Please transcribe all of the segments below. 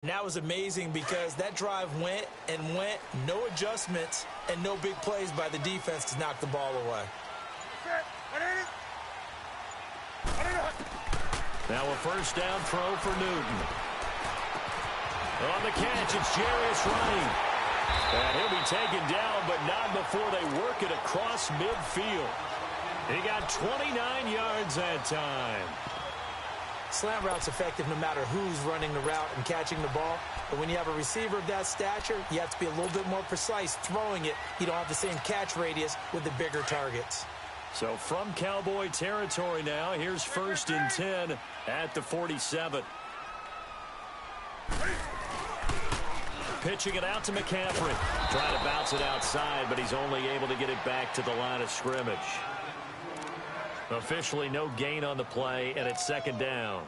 And that was amazing because that drive went and went, no adjustments and no big plays by the defense to knock the ball away. Now a first down throw for Newton. On the catch, it's Jarius Wright. And he'll be taken down, but not before they work it across midfield. He got 29 yards that time. Slant route's effective no matter who's running the route and catching the ball. But when you have a receiver of that stature, you have to be a little bit more precise throwing it. You don't have the same catch radius with the bigger targets. So from Cowboy territory now, here's 1st and 10 at the 47. Pitching it out to McCaffrey. Trying to bounce it outside, but he's only able to get it back to the line of scrimmage. Officially no gain on the play, and it's 2nd down.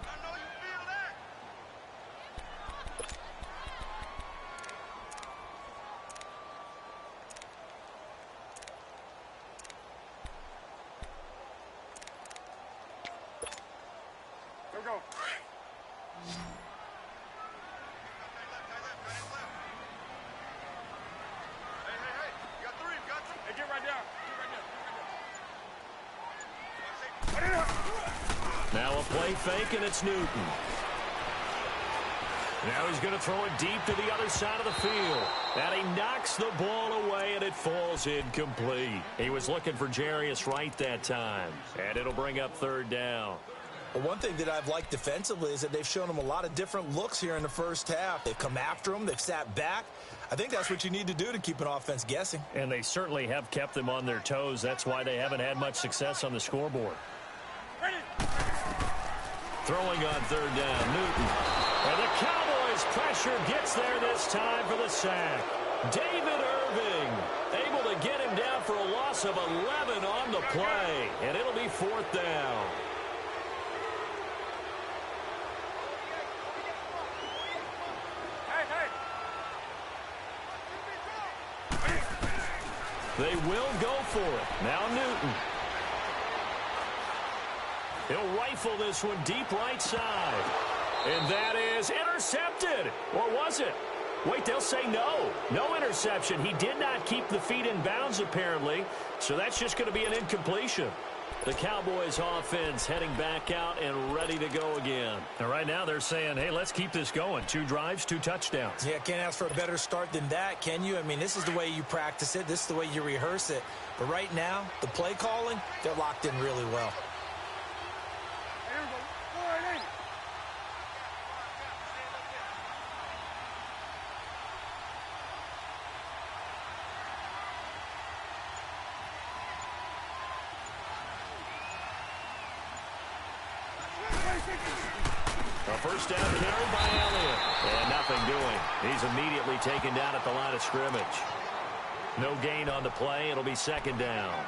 Now a play fake, and it's Newton. Now he's going to throw it deep to the other side of the field. And he knocks the ball away, and it falls incomplete. He was looking for Jarius Wright that time. And it'll bring up 3rd down. Well, one thing that I've liked defensively is that they've shown him a lot of different looks here in the first half. They've come after him. They've sat back. I think that's what you need to do to keep an offense guessing. And they certainly have kept them on their toes. That's why they haven't had much success on the scoreboard. Throwing on 3rd down, Newton. And the Cowboys' pressure gets there this time for the sack. David Irving able to get him down for a loss of 11 on the play. And it'll be 4th down. They will go for it. Now Newton. He'll rifle this one deep right side. And that is intercepted. Or was it? Wait, they'll say no. No interception. He did not keep the feet in bounds, apparently. So that's just going to be an incompletion. The Cowboys offense heading back out and ready to go again. And right now they're saying, hey, let's keep this going. 2 drives, 2 touchdowns. Yeah, can't ask for a better start than that, can you? I mean, this is the way you practice it. This is the way you rehearse it. But right now, the play calling, they're locked in really well. A first down carried by Elliott. And nothing doing. He's immediately taken down at the line of scrimmage. No gain on the play. It'll be 2nd down.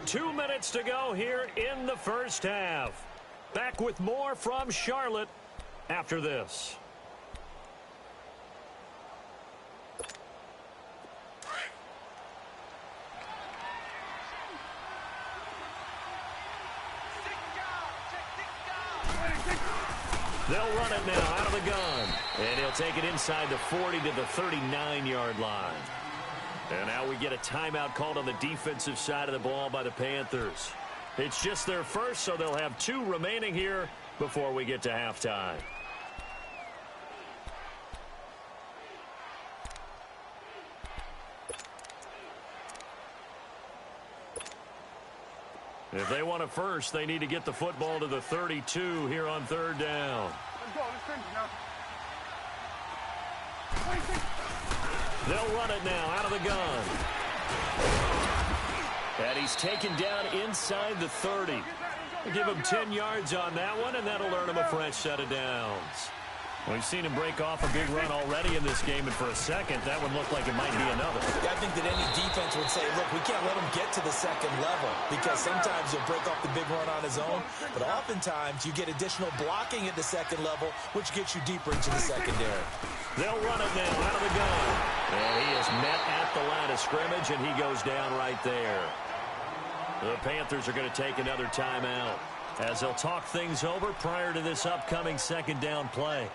Two minutes to go here in the first half. Back with more from Charlotte after this. They'll run it now out of the gun. And he'll take it inside the 40 to the 39-yard line. And now we get a timeout called on the defensive side of the ball by the Panthers. It's just their first, so they'll have 2 remaining here before we get to halftime. If they want a first, they need to get the football to the 32 here on 3rd down. Let's go. Let's finish now. They'll run it now out of the gun. And he's taken down inside the 30. We'll give him 10 yards on that one, and that'll earn him a fresh set of downs. We've seen him break off a big run already in this game, and for a second, that would look like it might be another. I think that any defense would say, look, we can't let him get to the second level because sometimes he'll break off the big run on his own, but oftentimes you get additional blocking at the second level, which gets you deeper into the secondary. They'll run it now out of the gun. And he is met at at the line of scrimmage, and he goes down right there. The Panthers are going to take another timeout as they'll talk things over prior to this upcoming second down play.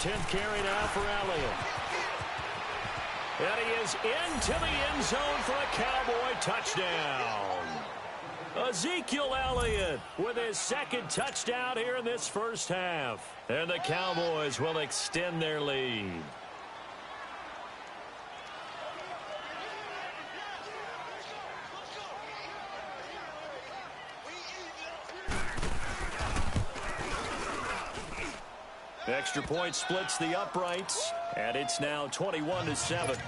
Tenth carry now for Elliott. And he is into the end zone for a Cowboy touchdown. Ezekiel Elliott with his second touchdown here in this first half. And the Cowboys will extend their lead. Extra point splits the uprights, and it's now 21-7.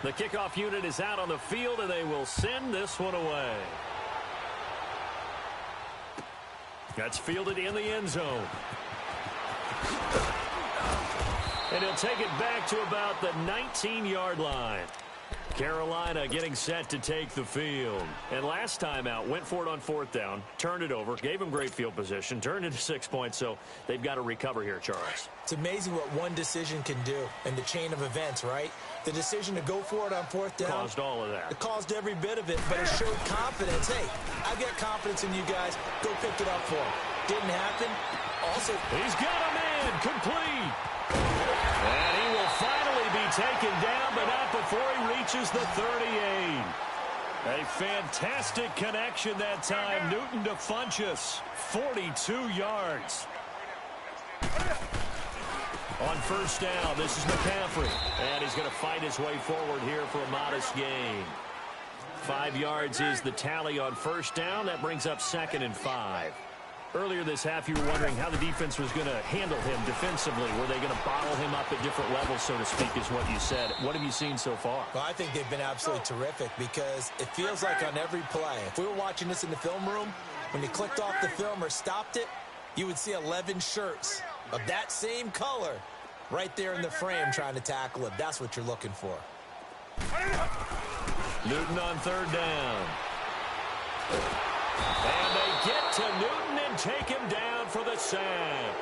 The kickoff unit is out on the field, and they will send this one away. That's fielded in the end zone. And he'll take it back to about the 19-yard line. Carolina getting set to take the field. And last time out, went for it on fourth down, turned it over, gave him great field position, turned it to 6 points, so they've got to recover here, Charles. It's amazing what one decision can do in the chain of events, right? The decision to go for it on fourth down. Caused all of that. It caused every bit of it, but it showed confidence. Hey, I've got confidence in you guys. Go pick it up for him. Didn't happen. Also, he's got a man complete. And he will finally be taken down, but not before he reaches the 38. A fantastic connection that time. Newton to Funchess, 42 yards. On first down, this is McCaffrey. And he's going to fight his way forward here for a modest gain. 5 yards is the tally on first down. That brings up 2nd and 5. Earlier this half, you were wondering how the defense was going to handle him defensively. Were they going to bottle him up at different levels, so to speak, is what you said. What have you seen so far? Well, I think they've been absolutely terrific because it feels like on every play, if we were watching this in the film room, when you clicked off the film or stopped it, you would see 11 shirts of that same color right there in the frame trying to tackle it. That's what you're looking for. Newton on third down. And they get to Newton and take him down for the sack.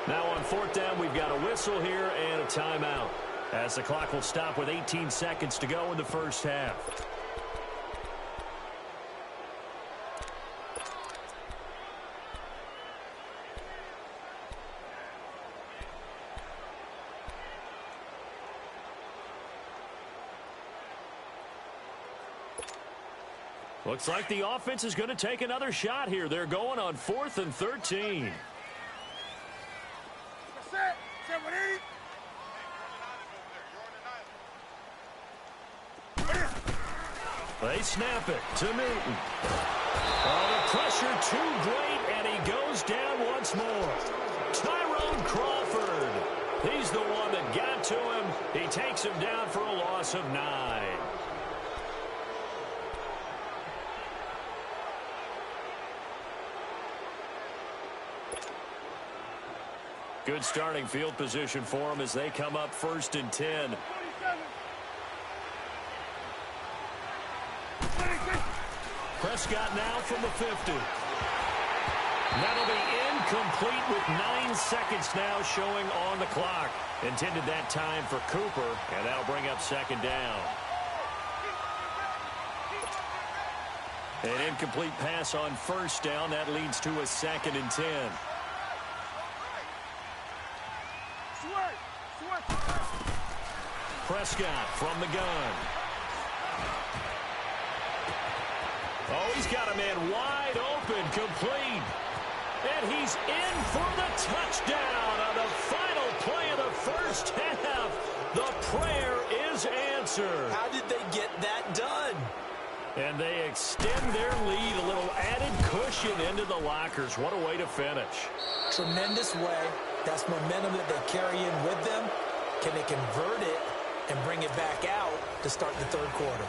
Now on fourth down, we've got a whistle here and a timeout, as the clock will stop with 18 seconds to go in the first half. Looks like the offense is going to take another shot here. They're going on 4th and 13. They snap it to Newton. Oh, the pressure too great, and he goes down once more. Tyrone Crawford. He's the one that got to him. He takes him down for a loss of 9. Good starting field position for them as they come up 1st and 10. Prescott now from the 50. That'll be incomplete with 9 seconds now showing on the clock. Intended that time for Cooper, and that'll bring up 2nd down. An incomplete pass on first down. That leads to a 2nd and 10. Prescott from the gun. Oh, he's got a man wide open, complete. And he's in for the touchdown on the final play of the first half. The prayer is answered. How did they get that done? And they extend their lead, a little added cushion into the lockers. What a way to finish. tremendous way. That's momentum that they carry in with them. Can they convert it and bring it back out to start the third quarter?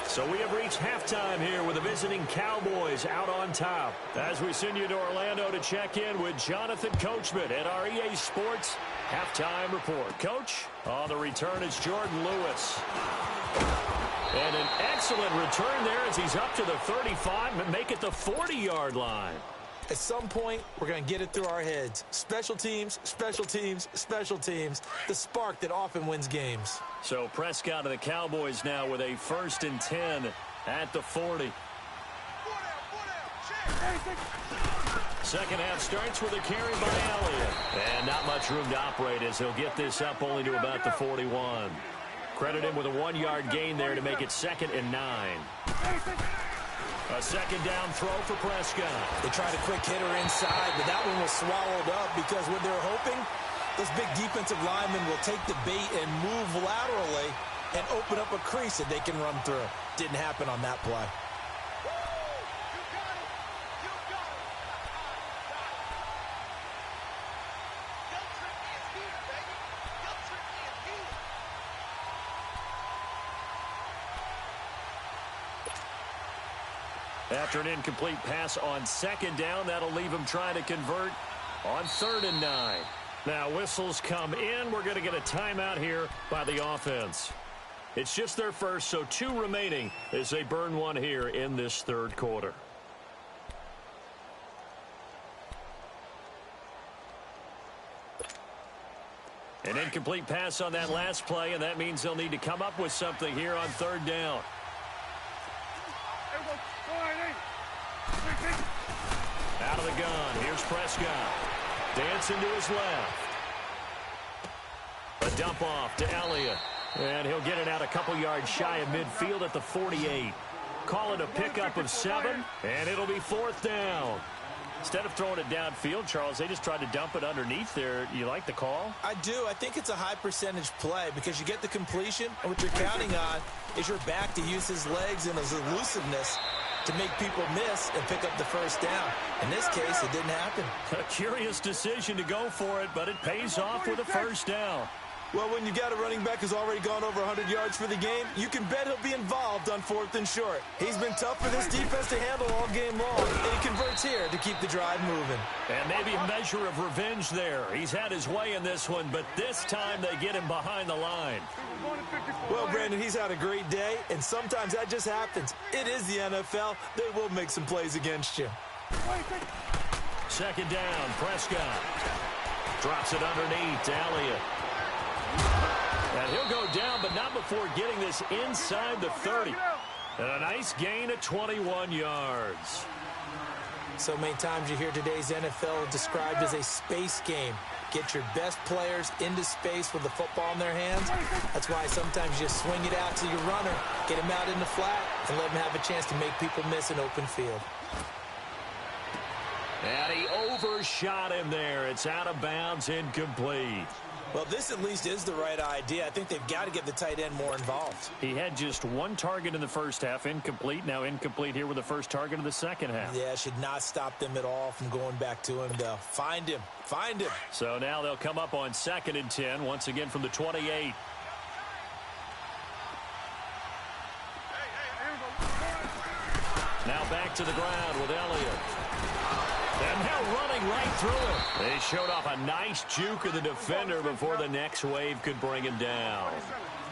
So we have reached halftime here with the visiting Cowboys out on top. As we send you to Orlando to check in with Jonathan Coachman at our EA Sports Halftime Report. Coach, on the return is Jordan Lewis. And an excellent return there as he's up to the 35 and make it the 40-yard line. At some point, we're going to get it through our heads. Special teams, special teams, special teams. The spark that often wins games. So Prescott of the Cowboys now with a 1st and 10 at the 40. Second half starts with a carry by Elliott. And not much room to operate as he'll get this up only to about the 41. Credit him with a 1-yard gain there to make it 2nd and 9. A second down throw for Prescott. They tried a quick hitter inside, but that one was swallowed up because what they're hoping, those big defensive linemen will take the bait and move laterally and open up a crease that they can run through. Didn't happen on that play. After an incomplete pass on 2nd down, that'll leave him trying to convert on 3rd and 9. Now whistles come in. We're going to get a timeout here by the offense. It's just their first, so 2 remaining as they burn one here in this third quarter. An incomplete pass on that last play, and that means they'll need to come up with something here on 3rd down. Out of the gun. Here's Prescott. Dancing to his left. A dump off to Elliott. And he'll get it out a couple yards shy of midfield at the 48. Call it a pickup of 7, and it'll be 4th down. Instead of throwing it downfield, Charles, they just tried to dump it underneath there. You like the call? I do. I think it's a high percentage play because you get the completion, and what you're counting on is your back to use his legs and his elusiveness to make people miss and pick up the 1st down. In this case, it didn't happen. A curious decision to go for it, but it pays off with a 1st down. Well, when you got a running back who's already gone over 100 yards for the game, you can bet he'll be involved on 4th and short. He's been tough for this defense to handle all game long, and he converts here to keep the drive moving. And maybe a measure of revenge there. He's had his way in this one, but this time they get him behind the line. Well, Brandon, he's had a great day, and sometimes that just happens. It is the NFL. They will make some plays against you. 2nd down, Prescott. Drops it underneath to Elliott. And he'll go down, but not before getting this inside the 30. And a nice gain of 21 yards. So many times you hear today's NFL described as a space game. Get your best players into space with the football in their hands. That's why sometimes you swing it out to your runner, get him out in the flat, and let him have a chance to make people miss an open field. And he overshot him there. It's out of bounds, incomplete. Well, this at least is the right idea. I think they've got to get the tight end more involved. He had just 1 target in the first half, incomplete. Now incomplete here with the first target of the second half. Yeah, should not stop them at all from going back to him, though. Find him. Find him. So now they'll come up on 2nd and 10, once again from the 28. Now back to the ground with Elliott. And they're running right through it. They showed off a nice juke of the defender before the next wave could bring him down.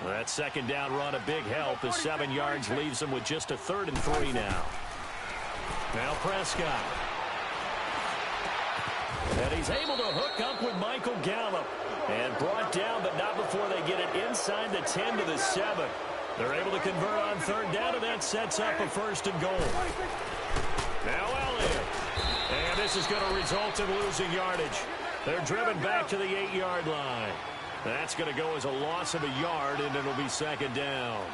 That 2nd down run a big help as 7 yards leaves them with just a 3rd and 3 now. Now Prescott. And he's able to hook up with Michael Gallup. And brought down, but not before they get it inside the 10 to the 7. They're able to convert on 3rd down, and that sets up a 1st and goal. Now Elliott. And this is going to result in losing yardage. They're driven back to the 8-yard line. That's going to go as a loss of a yard, and it'll be 2nd down.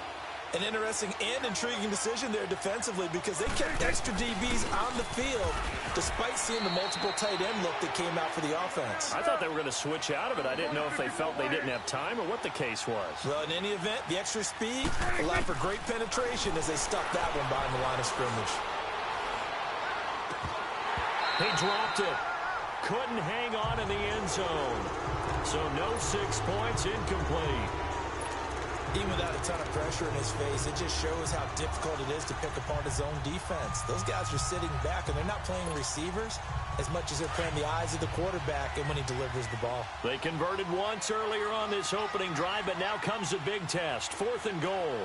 An interesting and intriguing decision there defensively because they kept extra DBs on the field despite seeing the multiple tight end look that came out for the offense. I thought they were going to switch out of it. I didn't know if they felt they didn't have time or what the case was. Well, in any event, the extra speed allowed for great penetration as they stuffed that one behind the line of scrimmage. He dropped it. couldn't hang on in the end zone. So no 6 points, incomplete. Even without a ton of pressure in his face, it just shows how difficult it is to pick apart his own defense. Those guys are sitting back, and they're not playing receivers as much as they're playing the eyes of the quarterback and when he delivers the ball. They converted once earlier on this opening drive, but now comes a big test. 4th and goal.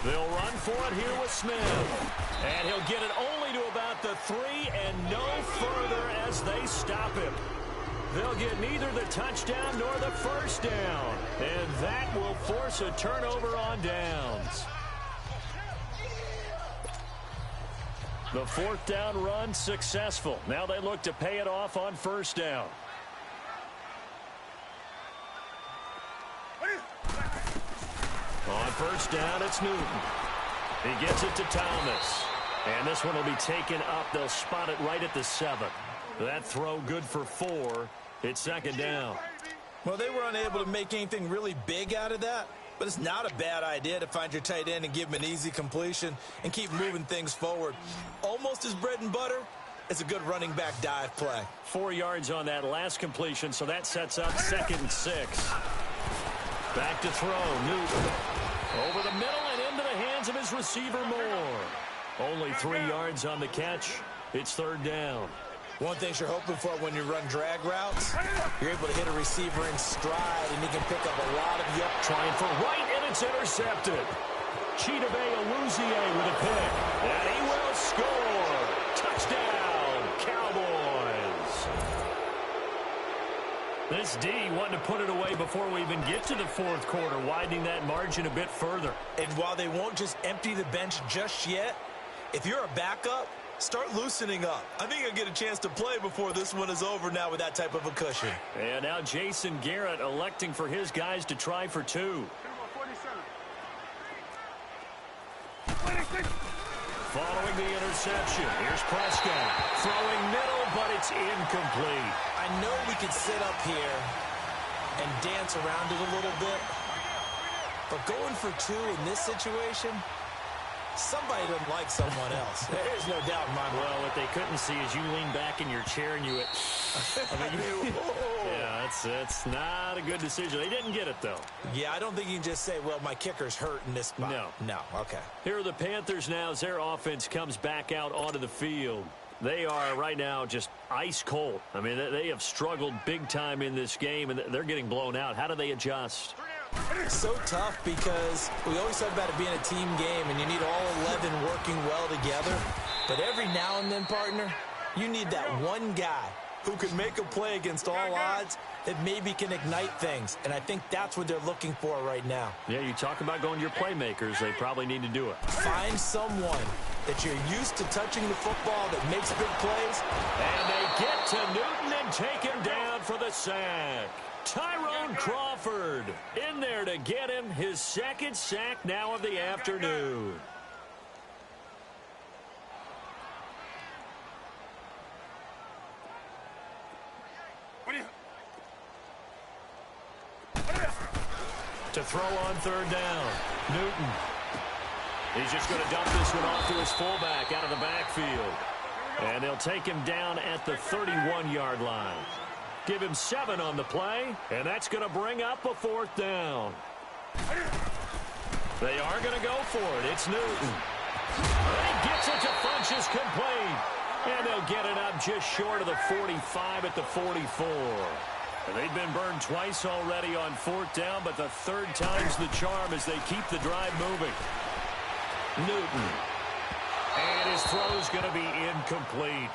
They'll run for it here with Smith. And he'll get it only to about the 3 and no further as they stop him. They'll get neither the touchdown nor the first down. And that will force a turnover on downs. The 4th down run successful. Now they look to pay it off on first down. On first down, it's Newton. He gets it to Thomas. And this one will be taken up. They'll spot it right at the 7. That throw good for 4. It's 2nd down. Well, they were unable to make anything really big out of that, but it's not a bad idea to find your tight end and give him an easy completion and keep moving things forward. Almost as bread and butter as a good running back dive play. 4 yards on that last completion, so that sets up 2nd and 6. Back to throw, Newton. Over the middle and into the hands of his receiver Moore. Only 3 yards on the catch. It's 3rd down. One thing you're hoping for when you run drag routes, you're able to hit a receiver in stride, and he can pick up a lot of yuck. Trying for right, and it's intercepted. Chidobe Awuzie with a pick. And he will score. Touchdown, Cowboys. This D wanting to put it away before we even get to the 4th quarter, widening that margin a bit further. And while they won't just empty the bench just yet, if you're a backup, start loosening up. I think you'll get a chance to play before this one is over now with that type of a cushion. And now Jason Garrett electing for his guys to try for 2. Following the interception, here's Prescott. Throwing middle, but it's incomplete. I know we could sit up here and dance around it a little bit, but going for 2 in this situation, somebody doesn't like someone else. There's no doubt in my mind. Well, what they couldn't see is you lean back in your chair and you went, yeah, that's not a good decision. They didn't get it, though. Yeah, I don't think you can just say, well, my kicker's hurt in this spot. No, okay. Here are the Panthers now as their offense comes back out onto the field. They are right now just ice cold. I mean, they have struggled big time in this game, and they're getting blown out. How do they adjust? So tough because we always talk about it being a team game, and you need all 11 working well together. But every now and then, partner, you need that one guy who can make a play against all odds that maybe can ignite things. And I think that's what they're looking for right now. Yeah, you talk about going to your playmakers. They probably need to do it. Find someone that you're used to touching the football that makes big plays. And they get to Newton and take him down for the sack. Tyrone Crawford in there to get him his 2nd sack now of the afternoon. To throw on 3rd down, Newton. He's just going to dump this one off to his fullback out of the backfield. And they'll take him down at the 31-yard line. Give him 7 on the play, and that's going to bring up a 4th down. They are going to go for it. It's Newton. And he gets it to Funchess complete. And they'll get it up just short of the 45 at the 44. And they've been burned twice already on 4th down, but the 3rd time's the charm as they keep the drive moving. Newton. And his throw's going to be incomplete.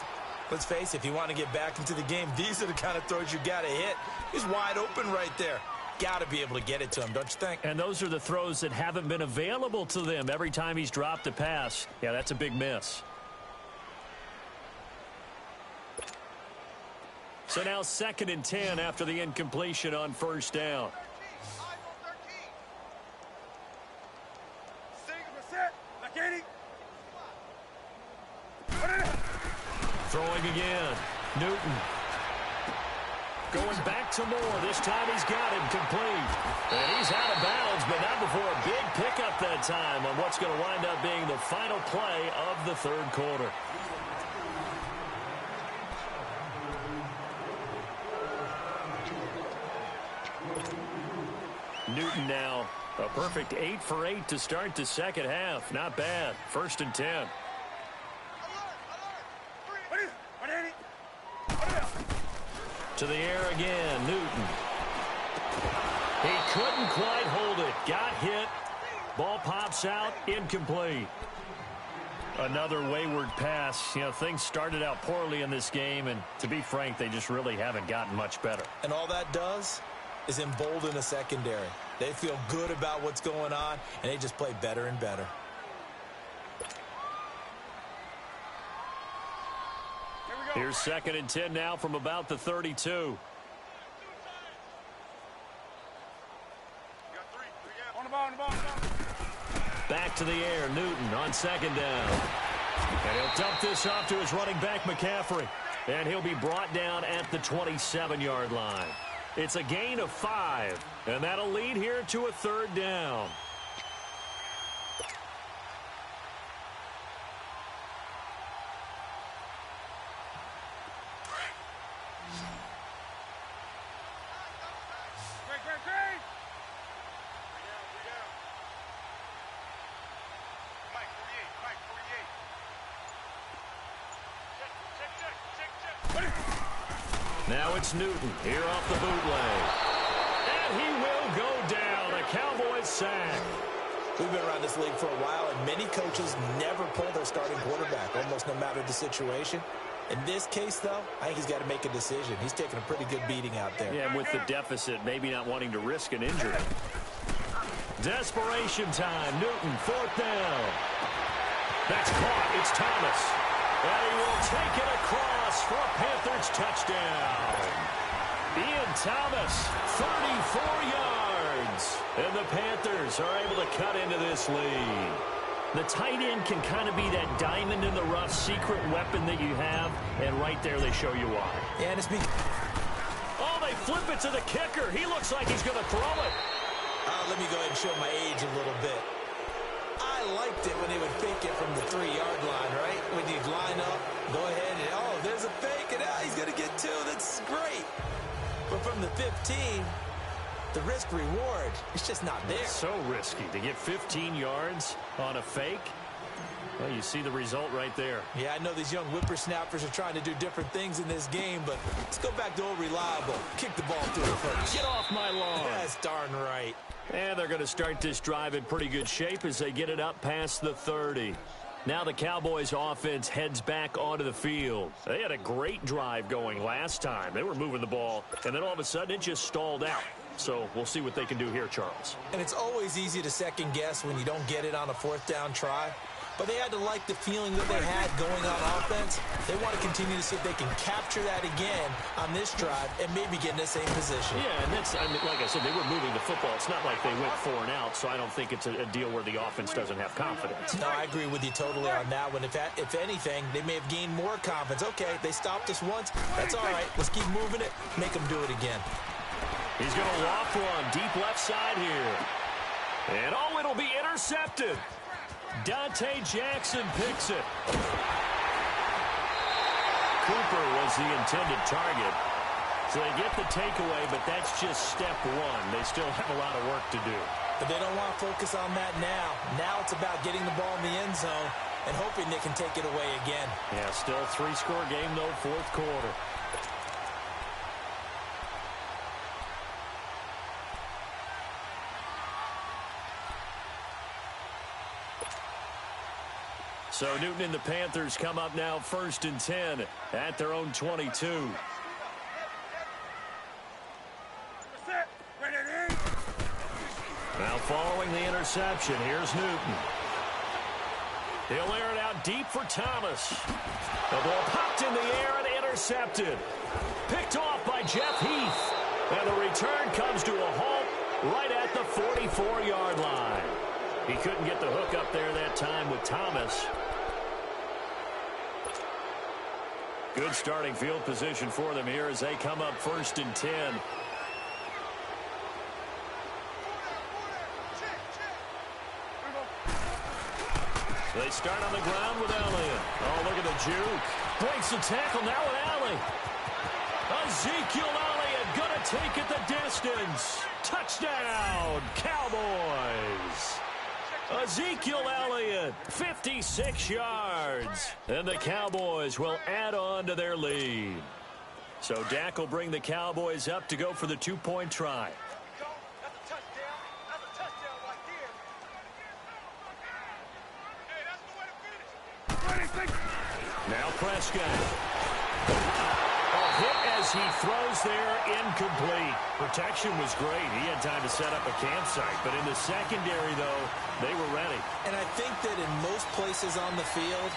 Let's face it, if you want to get back into the game, these are the kind of throws you got to hit. He's wide open right there. Got to be able to get it to him, don't you think? And those are the throws that haven't been available to them every time he's dropped a pass. Yeah, that's a big miss. So now 2nd and 10 after the incompletion on 1st down. Throwing again. Newton. Going back to Moore. This time he's got him complete. And he's out of bounds, but not before a big pickup that time on what's going to wind up being the final play of the third quarter. Newton now a perfect 8 for 8 to start the second half. Not bad. 1st and 10. To the air again, Newton. He couldn't quite hold it. Got hit. Ball pops out. Incomplete. Another wayward pass. You know, things started out poorly in this game, and to be frank, they just really haven't gotten much better. And all that does is embolden a secondary. They feel good about what's going on, and they just play better and better. Here's 2nd and 10 now from about the 32. Back to the air, Newton on 2nd down. And he'll dump this off to his running back, McCaffrey. And he'll be brought down at the 27-yard line. It's a gain of 5, and that'll lead here to a 3rd down. Now it's Newton here off the bootleg. And he will go down. A Cowboys sack. We've been around this league for a while, and many coaches never pull their starting quarterback, almost no matter the situation. In this case, though, I think he's got to make a decision. He's taking a pretty good beating out there. Yeah, and with the deficit, maybe not wanting to risk an injury. Desperation time. Newton, 4th down. That's caught. It's Thomas. And he will take it across for a Panthers touchdown. Ian Thomas, 34 yards. And the Panthers are able to cut into this lead. The tight end can kind of be that diamond in the rough secret weapon that you have. And right there they show you why. Yeah, and it's me. Oh, they flip it to the kicker. He looks like he's going to throw it. Let me go ahead and show my age a little bit. I liked it when they would fake it from the 3-yard line, right? When you'd line up, go ahead and, oh, there's a fake, and he's going to get 2. That's great. But from the 15, the risk-reward, it's just not there. It's so risky to get 15 yards on a fake. Well, you see the result right there. Yeah, I know these young whippersnappers are trying to do different things in this game, but let's go back to old reliable. Kick the ball through it first. Get off my lawn. That's darn right. And they're going to start this drive in pretty good shape as they get it up past the 30. Now the Cowboys offense heads back onto the field. They had a great drive going last time. They were moving the ball, and then all of a sudden it just stalled out. So we'll see what they can do here, Charles. And it's always easy to second guess when you don't get it on a 4th down try. But they had to like the feeling that they had going on offense. They want to continue to see if they can capture that again on this drive and maybe get in the same position. Yeah, and that's, I mean, like I said, they were moving the football. It's not like they went 4 and out, so I don't think it's a deal where the offense doesn't have confidence. No, I agree with you totally on that one. If anything, they may have gained more confidence. Okay, they stopped us once. That's all right. Let's keep moving it. Make them do it again. He's going to loft one deep left side here. And, oh, it'll be intercepted. Dante Jackson picks it. Cooper was the intended target. So they get the takeaway, but that's just step 1. They still have a lot of work to do. But they don't want to focus on that now. Now it's about getting the ball in the end zone and hoping they can take it away again. Yeah, still 3-score game, though, 4th quarter. So Newton and the Panthers come up now 1st and 10 at their own 22. Now following the interception, here's Newton. He'll air it out deep for Thomas. The ball popped in the air and intercepted. Picked off by Jeff Heath. And the return comes to a halt right at the 44-yard line. He couldn't get the hook up there that time with Thomas. Good starting field position for them here as they come up 1st and 10. They start on the ground with Elliott. Oh, look at the juke. Breaks the tackle now with Alley. Ezekiel Elliott going to take it the distance. Touchdown, Cowboys. Ezekiel Elliott, 56 yards. And the Cowboys will add on to their lead. So Dak will bring the Cowboys up to go for the 2-point try. Now Prescott. A hit as he throws there, incomplete. Protection was great. He had time to set up a campsite. But in the secondary, though, they were ready. And I think that in most places on the field,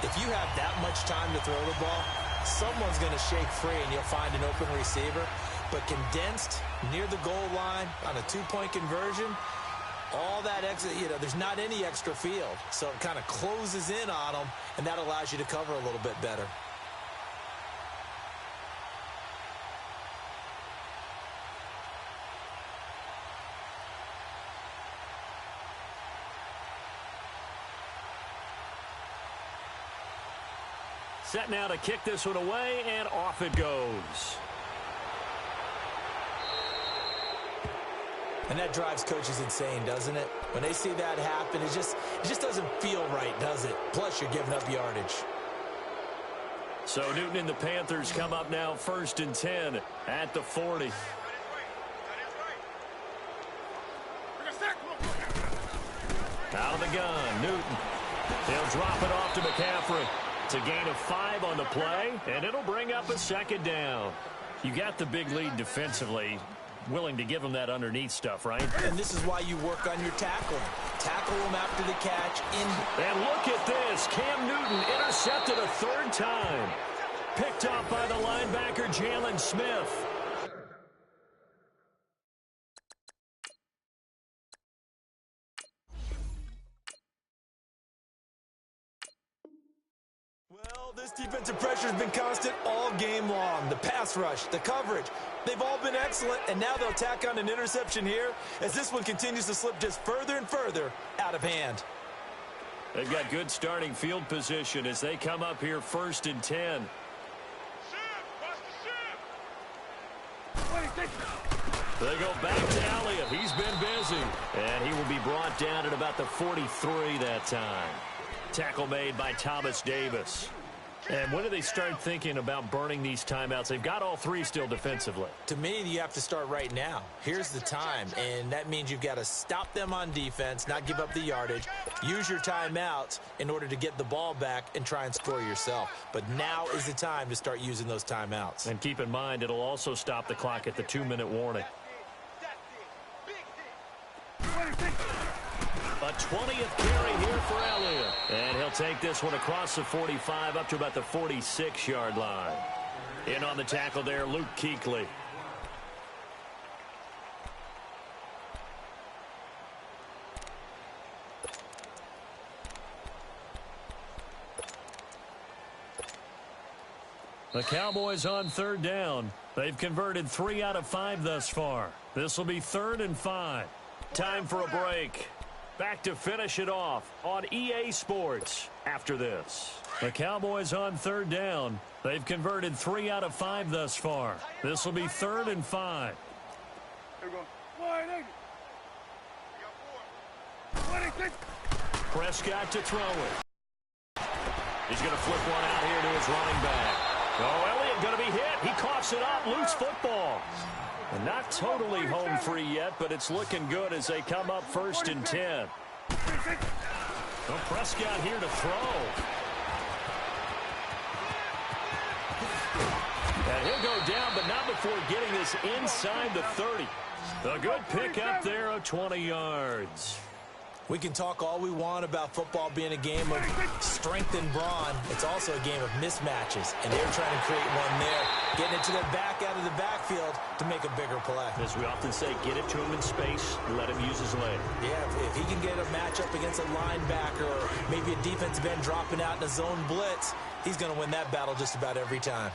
if you have that much time to throw the ball, someone's going to shake free and you'll find an open receiver. But condensed near the goal line on a 2-point conversion, all that exit, there's not any extra field. So it kind of closes in on them, and that allows you to cover a little bit better. Set now to kick this one away, and off it goes. And that drives coaches insane, doesn't it? When they see that happen, it just doesn't feel right, does it? Plus, you're giving up yardage. So Newton and the Panthers come up now 1st and 10 at the 40. Out of the gun, Newton. They'll drop it off to McCaffrey. It's a gain of 5 on the play, and it'll bring up a 2nd down. You got the big lead defensively. Willing to give them that underneath stuff, right? And this is why you work on your tackling. Tackle them after the catch. And look at this. Cam Newton intercepted a 3rd time. Picked off by the linebacker, Jalen Smith. Well, this defensive pressure has been constant all game long. The pass rush, the coverage, they've all been excellent, and now they'll tack on an interception here as this one continues to slip just further and further out of hand. They've got good starting field position as they come up here 1st and 10. They go back to Elliott. He's been busy. And he will be brought down at about the 43 that time. Tackle made by Thomas Davis. And when do they start thinking about burning these timeouts? They've got all 3 still defensively. To me, you have to start right now. Here's the time, and that means you've got to stop them on defense, not give up the yardage, use your timeouts in order to get the ball back and try and score yourself. But now is the time to start using those timeouts. And keep in mind, it'll also stop the clock at the 2-minute warning. A 20th carry here for Elliott. And he'll take this one across the 45 up to about the 46-yard line. In on the tackle there, Luke Kuechly. The Cowboys on 3rd down. They've converted 3 out of 5 thus far. This will be 3rd and 5. Time for a break. Back to finish it off on EA Sports after this. The Cowboys on 3rd down. They've converted 3 out of 5 thus far. This will be 3rd and 5. Prescott to throw it. He's going to flip one out here to his running back. Oh, Elliott going to be hit. He coughs it up. Loose football. And not totally home free yet, but it's looking good as they come up 1st and 10. Well, Prescott here to throw. And he'll go down, but not before getting this inside the 30. A good pick up there of 20 yards. We can talk all we want about football being a game of strength and brawn. It's also a game of mismatches, and they're trying to create one there, getting it to their back out of the backfield to make a bigger play. As we often say, get it to him in space, let him use his leg. Yeah, if he can get a matchup against a linebacker or maybe a defensive end dropping out in a zone blitz, he's going to win that battle just about every time.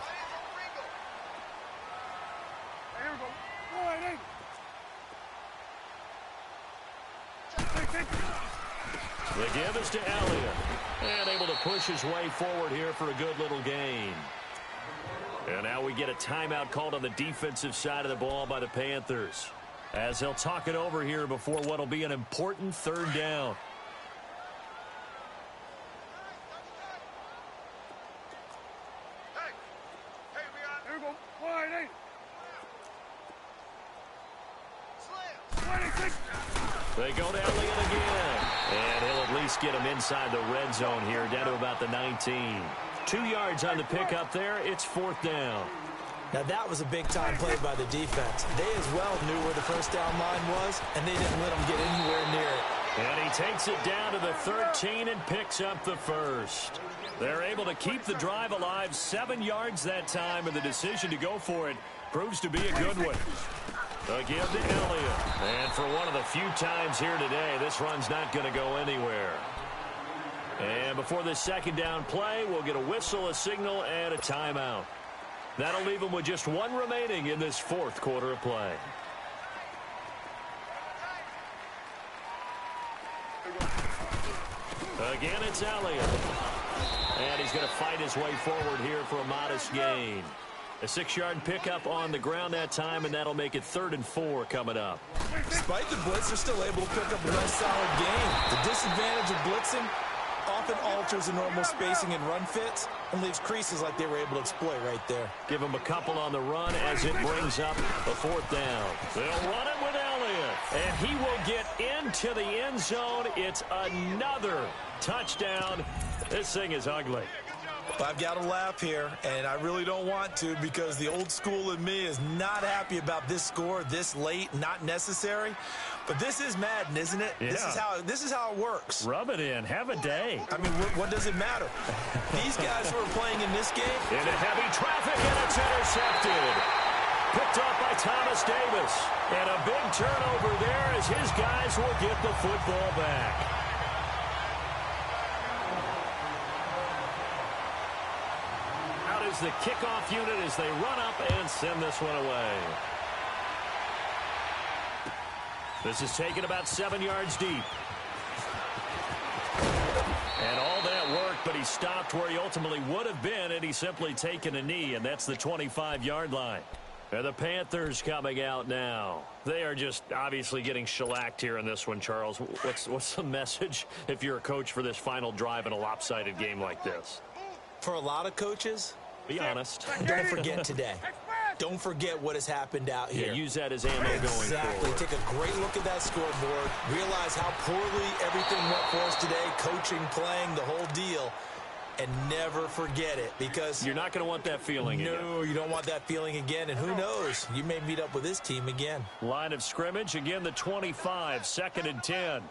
The give is to Elliott. And able to push his way forward here for a good little gain. And now we get a timeout called on the defensive side of the ball by the Panthers, as they'll talk it over here before what will be an important third down. They go to Elliott again. And he'll at least get him inside the red zone here, down to about the 19. 2 yards on the pickup there. It's fourth down. Now that was a big-time play by the defense. They as well knew where the first down line was, and they didn't let them get anywhere near it. And he takes it down to the 13 and picks up the first. They're able to keep the drive alive, 7 yards that time, and the decision to go for it proves to be a good one. A give to Elliott. And for one of the few times here today, this run's not going to go anywhere. And before this second down play, we'll get a whistle, a signal, and a timeout. That'll leave them with just one remaining in this fourth quarter of play. Again, it's Elliott. And he's going to fight his way forward here for a modest gain. A 6-yard pickup on the ground that time, and that'll make it 3rd and 4 coming up. Despite the blitz, they're still able to pick up a nice solid gain. The disadvantage of blitzing often alters the normal spacing and run fits and leaves creases like they were able to exploit right there. Give him a couple on the run as it brings up a 4th down. They'll run it with Elliott, and he will get into the end zone. It's another touchdown. This thing is ugly. I've got to laugh here, and I really don't want to because the old school in me is not happy about this score this late, not necessary. But this is Madden, isn't it? Yeah. This is how it works. Rub it in. Have a day. I mean, what does it matter? These guys who are playing in this game. Into heavy traffic, and it's intercepted. Picked off by Thomas Davis. And a big turnover there as his guys will get the football back. The kickoff unit as they run up and send this one away. This is taken about 7 yards deep. And all that work, but he stopped where he ultimately would have been, and he's simply taken a knee, and that's the 25-yard line. And the Panthers coming out now. They are just obviously getting shellacked here in this one, Charles. What's the message if you're a coach for this final drive in a lopsided game like this? For a lot of coaches, be honest. Don't forget today. Don't forget what has happened out here. Yeah, use that as ammo going forward. Exactly. Take a great look at that scoreboard. Realize how poorly everything went for us today. Coaching, playing, the whole deal. And never forget it because you're not going to want that feeling again. No, you don't want that feeling again. And who knows? You may meet up with this team again. Line of scrimmage. Again, the 25. 2nd and 10.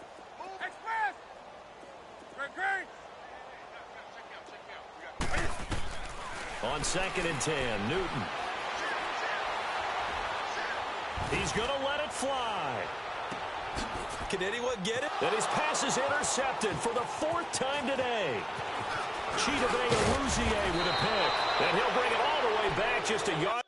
On 2nd and 10, Newton. He's going to let it fly. Can anyone get it? And his pass is intercepted for the 4th time today. Chidobe Awuzie with a pick. And he'll bring it all the way back just a yard.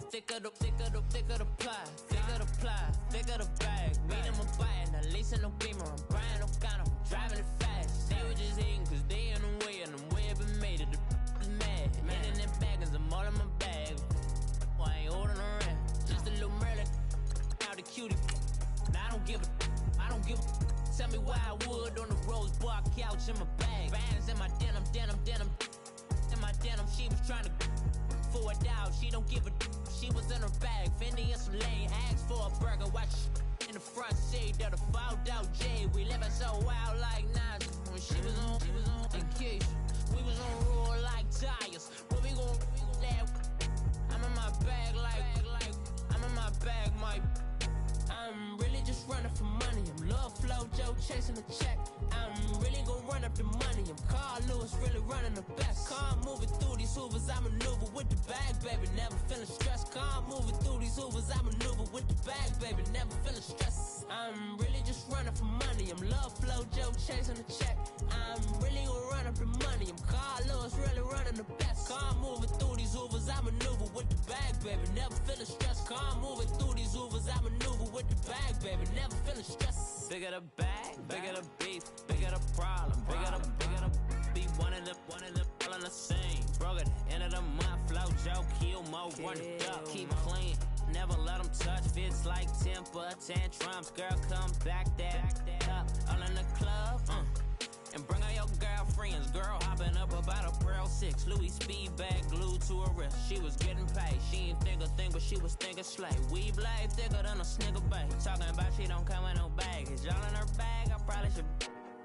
Thicker the ply, thicker the bag. Meet them a buying, at least in no beamer. I'm Brian O'Connor, driving it fast. They were just hating cause they in the way, and the way I've been made it, the is mad. Hitting them baggins, I'm all in my bag. Why ain't holding around? Just a little Merlin, wildwood on the rose bark couch in my bag. Bands in my denim. In my denim, she was trying to for a doubt. She don't give a she was in her bag. Fendi and some lane asked for a burger. Watch in the front seat of the fouled out J. We living so wild like Nas. When she was on vacation, we was on roll like tires. But we gon' laugh. I'm in my bag like I'm in my bag, Mike. I'm really just running for money. I'm Love Flow Joe chasing the check. I'm really gon' run up the money. I'm Carl Lewis, really running the best. Car moving through these hoovers, I maneuver with the bag, baby. Never feeling stressed. Car moving through these hoovers, I maneuver with the bag, baby. Never feeling stressed. I'm really just running for money. I'm Love Flow Joe chasing the check. I'm really gon' run up the money. I'm Carl Lewis, really running the best. Car moving through these hoovers, I maneuver with the bag, baby. Never feeling stressed. Car moving through these hoovers, I maneuver with the bag, baby. Never feeling stressed. Bigger the bag, bigger the beef, bigger the problem, bigger the be one of the all in the same. Broke at the end of the month, flow Joe, kill mo, run it up, keep clean. Never let them touch, fits like temper tantrums. Girl, come back that up, all in the club, and bring all your girlfriends. Girl hopping up about a Pearl 6, Louis speed bag glued to her wrist. She was getting paid, she ain't think a thing, but she was thinking slay. We blade thicker than a snigger bag. Talking about she don't come with no baggage. All in her bag, I probably should.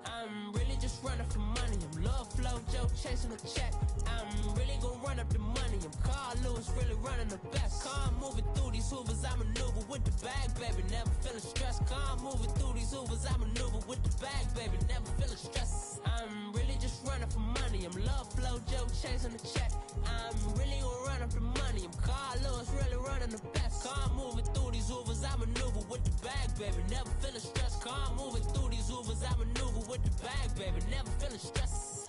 I'm really just running for money. I'm Love Flow Joe chasing the check. I'm really gon' run up the money. I'm Carl Lewis, really running the best. Car moving through these hoovers, I maneuver with the bag, baby. Never feeling stressed. Car moving through these hoovers, I maneuver with the bag, baby. Never feeling stressed. I'm really just running for money. I'm Love Flow Joe chasing the check. I'm really gon' run up the money. I'm Carl Lewis, really running the best. Car moving through these hoovers, I maneuver with the bag, baby. Never feeling stressed. Car moving through these hoovers, I maneuver with the bag, baby. Never feeling stressed.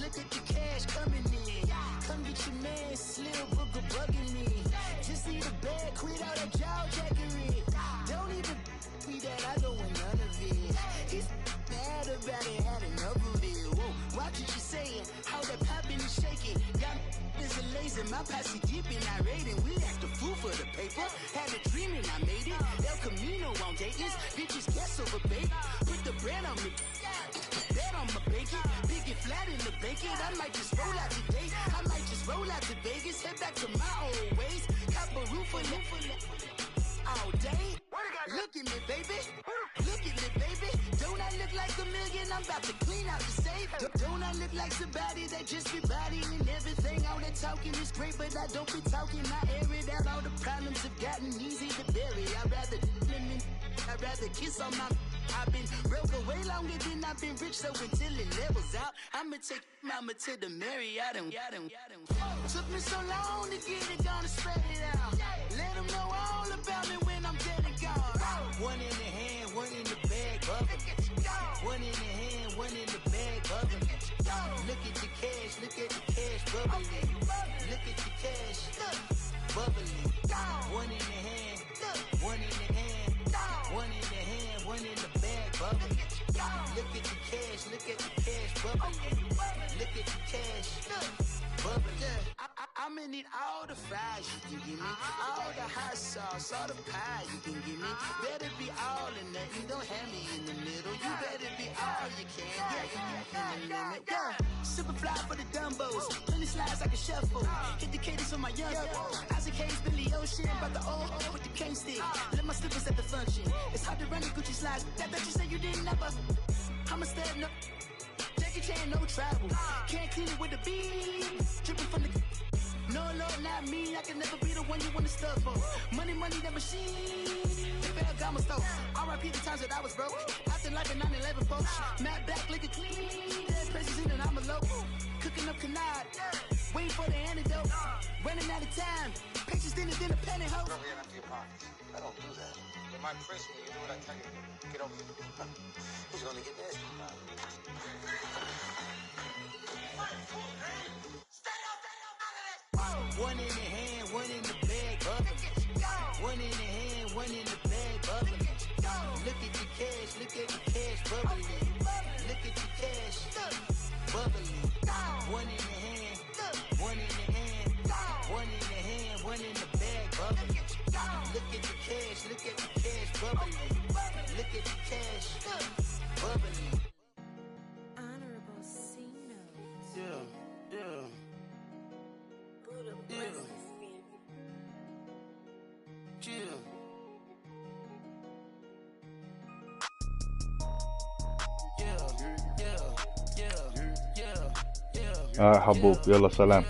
Look at the cash coming in. Come get your man, Slim Booker bugging me. Just need a bag, quit all that jaw jackery. Don't even be that, I don't want none of it. He's mad about it, had enough of it. Whoa, watch what you saying, how that poppin' and shaking. Got is a laser, my posse deep and I raiding. We act a fool for the paper. Had a dream and I made it. El Camino on Dayton's, bitches guess over baby. Put the bread on me. Bet on my bacon, big and flat in the bacon. I might just roll out today. I might just roll out to Vegas, head back to my old ways. Cop a roof for all day. Look at me, baby. Look at me, baby. Don't I look like a million? I'm about to clean out the safe. Don't I look like somebody that just be bodying everything? All that talking is great, but I don't be talking. I air it out. All the problems have gotten easy to bury. I'd rather kiss on my. I've been broke way longer than I've been rich, so until it levels out, I'ma take mama to the Marriott and took me so long to get it, gonna spread it out. Let them know all about me when I'm dead and gone. One in the hand, one in the bag, bubbling. One in the hand, one in the bag, bubbling. Look at the cash, bubbling. Look at the cash, bubbling. One in the hand, one in the hand, one in the hand, one in the bag, bubbling. Look at the cash, bubbling. Look at the cash, bubbling. I'ma need all the fries you can give me, all the hot sauce, all the pie you can give me. Better be all in nothing, don't have me in the middle. You better be all you can, yeah, in the limit. Yeah, super fly for the Dumbos, plenty slides like a shuffle. Hit the cadence on my young Isaac Hayes, Billy Ocean, about the old with the cane stick. Let my slippers at the function. It's hard to run the Gucci slides. That you said you didn't never. I'm a step no. Jackie Chan, no travel. Can't clean it with the beat. Dripping from the. No, Lord, not me. I can never be the one you want to stuff for. Money, that machine. They got my stuff. R.I.P. the times that I was broke. Acting like a 9/11 folks. Matt back, looking clean. That for the antidote. Running out of time. Patience thinner than a penny hoe. Over here and empty your pockets. I don't do that. You might press me. You do what I tell you to do. Get over here. He's gonna get nasty. One in the hand, one in the bag, bubbling. One in the hand, one in the bag, bubbling. Look at the cash, bubbling. Look at the cash, bubbling. One in the hand, one in the hand, one in the hand, one in the bag, bubbling. Look at the cash, bubbling. Look at the cash, bubbling. Honorable C note. Yeah. حبوب يلا سلام.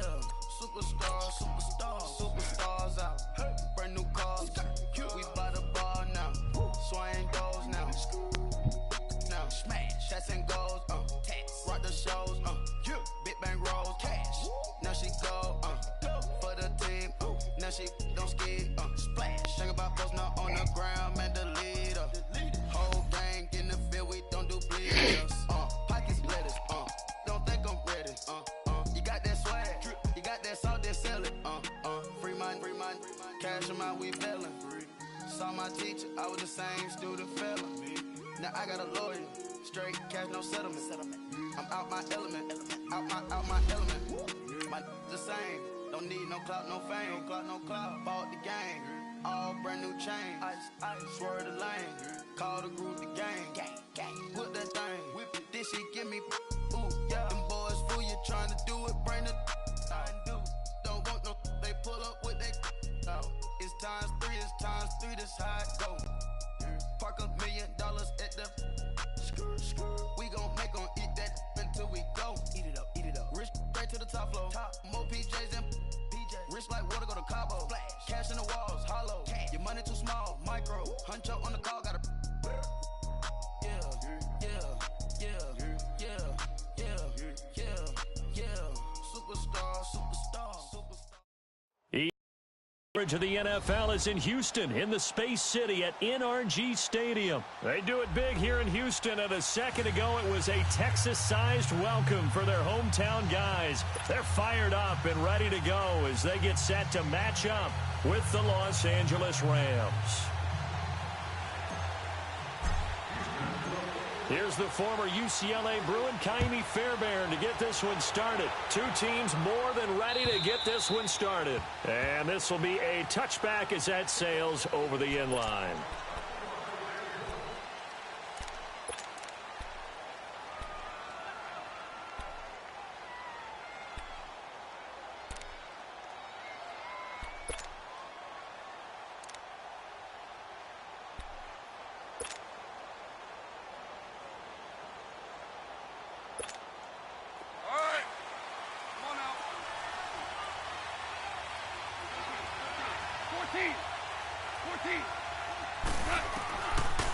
She don't skid, splash. Think about posting up on the ground, man, delete her. Whole gang in the field, we don't do bleeders. Pockets letters, don't think I'm ready. You got that swag, you got that salt, then sell it. Free mind, cash them out, we bailing. Saw my teacher, I was the same student fella. Now I got a lawyer, straight cash, no settlement. I'm out my element, out my element. My the same. Don't need no clout, no fame. No clout. Bought the game. All brand new chain. Ice, swerve the lane. Call the group the gang. Whip that thing. Whip it. This shit give me. Ooh, yeah. Them boys fool you trying to do it. Bring the. Don't want no. They pull up with that. It's times three. This how it go. Park $1 million at the. We gon' make 'em eat that until we go. Eat it up. Rich straight to the top floor. More PJs than PJ. Rich like water, go to Cabo. Splash. Cash in the walls, hollow. Cash. Your money too small, micro. Hunch up on the call, gotta. Superstar. To the NFL is in Houston, in the Space City at NRG Stadium. They do it big here in Houston, and a second ago it was a Texas-sized welcome for their hometown guys. They're fired up and ready to go as they get set to match up with the Los Angeles Rams. Here's the former UCLA Bruin, Kaimi Fairbairn, to get this one started. Two teams more than ready to get this one started. And this will be a touchback as that sails over the end line.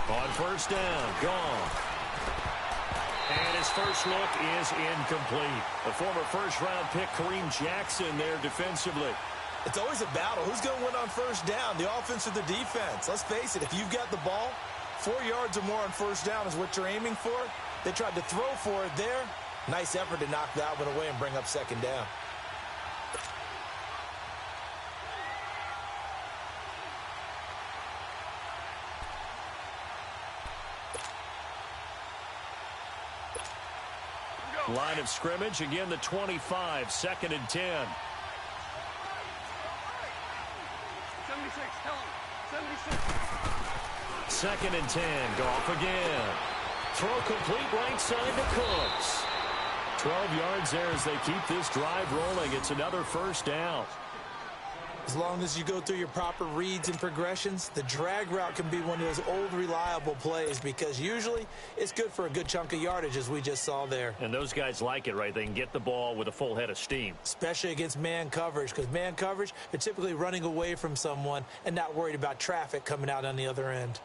On first down, gone. And his first look is incomplete. The former first-round pick, Kareem Jackson, there defensively. It's always a battle. Who's going to win on first down, the offense or the defense? Let's face it, if you've got the ball, 4 yards or more on first down is what you're aiming for. They tried to throw for it there. Nice effort to knock that one away and bring up second down. Line of scrimmage, again the 25, 2nd and 10. 76, tell him. 76. 2nd and 10, Goff again. Throw complete right side to Cooks. 12 yards there as they keep this drive rolling. It's another first down. As long as you go through your proper reads and progressions, the drag route can be one of those old reliable plays because usually it's good for a good chunk of yardage, as we just saw there. And those guys like it, right? They can get the ball with a full head of steam. Especially against man coverage, because man coverage, they're typically running away from someone and not worried about traffic coming out on the other end.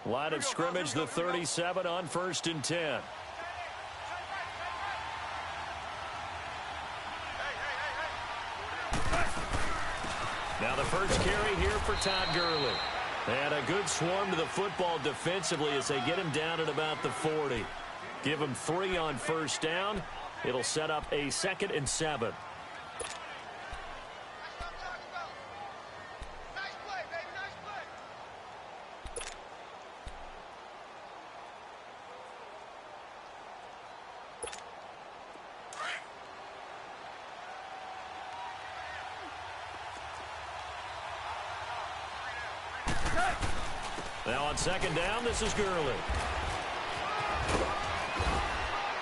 Line of scrimmage, the 37 on 1st and 10. Now the first carry here for Todd Gurley. And a good swarm to the football defensively as they get him down at about the 40. Give him 3 on 1st down. It'll set up a 2nd and 7. Now on 2nd down, this is Gurley.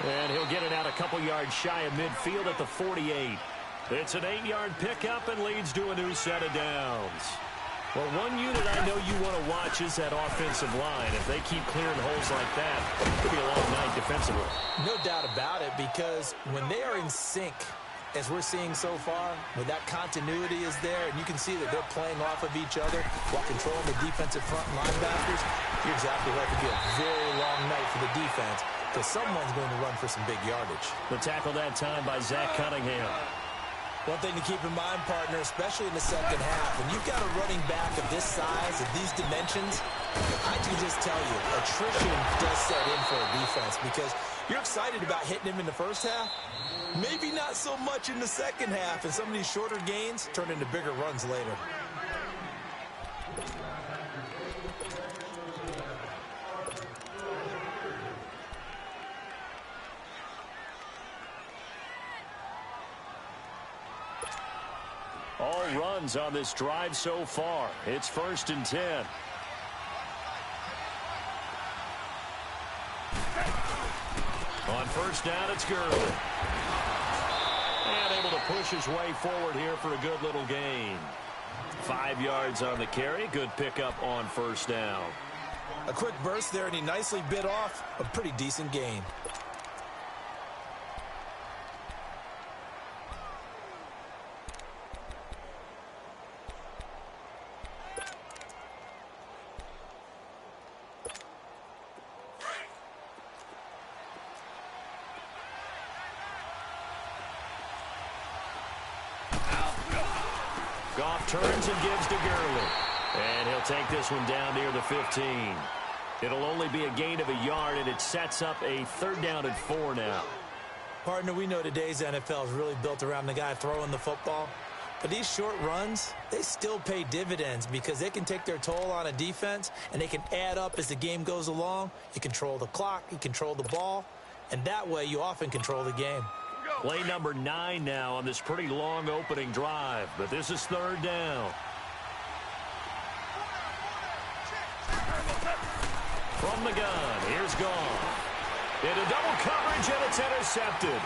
And he'll get it out a couple yards shy of midfield at the 48. It's an 8-yard pickup and leads to a new set of downs. Well, one unit I know you want to watch is that offensive line. If they keep clearing holes like that, it could be a long night defensively. No doubt about it, because when they are in sync, as we're seeing so far, when that continuity is there, and you can see that they're playing off of each other while controlling the defensive front linebackers, you're exactly right. It could be a very long night for the defense, because someone's going to run for some big yardage. The tackle that time by Zach Cunningham. One thing to keep in mind, partner, especially in the second half, when you've got a running back of this size, of these dimensions, I can just tell you, attrition does set in for a defense, because you're excited about hitting him in the first half, maybe not so much in the second half, and some of these shorter gains turn into bigger runs later. All runs on this drive so far. It's 1st and 10. On 1st down, it's Gurley. And able to push his way forward here for a good little gain. 5 yards on the carry. Good pickup on 1st down. A quick burst there, and he nicely bit off a pretty decent gain. Goff turns and gives to Gurley. And he'll take this one down near the 15. It'll only be a gain of a yard, and it sets up a 3rd down and 4 now. Partner, we know today's NFL is really built around the guy throwing the football. But these short runs, they still pay dividends because they can take their toll on a defense, and they can add up as the game goes along. You control the clock, you control the ball, and that way you often control the game. Play number 9 now on this pretty long opening drive, but this is 3rd down. From the gun, here's Goff. Into double coverage, and it's intercepted.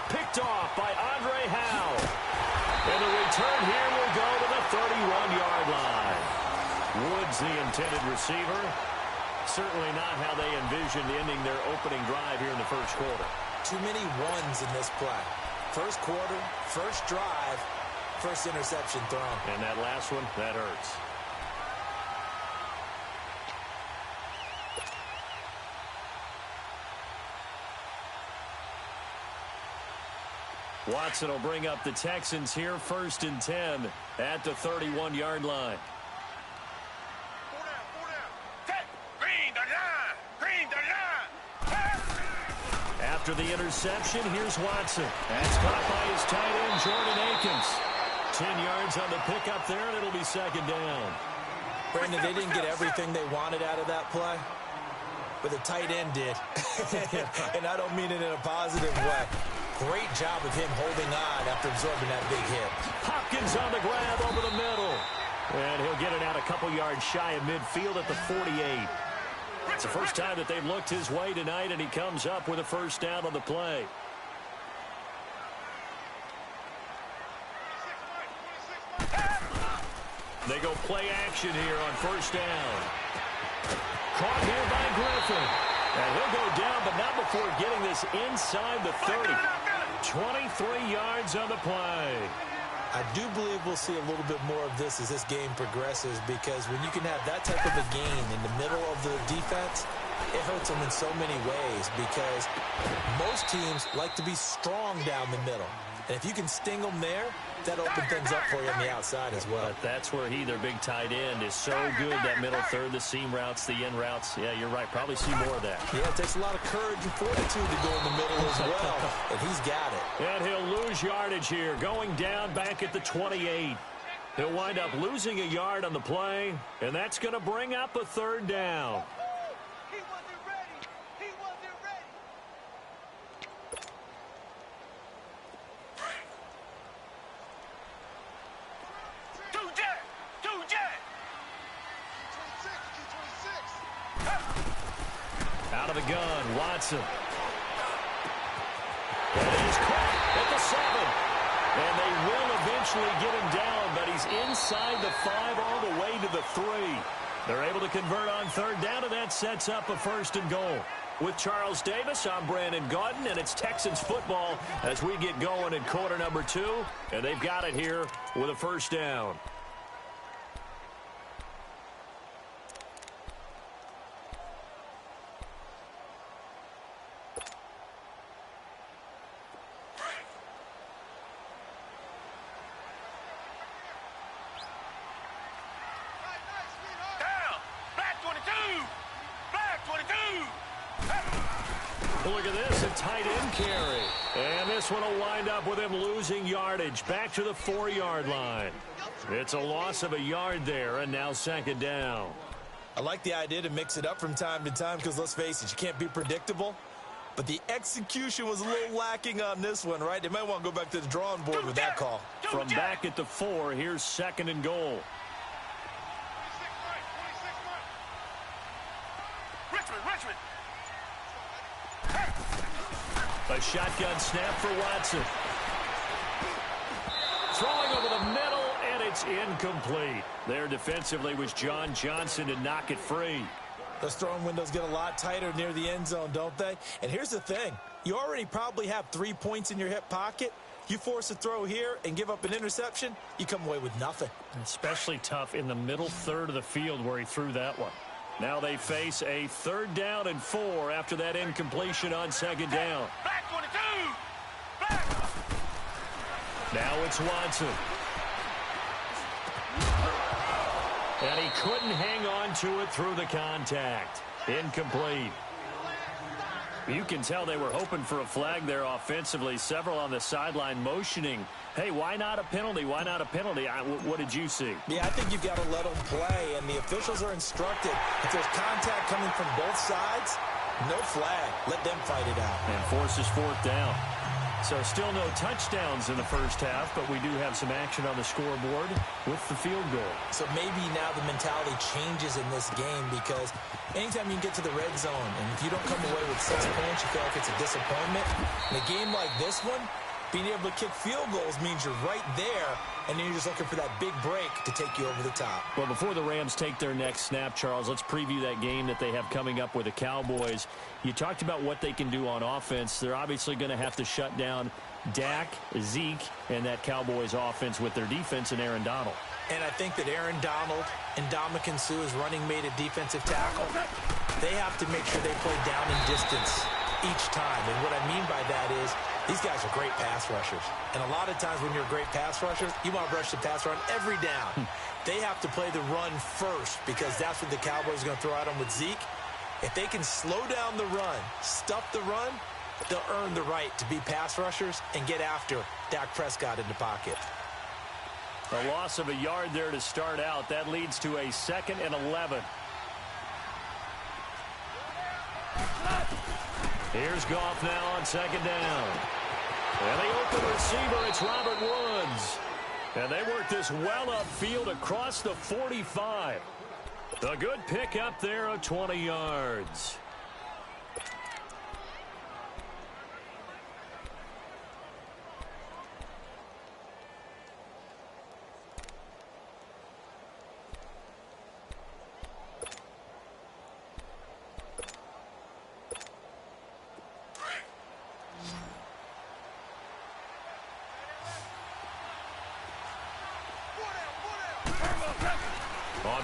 Picked off by Andre Howe. And the return here will go to the 31-yard line. Woods, the intended receiver. Certainly not how they envisioned ending their opening drive here in the first quarter. Too many ones in this play. First quarter, first drive, first interception thrown. And that last one, that hurts. Watson will bring up the Texans here, 1st and 10 at the 31-yard line. After the interception, here's Watson. That's caught by his tight end, Jordan Akins. 10 yards on the pickup there, and it'll be 2nd down. Brandon, they didn't get everything they wanted out of that play, but the tight end did. And I don't mean it in a positive way. Great job of him holding on after absorbing that big hit. Hopkins on the grab over the middle. And he'll get it out a couple yards shy of midfield at the 48. It's the first time that they've looked his way tonight, and he comes up with a 1st down on the play. They go play action here on 1st down. Caught here by Griffin. And he'll go down, but not before getting this inside the 30. 23 yards on the play. I do believe we'll see a little bit more of this as this game progresses, because when you can have that type of a gain in the middle of the defense, it hurts them in so many ways, because most teams like to be strong down the middle. And if you can sting them there, that opens things up for you on the outside as well. But that's where their big tight end, is so good, that middle third, the seam routes, the in routes. Yeah, you're right. Probably see more of that. Yeah, it takes a lot of courage and fortitude to go in the middle as well, and he's got it. And he'll lose yardage here, going down back at the 28. He'll wind up losing a yard on the play, and that's going to bring up a third down. Out of the gun, Watson. And he's caught at the 7. And they will eventually get him down, but he's inside the 5 all the way to the 3. They're able to convert on third down, and that sets up a 1st and goal. With Charles Davis, I'm Brandon Gaudin, and it's Texans football as we get going in quarter number 2. And they've got it here with a 1st down. Look at this, a tight end carry. And this one will wind up with him losing yardage back to the 4-yard line. It's a loss of a yard there, and now 2nd down. I like the idea to mix it up from time to time, because let's face it, you can't be predictable. But the execution was a little lacking on this one, right? They might want to go back to the drawing board with that call. From back at the 4, here's 2nd and goal. Richmond. A shotgun snap for Watson. Throwing over the middle, and it's incomplete. There defensively was John Johnson to knock it free. Those throwing windows get a lot tighter near the end zone, don't they? And here's the thing. You already probably have 3 points in your hip pocket. You force a throw here and give up an interception, you come away with nothing. Especially tough in the middle third of the field where he threw that one. Now they face a 3rd down and 4 after that incompletion on 2nd down. Back 22! Back! Now it's Watson. And he couldn't hang on to it through the contact. Incomplete. You can tell they were hoping for a flag there offensively. Several on the sideline motioning, hey, why not a penalty? Why not a penalty? What did you see? Yeah, I think you've got to let them play, and the officials are instructed. If there's contact coming from both sides, no flag. Let them fight it out. And forces 4th down. So still no touchdowns in the first half, but we do have some action on the scoreboard with the field goal. So maybe now the mentality changes in this game, because anytime you can get to the red zone, and if you don't come away with 6 points, you feel like it's a disappointment. In a game like this one, being able to kick field goals means you're right there, and then you're just looking for that big break to take you over the top. Well, before the Rams take their next snap, Charles, let's preview that game that they have coming up with the Cowboys. You talked about what they can do on offense. They're obviously going to have to shut down Dak, Zeke, and that Cowboys offense with their defense and Aaron Donald. And I think that Aaron Donald and Ndamukong Suh, his running mate at defensive tackle, they have to make sure they play down in distance each time. And what I mean by that is these guys are great pass rushers. And a lot of times when you're a great pass rusher, you want to rush the pass run every down. They have to play the run first, because that's what the Cowboys are going to throw at them with Zeke. If they can slow down the run, stuff the run, they'll earn the right to be pass rushers and get after Dak Prescott in the pocket. A loss of a yard there to start out. That leads to a 2nd and 11. Here's Goff now on 2nd down. And the open receiver, it's Robert Woods. And they work this well upfield across the 45. A good pick up there of 20 yards.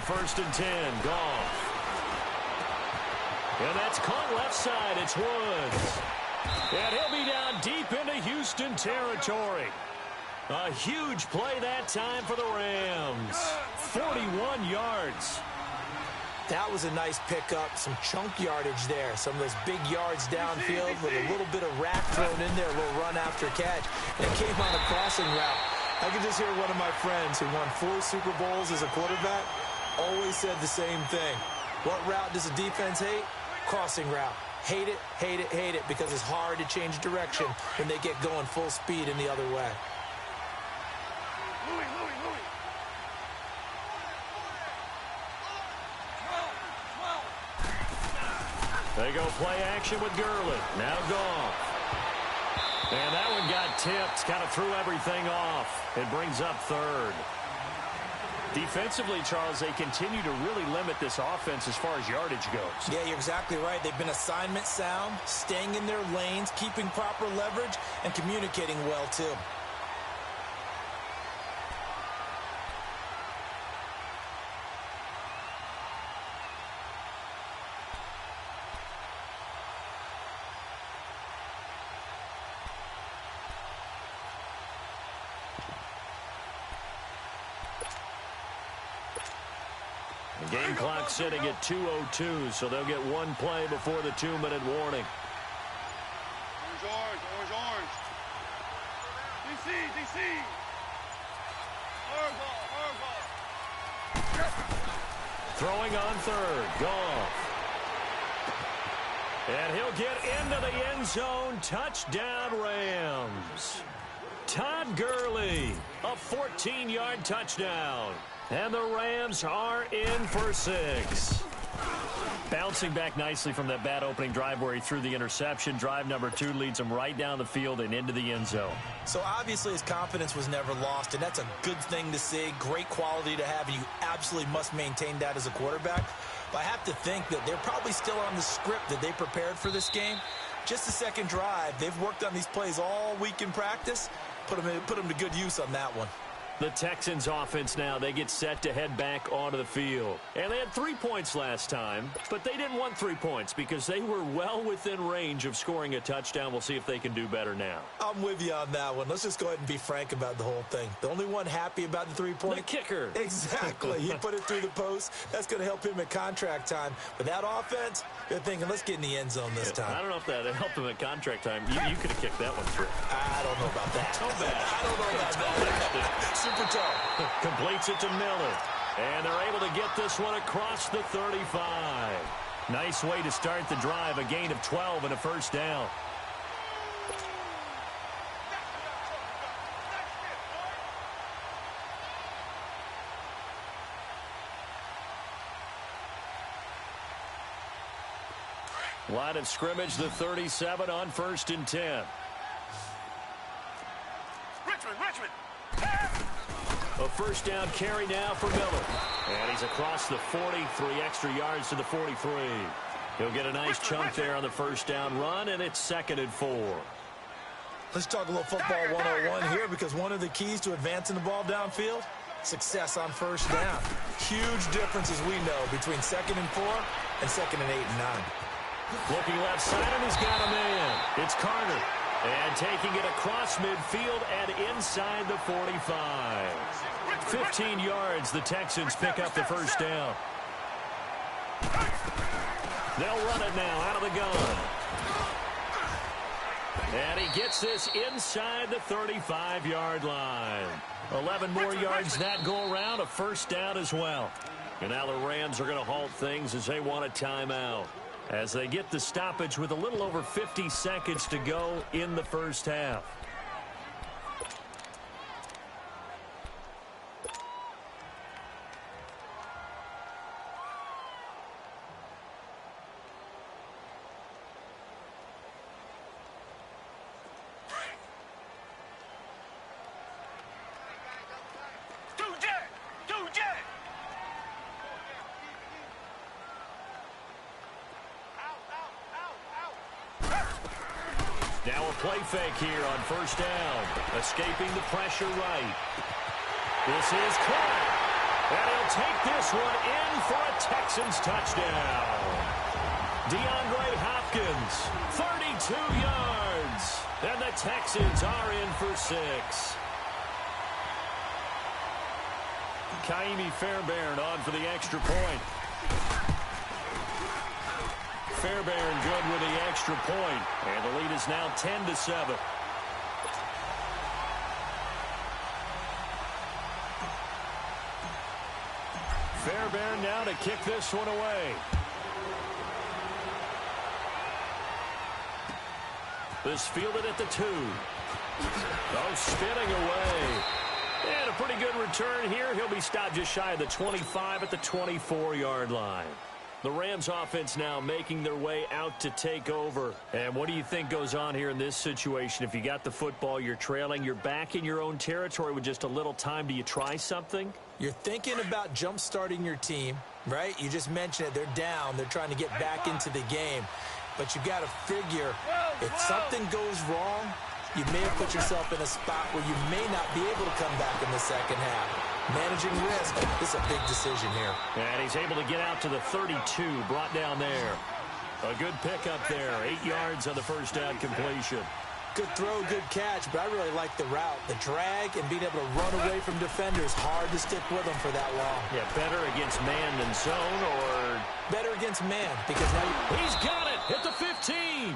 1st and 10. Goff. And that's caught left side. It's Woods. And he'll be down deep into Houston territory. A huge play that time for the Rams. 41 yards. That was a nice pickup, some chunk yardage there. Some of those big yards downfield with a little bit of rack thrown in there, a little run after catch. And it came on a crossing route. I could just hear one of my friends who won 4 Super Bowls as a quarterback always said the same thing. What route does a defense hate? Crossing route. Hate it, hate it, hate it, because it's hard to change direction when they get going full speed in the other way. They go play action with Gurley. Now Goff. And that one got tipped. Kind of threw everything off. It brings up 3rd. Defensively, Charles, they continue to really limit this offense as far as yardage goes. Yeah, you're exactly right. They've been assignment sound, staying in their lanes, keeping proper leverage, and communicating well, too. The game clock sitting at 2:02, so they'll get one play before the 2-minute warning. Orange, orange, orange. DC, DC. Hard ball. Throwing on 3rd. Goff. And he'll get into the end zone. Touchdown, Rams. Todd Gurley, a 14-yard touchdown. And the Rams are in for 6. Bouncing back nicely from that bad opening drive where he threw the interception. Drive number 2 leads him right down the field and into the end zone. So obviously his confidence was never lost, and that's a good thing to see. Great quality to have, and you absolutely must maintain that as a quarterback. But I have to think that they're probably still on the script that they prepared for this game. Just the second drive. They've worked on these plays all week in practice. Put them to good use on that one. The Texans offense now, they get set to head back onto the field. And they had 3 points last time, but they didn't want 3 points because they were well within range of scoring a touchdown. We'll see if they can do better now. I'm with you on that one. Let's just go ahead and be frank about the whole thing. The only one happy about the 3-point? The kicker. Exactly. He put it through the post. That's going to help him at contract time. But that offense, they're thinking, let's get in the end zone this time. I don't know if that helped him at contract time. You could have kicked that one through. I don't know about that. Toe bash. I don't know about that. Super toe. Completes it to Miller. And they're able to get this one across the 35. Nice way to start the drive. A gain of 12 and a first down. Line of scrimmage, the 37 on 1st and 10. Richmond. A first down carry now for Miller. And he's across the 40, 3 extra yards to the 43. He'll get a nice chunk there on the first down run, and it's 2nd and 4. Let's talk a little football 101 here, because one of the keys to advancing the ball downfield, success on first down. Huge difference, as we know, between 2nd and 4 and 2nd and 8 and 9. Looking left side, and he's got a man. It's Carter. And taking it across midfield and inside the 45. 15 yards, the Texans pick up the first down. They'll run it now out of the gun. And he gets this inside the 35-yard line. 11 more yards that go around, a first down as well. And now the Rams are going to halt things as they want a timeout, as they get the stoppage with a little over 50 seconds to go in the first half. Now a play fake here on first down. Escaping the pressure right. This is caught. And he'll take this one in for a Texans touchdown. DeAndre Hopkins, 32 yards. And the Texans are in for 6. Kaimi Fairbairn on for the extra point. Fairbairn good with the extra point. And the lead is now 10-7. Fairbairn now to kick this one away. This fielded at the 2. Oh, spinning away. And a pretty good return here. He'll be stopped just shy of the 25 at the 24-yard line. The Rams offense now making their way out to take over. And what do you think goes on here in this situation? If you got the football, you're trailing, you're back in your own territory with just a little time. Do you try something? You're thinking about jump-starting your team, right? You just mentioned it. They're down. They're trying to get back into the game. But you got to figure if something goes wrong, you may have put yourself in a spot where you may not be able to come back in the second half. Managing risk, this is a big decision here. And he's able to get out to the 32, brought down there. A good pickup there, 8 yards on the first down completion. Good throw, good catch, but I really like the route. The drag and being able to run away from defenders, hard to stick with them for that long. Yeah, better against man than zone, or better against man, because now he's got it at the 15.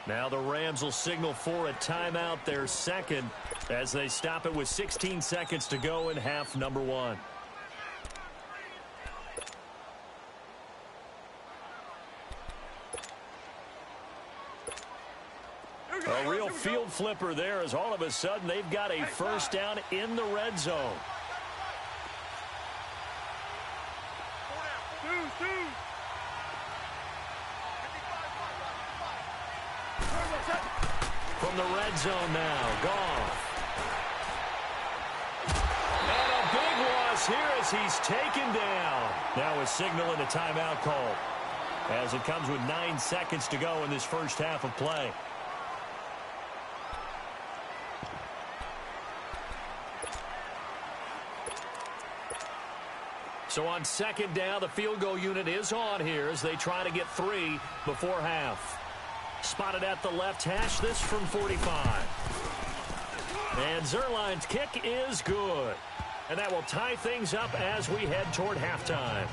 Now the Rams will signal for a timeout, their second, as they stop it with 16 seconds to go in half number 1. A real field flipper there, as all of a sudden they've got a first down in the red zone. From the red zone now, Goff. And a big loss here as he's taken down. Now a signal and a timeout call, as it comes with 9 seconds to go in this first half of play. So on second down, the field goal unit is on here as they try to get 3 before half. Spotted at the left hash, this from 45. And Zerline's kick is good. And that will tie things up as we head toward halftime.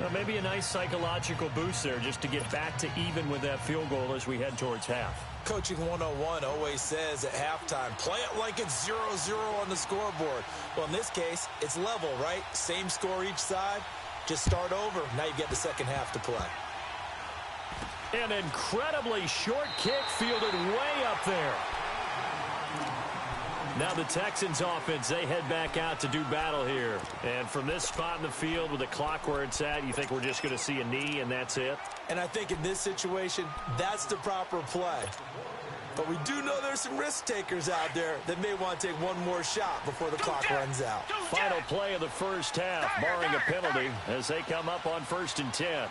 Well, maybe a nice psychological boost there just to get back to even with that field goal as we head towards half. Coaching 101 always says at halftime, play it like it's 0-0 on the scoreboard. Well, in this case, it's level, right? Same score each side. Just start over. Now you get the second half to play. An incredibly short kick fielded way up there. Now the Texans offense, they head back out to do battle here. And from this spot in the field with the clock where it's at, you think we're just going to see a knee and that's it? And I think in this situation, that's the proper play. But we do know there's some risk takers out there that may want to take one more shot before the clock runs out. Final play of the first half, barring a penalty, as they come up on 1st and 10.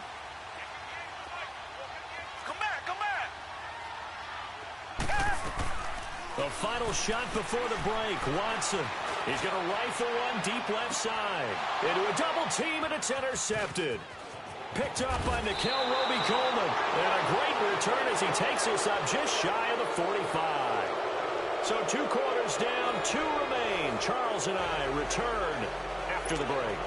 The final shot before the break. Watson. He's going to rifle one deep left side. Into a double team, and it's intercepted. Picked up by Nickel Roby-Coleman. And a great return as he takes us up just shy of the 45. So 2 quarters down, 2 remain. Charles and I return after the break.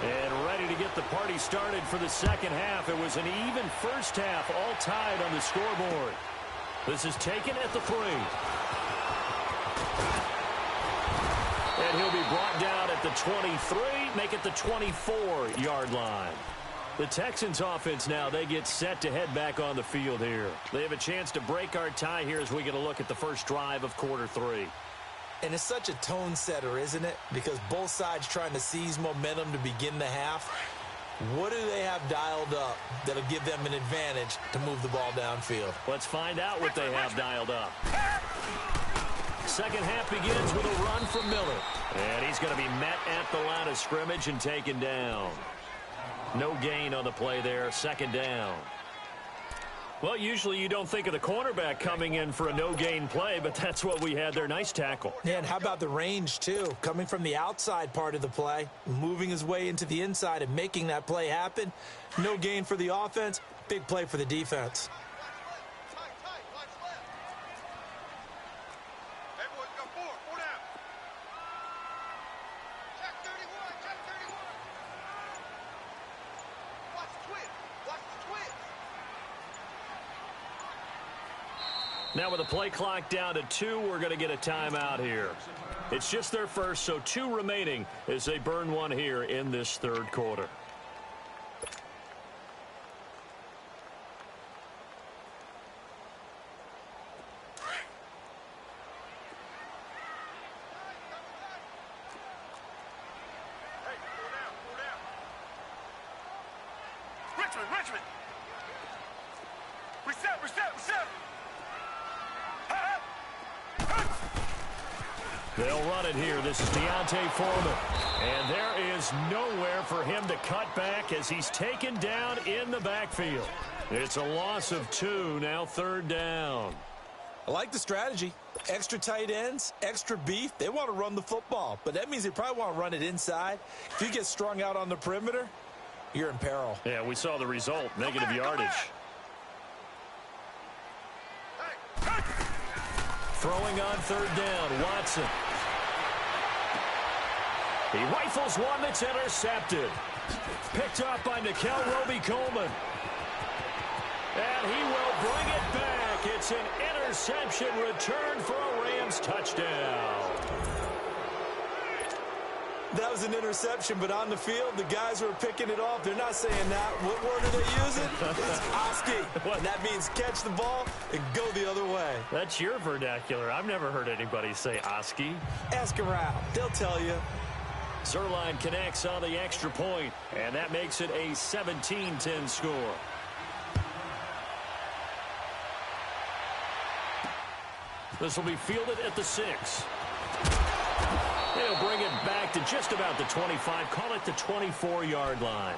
And ready to get the party started for the second half. It was an even first half, all tied on the scoreboard. This is taken at the 3. And he'll be brought down at the 23, make it the 24-yard line. The Texans offense now, they get set to head back on the field here. They have a chance to break our tie here as we get a look at the first drive of quarter 3. And it's such a tone setter, isn't it? Because both sides trying to seize momentum to begin the half. What do they have dialed up that'll give them an advantage to move the ball downfield? Let's find out what they have dialed up. Second half begins with a run from Miller. And he's going to be met at the line of scrimmage and taken down. No gain on the play there, second down. Well, usually you don't think of the cornerback coming in for a no-gain play, but that's what we had there. Nice tackle. Yeah, and how about the range, too? Coming from the outside part of the play, moving his way into the inside and making that play happen. No gain for the offense, big play for the defense. Now with the play clock down to 2, we're going to get a timeout here. It's just their first, so 2 remaining as they burn one here in this third quarter. Richmond! Reset! They'll run it here. This is Deontay Foreman. And there is nowhere for him to cut back as he's taken down in the backfield. It's a loss of 2, now third down. I like the strategy. Extra tight ends, extra beef. They want to run the football, but that means they probably want to run it inside. If you get strung out on the perimeter, you're in peril. Yeah, we saw the result, negative yardage. Throwing on third down, Watson. He rifles one that's intercepted. Picked up by Nickel Roby-Coleman. And he will bring it back. It's an interception return for a Rams touchdown. That was an interception, but on the field, the guys who are picking it off, they're not saying that. What word are they using? It's Oski. And that means catch the ball and go the other way. That's your vernacular. I've never heard anybody say Oski. Ask around. They'll tell you. Zerline connects on the extra point, and that makes it a 17-10 score. This will be fielded at the 6. They'll bring it back to just about the 25, call it the 24-yard line.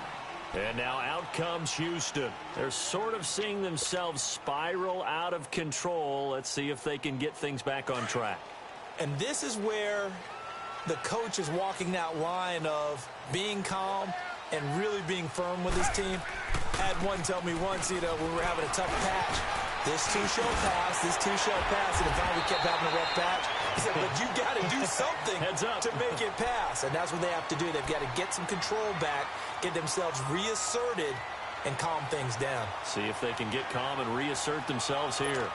And now out comes Houston. They're sort of seeing themselves spiral out of control. Let's see if they can get things back on track. And this is where the coach is walking that line of being calm and really being firm with his team. I had one tell me once, when we were having a tough patch, this too shall pass, and finally we kept having a rough patch. He said, but you got to do something to make it pass. And that's what they have to do. They've got to get some control back, get themselves reasserted, and calm things down. See if they can get calm and reassert themselves here.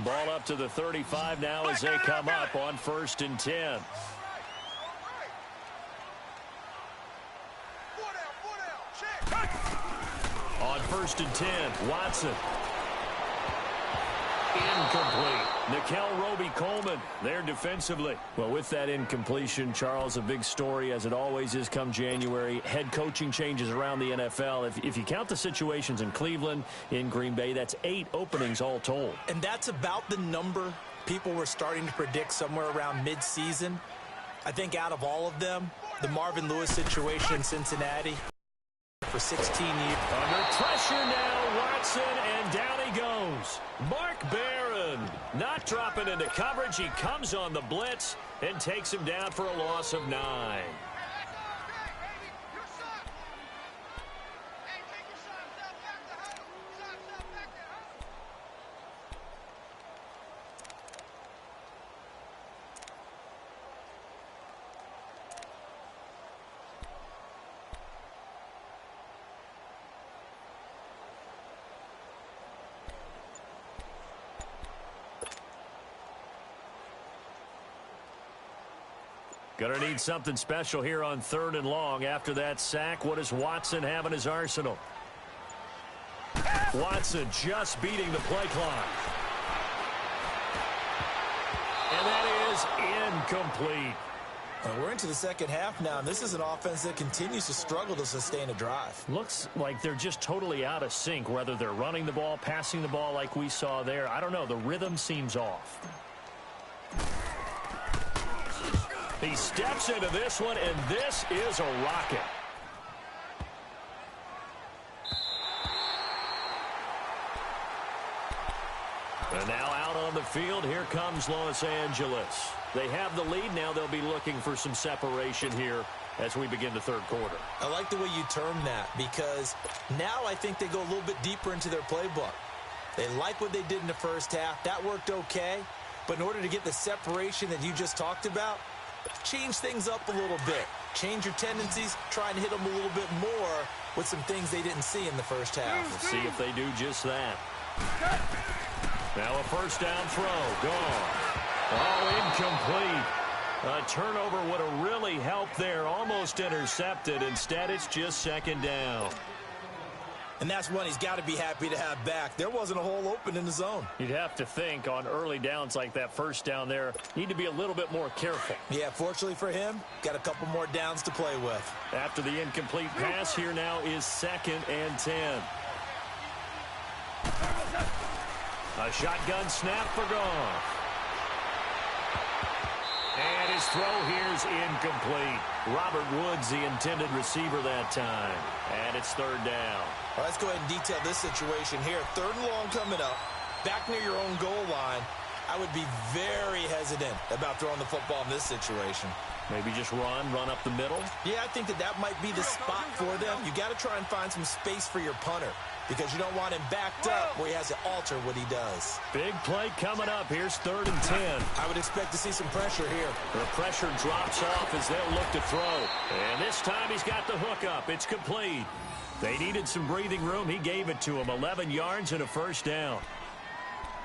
Ball up to the 35 now as they come up on 1st and 10. On 1st and 10, Watson. Incomplete. Nickel Roby-Coleman there defensively. Well, with that incompletion, Charles, a big story, as it always is come January. Head coaching changes around the NFL. If you count the situations in Cleveland, in Green Bay, that's 8 openings all told. And that's about the number people were starting to predict somewhere around mid-season. I think out of all of them, the Marvin Lewis situation in Cincinnati for 16 years. Under pressure now, Watson, and down he goes. Mark Barron not dropping into coverage. He comes on the blitz and takes him down for a loss of 9. Gonna need something special here on 3rd and long. After that sack, what does Watson have in his arsenal? Watson just beating the play clock. And that is incomplete. We're into the second half now, and this is an offense that continues to struggle to sustain a drive. Looks like they're just totally out of sync, whether they're running the ball, passing the ball like we saw there. I don't know. The rhythm seems off. He steps into this one, and this is a rocket. And now out on the field, here comes Los Angeles. They have the lead now. They'll be looking for some separation here as we begin the third quarter. I like the way you term that, because now I think they go a little bit deeper into their playbook. They like what they did in the first half. That worked okay. But in order to get the separation that you just talked about, change things up a little bit. Change your tendencies. Try and hit them a little bit more with some things they didn't see in the first half. We'll see if they do just that. Now a first down throw. Gone. Oh, incomplete. A turnover would have really helped there. Almost intercepted. Instead, it's just second down. And that's one he's got to be happy to have back. There wasn't a hole open in the zone. You'd have to think on early downs like that first down there, need to be a little bit more careful. Yeah, fortunately for him, got a couple more downs to play with. After the incomplete pass, here now is 2nd and 10. A shotgun snap for Goff. And his throw here's incomplete. Robert Woods, the intended receiver that time. And it's third down. All right, let's go ahead and detail this situation here. 3rd and long coming up. Back near your own goal line. I would be very hesitant about throwing the football in this situation. Maybe just run up the middle? Yeah, I think that might be the spot for them. You got to try and find some space for your punter, because you don't want him backed up where he has to alter what he does. Big play coming up. Here's 3rd and 10. I would expect to see some pressure here. The pressure drops off as they'll look to throw. And this time he's got the hook up. It's complete. They needed some breathing room. He gave it to him. 11 yards and a first down.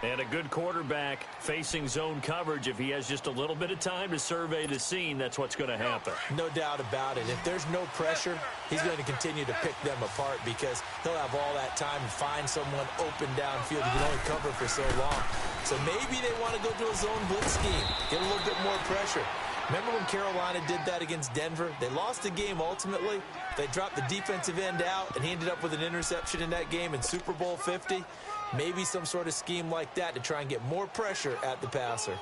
And a good quarterback facing zone coverage. If he has just a little bit of time to survey the scene, that's what's going to happen. No doubt about it. If there's no pressure, he's going to continue to pick them apart, because he'll have all that time to find someone open downfield. He can only cover for so long. So maybe they want to go to a zone blitz scheme, get a little bit more pressure. Remember when Carolina did that against Denver? They lost the game ultimately. They dropped the defensive end out, and he ended up with an interception in that game in Super Bowl 50. Maybe some sort of scheme like that to try and get more pressure at the passer.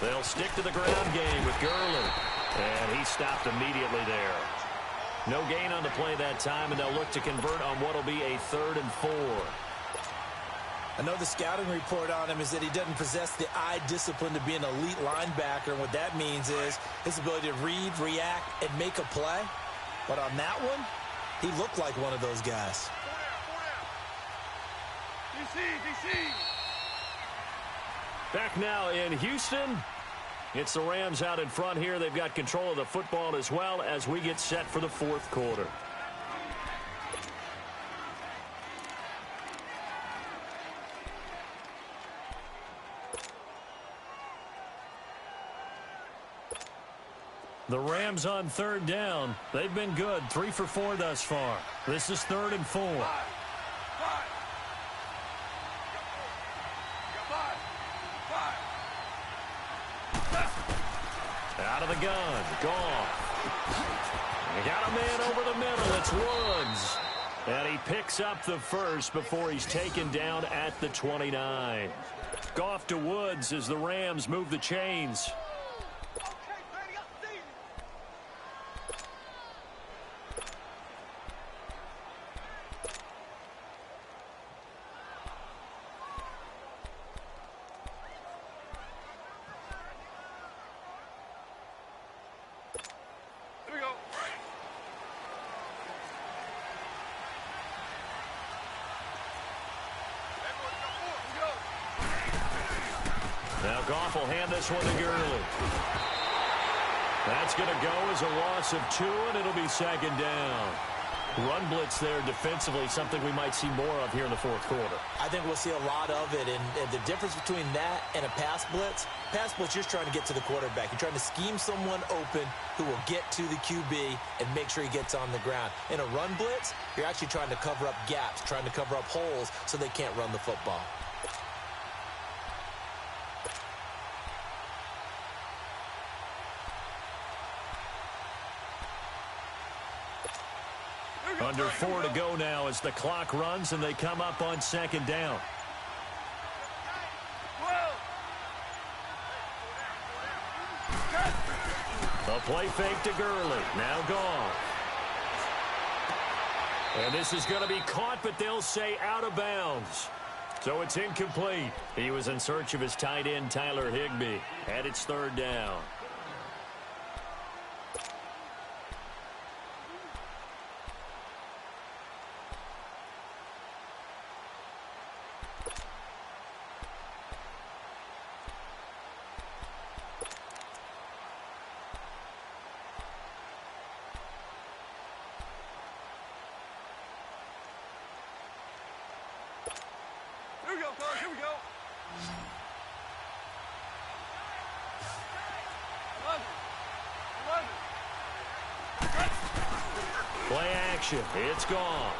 They'll stick to the ground game with Gurley. And he stopped immediately there. No gain on the play that time, and they'll look to convert on what will be a 3rd and 4. I know the scouting report on him is that he doesn't possess the eye discipline to be an elite linebacker, and what that means is his ability to read, react, and make a play. But on that one, he looked like one of those guys. DC. Back now in Houston. It's the Rams out in front here. They've got control of the football as well as we get set for the 4th quarter. The Rams on 3rd down. They've been good. 3 for 4 thus far. This is 3rd and 4. Out of the gun. Gone. They got a man over the middle. It's Woods. And he picks up the first before he's taken down at the 29. Goff to Woods as the Rams move the chains. Now Goff will hand this one to Gurley. That's going to go as a loss of 2, and it'll be 2nd down. Run blitz there defensively, something we might see more of here in the 4th quarter. I think we'll see a lot of it, and the difference between that and a pass blitz, you're just trying to get to the quarterback. You're trying to scheme someone open who will get to the QB and make sure he gets on the ground. In a run blitz, you're actually trying to cover up gaps, trying to cover up holes so they can't run the football. Under 4 to go now as the clock runs and they come up on second down. A play fake to Gurley. Now gone. And this is going to be caught, but they'll say out of bounds. So it's incomplete. He was in search of his tight end, Tyler Higbee. And it's third down. Here we go, fellas. Here we go. Play action. It's gone.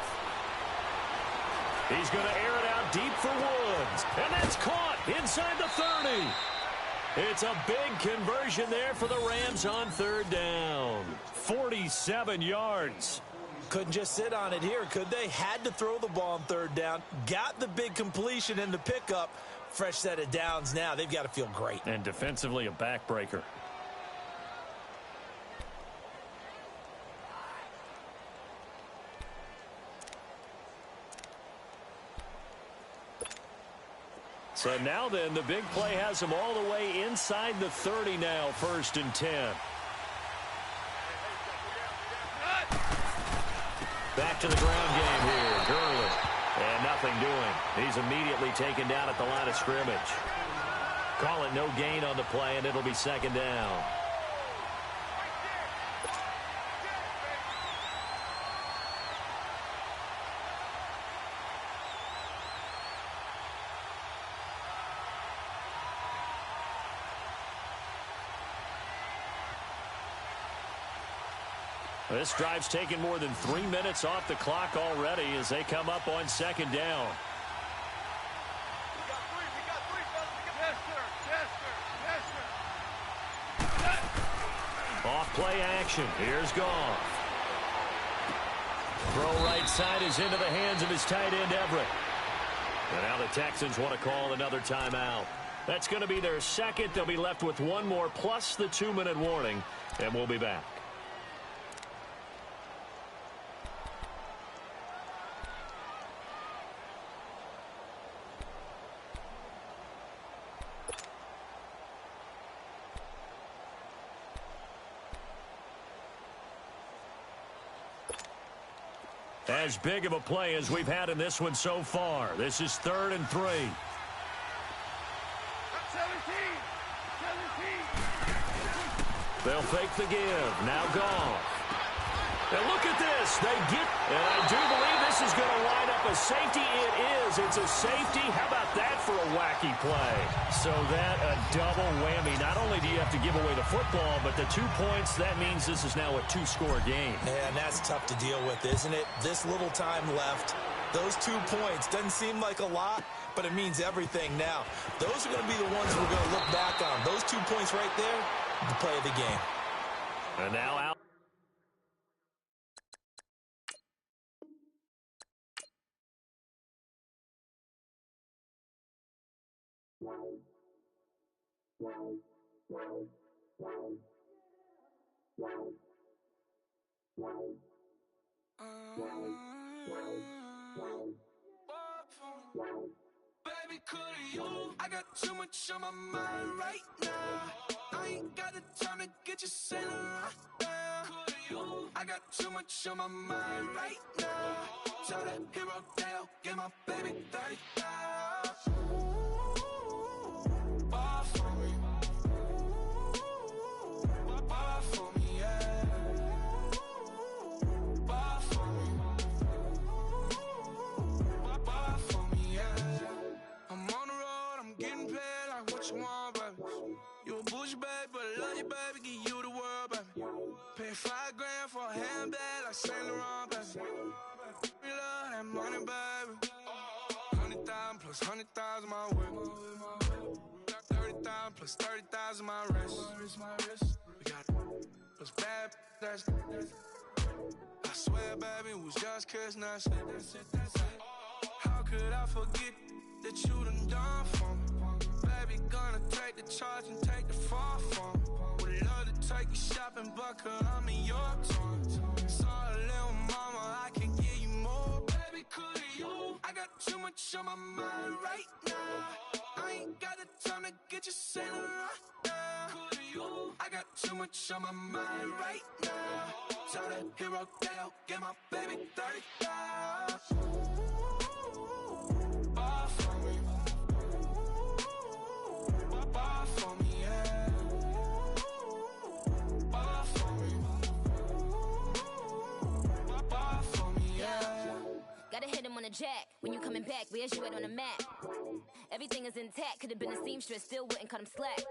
He's going to air it out deep for Woods. And that's caught inside the 30. It's a big conversion there for the Rams on third down. 47 yards. Couldn't just sit on it here, could they? Had to throw the ball on third down. Got the big completion in the pickup. Fresh set of downs now. They've got to feel great. And defensively, a backbreaker. So now then, the big play has them all the way inside the 30 now, 1st and 10. Back to the ground game here. Gurley. And nothing doing. He's immediately taken down at the line of scrimmage. Call it no gain on the play, and it'll be second down. This drive's taken more than 3 minutes off the clock already as they come up on second down. We got three, fellas. Yes, sir. Yes, sir. Off play action. Here's Goff. Throw right side is into the hands of his tight end, Everett. And now the Texans want to call another timeout. That's going to be their second. They'll be left with one more plus the 2-minute warning, and we'll be back. As big of a play as we've had in this one so far. This is 3rd and 3. 17. They'll fake the give. Now gone. And look at this. They get, and I do believe this is going to line up a safety. It is. It's a safety. How about that for a wacky play? So that a double whammy. Not only do you have to give away the football, but the 2 points, that means this is now a 2-score game. Man, that's tough to deal with, isn't it? This little time left. Those 2 points doesn't seem like a lot, but it means everything now. Those are going to be the ones we're going to look back on. Those 2 points right there, the play of the game. And now out. Baby, could you? I got too much on my mind right now. I ain't got the time to get you sailing right now. Could you? I got too much on my mind right now. Tell that hero Dale, get my baby 30,000. Ball for me. Ball for me, yeah. Ball for me. Ball for me, yeah. I'm on the road, I'm getting paid like what you want, baby. You a bougie, baby, but I love you, baby. Give you the world, baby. Pay $5 grand for a handbag like Saint Laurent, baby. We love that money, baby. 100,000 plus 100,000 my way. 30,000 plus 30,000 my wrist. We got it. Plus bad, that's I swear, baby, it was just kiss, now say that. How could I forget that you done for me? Baby, gonna take the charge and take the fall from me. Would love to take you shopping, but I'm in your town. Sorry, little mama, I can give you more. Baby, could you? I got too much on my mind right now. I ain't got the time to get you sailing right now. Could you? I got too much on my mind right now. Tell the hero that I'll get my baby 30,000. Bar for me. Bar for me, yeah. Bar for me. Bar for me, yeah. Gotta hit him on the jack. When you coming back, where's you at on the map? Everything is intact. Could've been a seamstress, still wouldn't cut him slack.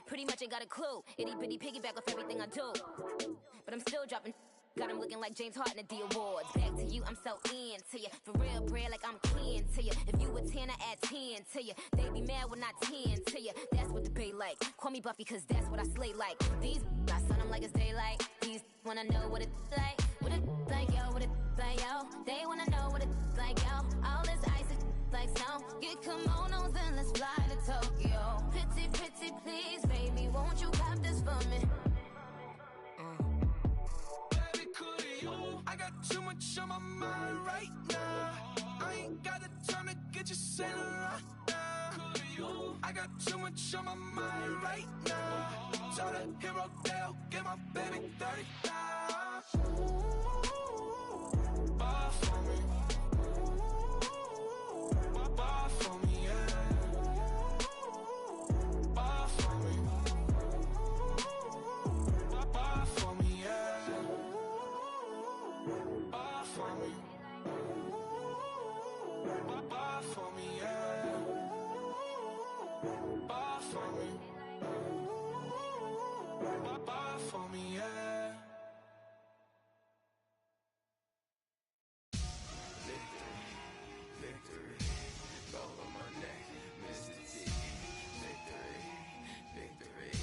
Pretty much ain't got a clue. Itty bitty piggyback off everything I do. But I'm still dropping. Got him looking like James Harden at the awards. Back to you, I'm so into you. For real, bread, like I'm kin to you. If you a 10, I add 10 to you. They be mad when I 10 to you. That's what the bay like. Call me Buffy, cause that's what I slay like. These I sun them like it's daylight. These wanna know what it's like. What it like, yo, what it like, yo. They wanna know what it's like, yo. All this ice is like snow. Get kimonos and let's fly to Tokyo. Pretty, pretty, please, baby, won't you pop this for me? I got too much on my mind right now. I ain't got the time to get you sailing right now. I got too much on my mind right now. Tell the hero that I'll get my baby 30,000. Bar for me. Bar for me, yeah. Bar for me. Bar for me, yeah. Bar for me. Bar for me, yeah. Bar for me. Bar for me, yeah. Victory, gold on my neck, Mr. T. Victory,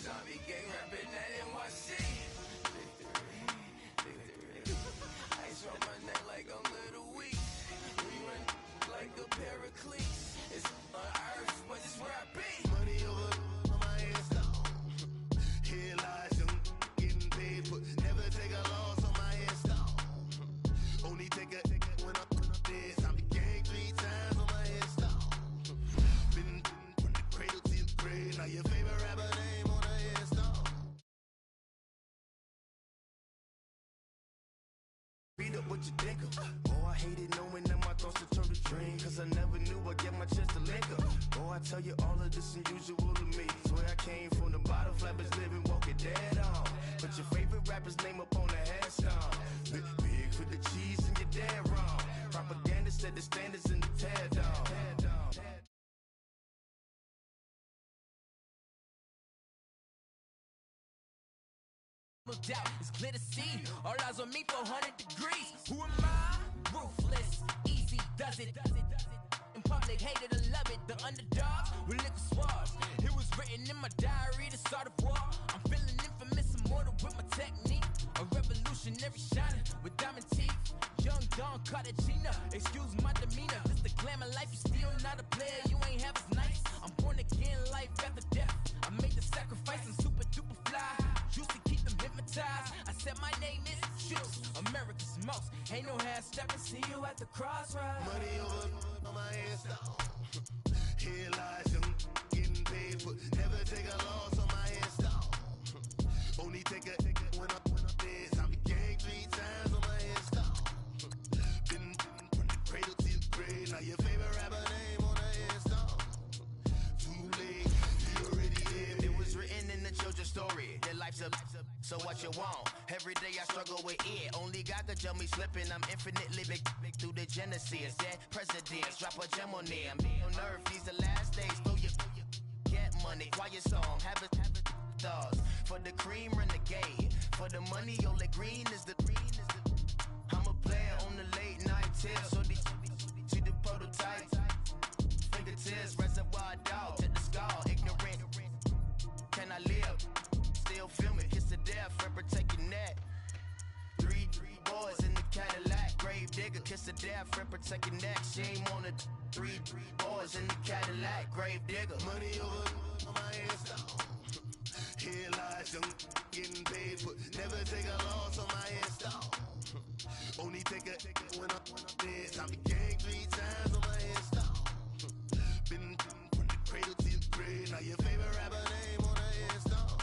zombie gang rapping that NYC. Victory, ice on my neck like a little weak. We run like a pair of cleats. It's on earth, but it's where I be. Money over on my head stone. Here lies them getting paid, but never take a loss on my head stone. Only take a when I'm dead. Zombie gang 3 times on my head stone. Been from the cradle to the grave. Now your favorite rapper name on a headstone. Read up what you think of. Oh, I hated knowing that my thoughts would turn to dream. Cause I never knew I'd get my chance to link up. Oh, I tell you all of this unusual to me. Swear I came from the bottom, flappers living, walking dead on. Put your favorite rapper's name up on the headstone. Big for the cheese and you're dead wrong. Propaganda set the standards in the tear down. Looked out, it's clear to see. All eyes on me, 400 degrees. Who am I? Ruthless, easy, does it. In public, hated or love it. The underdogs with liquor swabs. It was written in my diary to start a war. I'm feeling infamous, immortal with my technique. A revolutionary shining with diamond teeth. Young Don Cartagena, excuse my demeanor. This the glamour life, you still not a player. You ain't half as nice. I'm born again, life after death. I made the sacrifice, I'm super duper fly. Used to keep them hypnotized. I said my name is Juice, America's most. Ain't no half stepping, see you at the crossroads. Money over on my headstone. Here lies them getting paid, but never take a loss on my headstone. Only take a when I'm dead. Zombie gang 3 times on my headstone. Been from the cradle to the grave. Now your favorite rapper name on a headstone. Too late, you already dead. It was written in the children's story. Their life's a so what you want? Every day I struggle with it. Only God could tell me slipping. I'm infinitely big through the genesis. Dead presidents, drop a gem on them. On earth, these the last days. Throw your get money, quiet song. Have it stars. For the cream, renegade. For the money, only green is the. I'm a player on the late night tips. So they see the prototype. Fingertips, reservoir dog. Check the skull, ignorant. Can I live? Still film it, kiss to death, forever take your neck. 3, digger, kiss the death, friend protect your neck. She ain't on the 3 boys in the Cadillac, grave digger. Money over on my hairstyle. Here lies young getting paid, but never take a loss on my hairstyle. Only take a when I'm dead. I be gang 3 times on my hairstyle. Been from the cradle to the grave. Now your favorite rapper name on a hairstyle.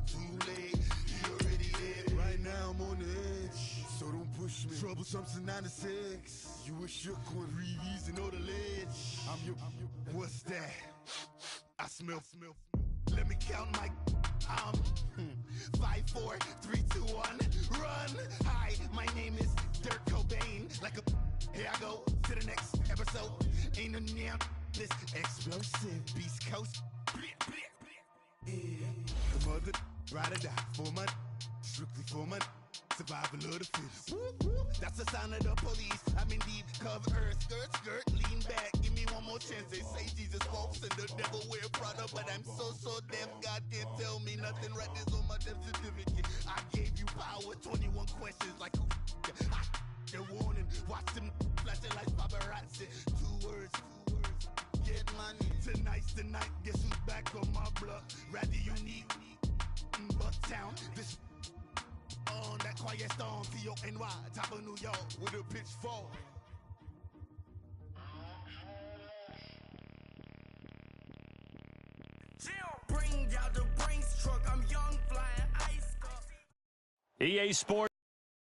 Too late, he already dead. Right now I'm on the edge, so don't push me. Troublesome to 96. You a shook one, breathe and know the ledge. I'm your, what's that? I smell. Let me count my 5, 4, 3, 2, 1, run. Hi, my name is Dirk Cobain. Like a here I go to the next episode. Ain't no damn this explosive Beast Coast. The mother ride or die for my strictly for my survival of the fittest. That's the sound of the police. I'm in deep cover earth, skirt, lean back. Give me one more chance. They say Jesus walks and the devil wear Prada, but I'm so deaf. God can't tell me nothing. Right there's on my death certificate. I gave you power. 21 questions like who? They're warning. Watch them flashing like paparazzi. 2 words. Get money. Tonight's the night. Guess who's back on my block? Rather unique. Bucktown. This. On that quiet storm, T-O-N-Y, top of New York, with a pitchfork. Bring out the Brinks truck, I'm young, flying ice. EA Sports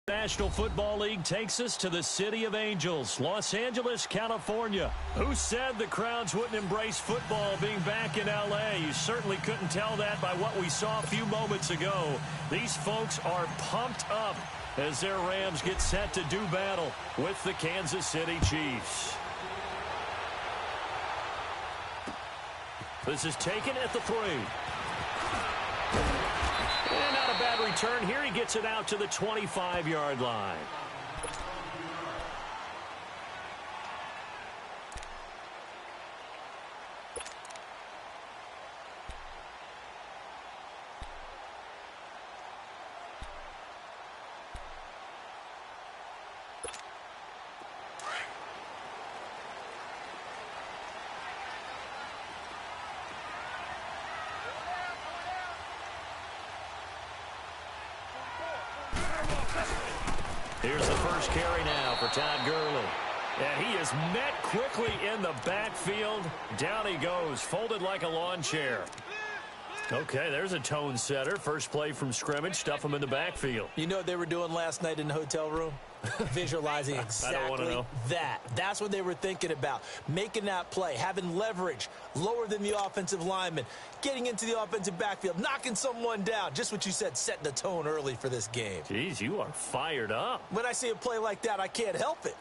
National Football League takes us to the City of Angels, Los Angeles, California. Who said the crowds wouldn't embrace football being back in L.A.? You certainly couldn't tell that by what we saw a few moments ago. These folks are pumped up as their Rams get set to do battle with the Kansas City Chiefs. This is taken at the 3. And not a bad return here. He gets it out to the 25-yard line. Here's the first carry now for Todd Gurley. And he is met quickly in the backfield. Down he goes, folded like a lawn chair. Okay, there's a tone setter. First play from scrimmage, stuff him in the backfield. You know what they were doing last night in the hotel room? Visualizing exactly that. That's what they were thinking about. Making that play, having leverage, lower than the offensive lineman, getting into the offensive backfield, knocking someone down. Just what you said, setting the tone early for this game. Jeez, you are fired up. When I see a play like that, I can't help it.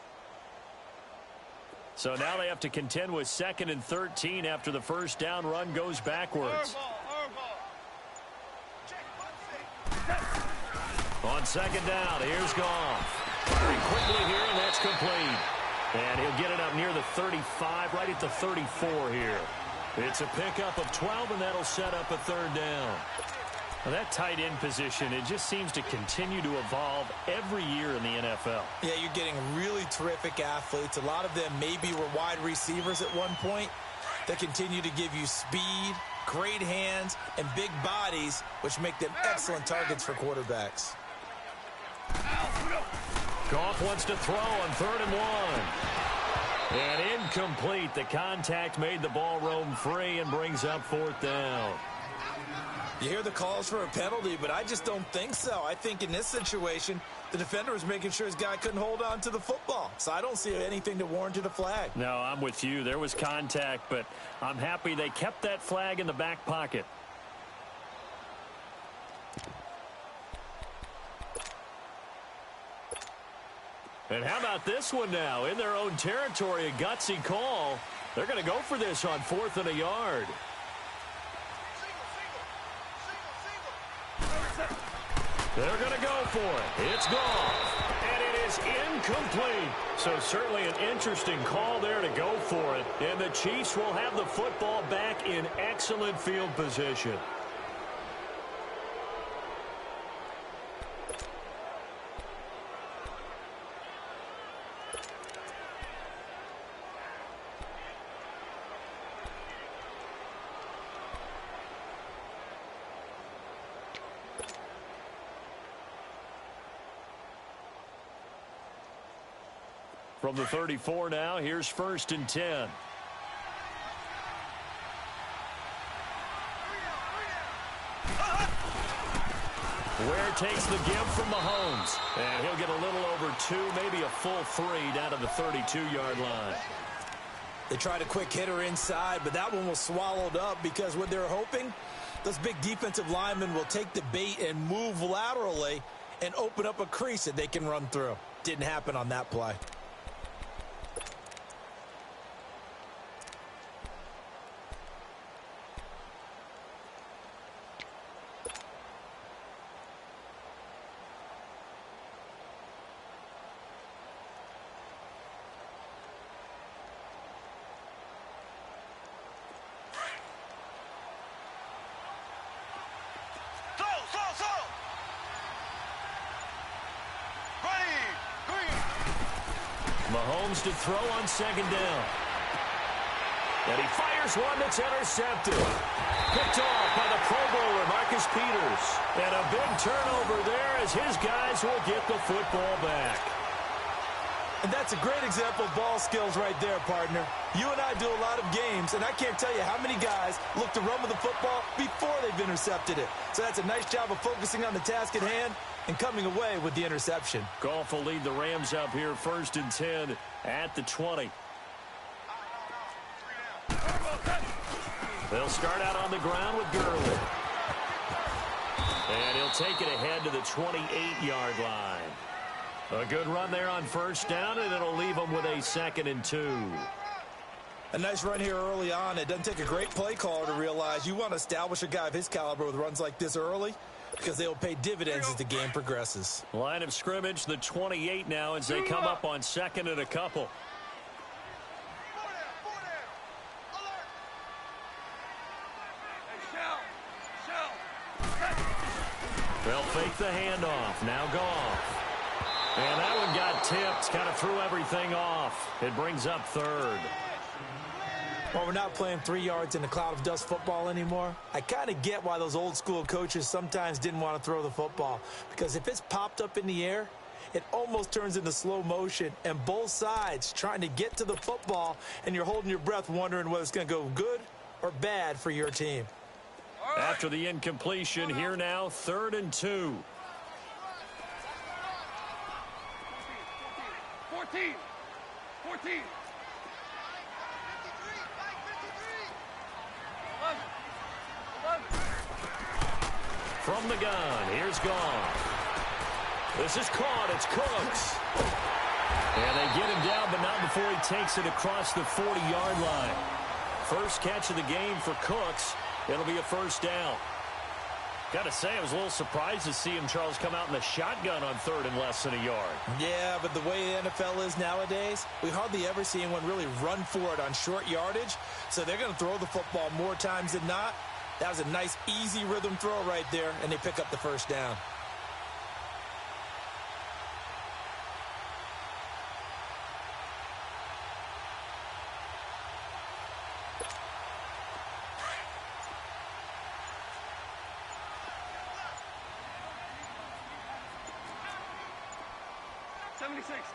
So now they have to contend with 2nd and 13 after the first down run goes backwards. On 2nd down, here's Goff. Firing quickly here, and that's complete. And he'll get it up near the 35, right at the 34 here. It's a pickup of 12, and that'll set up a 3rd down. Well, that tight end position, it just seems to continue to evolve every year in the NFL. Yeah, you're getting really terrific athletes. A lot of them maybe were wide receivers at one point that continue to give you speed, great hands, and big bodies, which make them excellent targets for quarterbacks. Goff wants to throw on 3rd and 1. And incomplete. The contact made the ball roam free and brings up 4th down. You hear the calls for a penalty, but I just don't think so. I think in this situation, the defender was making sure his guy couldn't hold on to the football. So I don't see anything to warrant a flag. No, I'm with you. There was contact, but I'm happy they kept that flag in the back pocket. And how about this one now? In their own territory, a gutsy call. They're going to go for this on 4th and a yard. They're going to go for it. It's Goff. And it is incomplete. So certainly an interesting call there to go for it. And the Chiefs will have the football back in excellent field position. From the 34 now, here's 1st and 10. Ware takes the give from Mahomes. And he'll get a little over 2, maybe a full 3 down to the 32-yard line. They tried a quick hitter inside, but that one was swallowed up because what they're hoping, those big defensive linemen will take the bait and move laterally and open up a crease that they can run through. Didn't happen on that play. Mahomes to throw on 2nd down. And he fires one that's intercepted. Picked off by the Pro Bowler, Marcus Peters. And a big turnover there as his guys will get the football back. And that's a great example of ball skills right there, partner. You and I do a lot of games, and I can't tell you how many guys look to run with the football before they've intercepted it. So that's a nice job of focusing on the task at hand and coming away with the interception. Goff will lead the Rams up here 1st and 10 at the 20. They'll start out on the ground with Gurley. And he'll take it ahead to the 28-yard line. A good run there on 1st down, and it'll leave them with a 2nd and 2. A nice run here early on. It doesn't take a great play caller to realize you want to establish a guy of his caliber with runs like this early because they will pay dividends as the game progresses. Line of scrimmage, the 28 now as they come up on 2nd and a couple. They'll fake the handoff. Now Goff. And that one got tipped. Kind of threw everything off. It brings up 3rd. Well, we're not playing 3 yards in a cloud of dust football anymore. I kind of get why those old school coaches sometimes didn't want to throw the football. Because if it's popped up in the air, it almost turns into slow motion. And both sides trying to get to the football, and you're holding your breath wondering whether it's going to go good or bad for your team. After the incompletion, here now, 3rd and 2. 14. From the gun, here's Goff. This is caught. It's Cooks. And they get him down, but not before he takes it across the 40-yard line. First catch of the game for Cooks. It'll be a 1st down. Got to say, I was a little surprised to see him, Charles, come out in the shotgun on 3rd and less than a yard. Yeah, but the way the NFL is nowadays, we hardly ever see anyone really run for it on short yardage. So they're going to throw the football more times than not. That was a nice, easy rhythm throw right there, and they pick up the 1st down.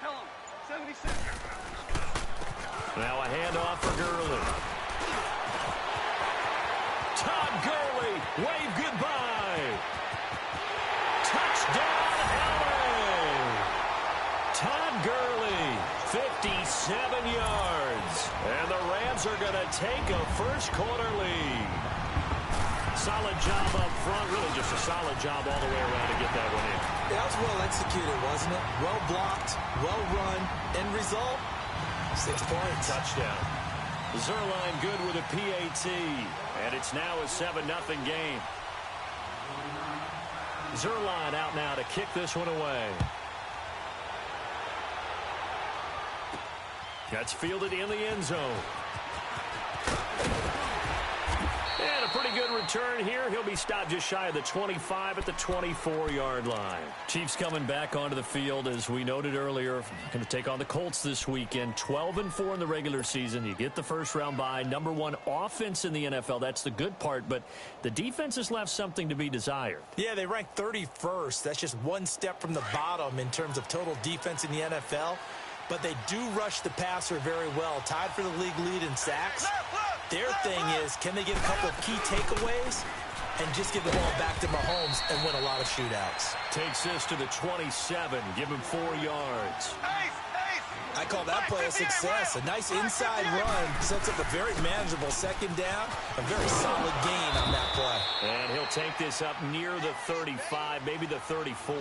Tell him. 76. Now a handoff for Gurley. Todd Gurley, wave goodbye. Touchdown, LA. Todd Gurley, 57 yards. And the Rams are going to take a first-quarter lead. Solid job up front. Really just a solid job all the way around to get that one in. That was well executed, wasn't it? Well blocked, well run. End result, 6 points. Touchdown. Zerline good with a PAT. And it's now a 7-0 game. Zerline out now to kick this one away. That's fielded in the end zone. And a pretty good return here. He'll be stopped just shy of the 25 at the 24-yard line. Chiefs coming back onto the field, as we noted earlier. Going to take on the Colts this weekend. 12-4 in the regular season. You get the first-round bye. #1 offense in the NFL. That's the good part. But the defense has left something to be desired. Yeah, they ranked 31st. That's just one step from the bottom in terms of total defense in the NFL. but they do rush the passer very well. Tied for the league lead in sacks. Their thing is, can they get a couple of key takeaways and just give the ball back to Mahomes and win a lot of shootouts? Takes this to the 27, give him 4 yards. I call that play a success. A nice inside run sets up a very manageable second down. A very solid gain on that play. And he'll take this up near the 35, maybe the 34.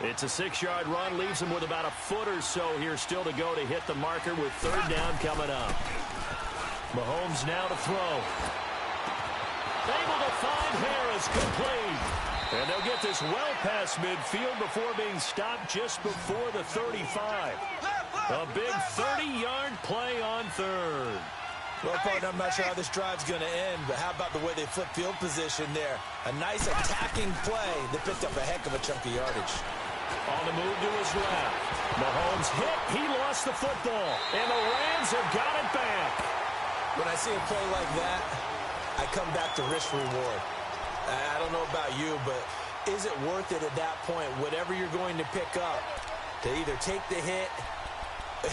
It's a 6-yard run, leaves him with about a foot or so here still to go to hit the marker with 3rd down coming up. Mahomes now to throw. Able to find Harris, complete. And they'll get this well past midfield before being stopped just before the 35. A big 30-yard play on 3rd. Well, partner, I'm not sure how this drive's going to end, but how about the way they flip field position there? A nice attacking play that picked up a heck of a chunk of yardage. On the move to his left. Mahomes hit. He lost the football. And the Rams have got it back. When I see a play like that, I come back to risk-reward. I don't know about you, but is it worth it at that point, whatever you're going to pick up, to either take the hit,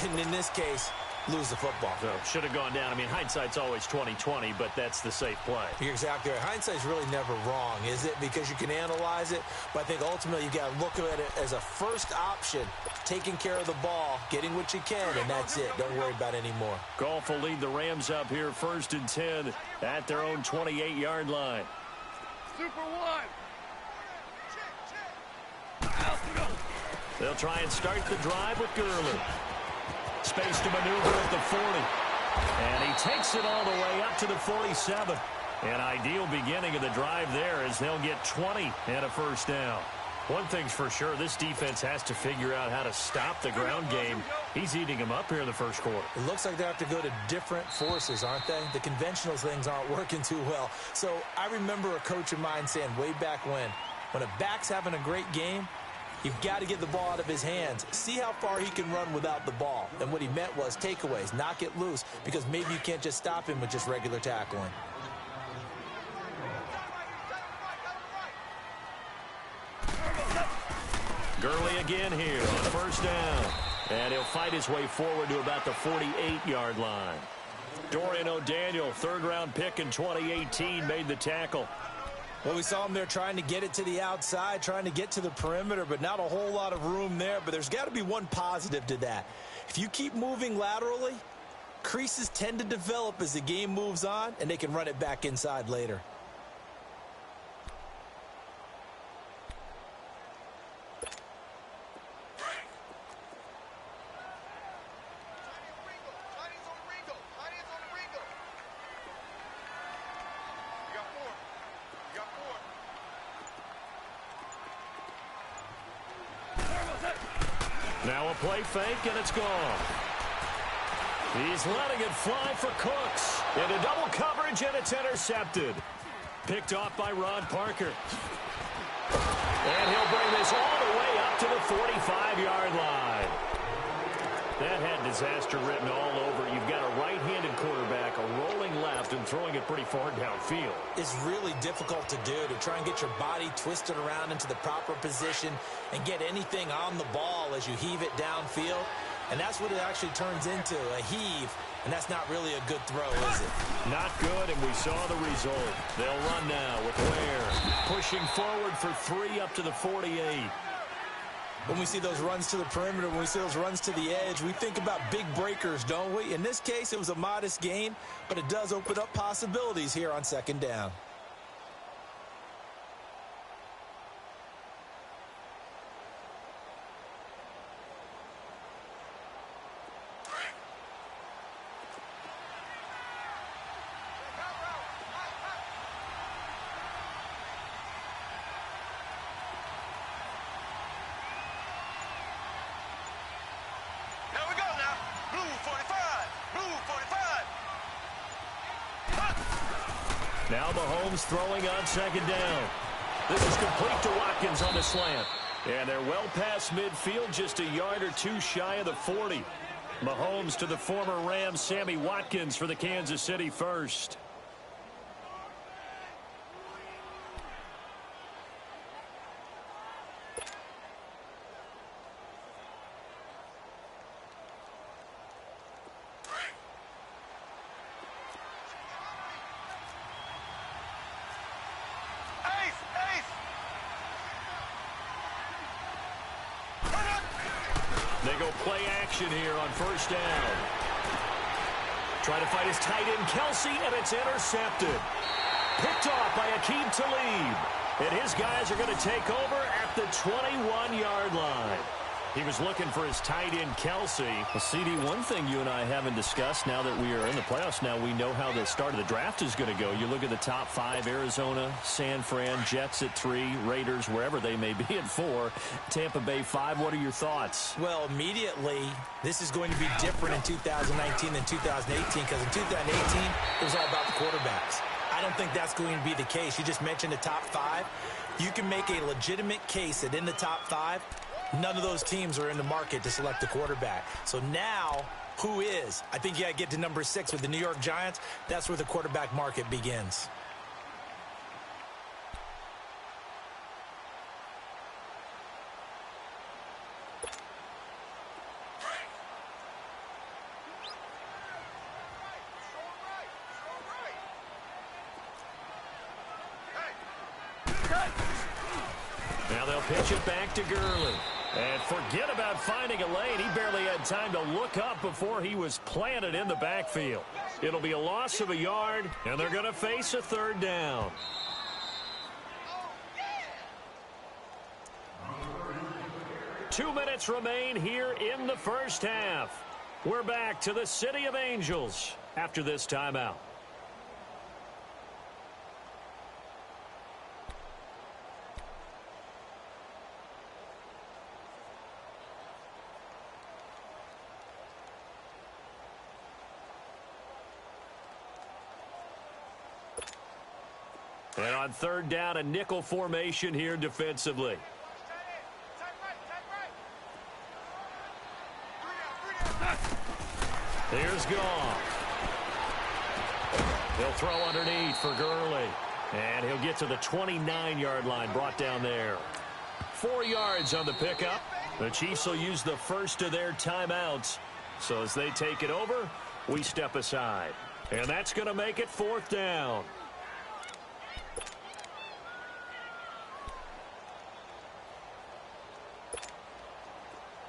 and in this case, lose the football? So, should have gone down. I mean, hindsight's always 20/20, but that's the safe play. You're exactly right. Hindsight's really never wrong, is it? Because you can analyze it, but I think ultimately you got to look at it as a first option, taking care of the ball, getting what you can, and that's it. Don't worry about any more. Goff will lead the Rams up here 1st and 10 at their own 28-yard line. Super one. They'll try and start the drive with Gurley. Space to maneuver at the 40. And he takes it all the way up to the 47. An ideal beginning of the drive there as they'll get 20 and a 1st down. One thing's for sure, this defense has to figure out how to stop the ground game. He's eating them up here in the 1st quarter. It looks like they have to go to different forces, aren't they? The conventional things aren't working too well. So I remember a coach of mine saying way back when a back's having a great game, you've got to get the ball out of his hands. See how far he can run without the ball. And what he meant was takeaways, knock it loose, because maybe you can't just stop him with just regular tackling. Gurley again here on 1st down. And he'll fight his way forward to about the 48-yard line. Dorian O'Daniel, 3rd-round pick in 2018, made the tackle. Well, we saw him there trying to get it to the outside, trying to get to the perimeter, but not a whole lot of room there. But there's got to be one positive to that. If you keep moving laterally, creases tend to develop as the game moves on, and they can run it back inside later. Now a play fake, and it's gone. He's letting it fly for Cooks. Into double coverage, and it's intercepted. Picked off by Ron Parker. And he'll bring this all the way up to the 45-yard line. That had disaster written all over. You've got a right-handed quarterback, a rolling left, and throwing it pretty far downfield. It's really difficult to do, to try and get your body twisted around into the proper position and get anything on the ball as you heave it downfield. And that's what it actually turns into, a heave. And that's not really a good throw, is it? Not good, and we saw the result. They'll run now with Ware pushing forward for 3 up to the 48. When we see those runs to the perimeter, when we see those runs to the edge, we think about big breakers, don't we? In this case, it was a modest gain, but it does open up possibilities here on 2nd down. Now Mahomes throwing on 2nd down. This is complete to Watkins on the slant. And they're well past midfield, just a yard or 2 shy of the 40. Mahomes to the former Rams, Sammy Watkins for the Kansas City first. go play action here on first down. Trying to fight his tight end, Kelsey, and it's intercepted. Picked off by Akeem Talib. And his guys are going to take over at the 21-yard line. He was looking for his tight end, Kelsey. Well, CD, one thing you and I haven't discussed now that we are in the playoffs now, we know how the start of the draft is going to go. You look at the top 5, Arizona, San Fran, Jets at 3, Raiders, wherever they may be at 4, Tampa Bay 5. What are your thoughts? Well, immediately, this is going to be different in 2019 than 2018 because in 2018, it was all about the quarterbacks. I don't think that's going to be the case. You just mentioned the top 5. You can make a legitimate case that in the top 5, none of those teams are in the market to select a quarterback. So now, who is? I think you got to get to number 6 with the New York Giants. That's where the quarterback market begins. Now they'll pitch it back to Gurley. And forget about finding a lane. He barely had time to look up before he was planted in the backfield. It'll be a loss of a yard, and they're going to face a third down. Two minutes remain here in the first half. We're back to the City of Angels after this timeout. And on third down, a nickel formation here defensively. Here's Goff. He'll throw underneath for Gurley. And he'll get to the 29-yard line, brought down there. 4 yards on the pickup. The Chiefs will use the first of their timeouts. So as they take it over, we step aside. And that's going to make it fourth down.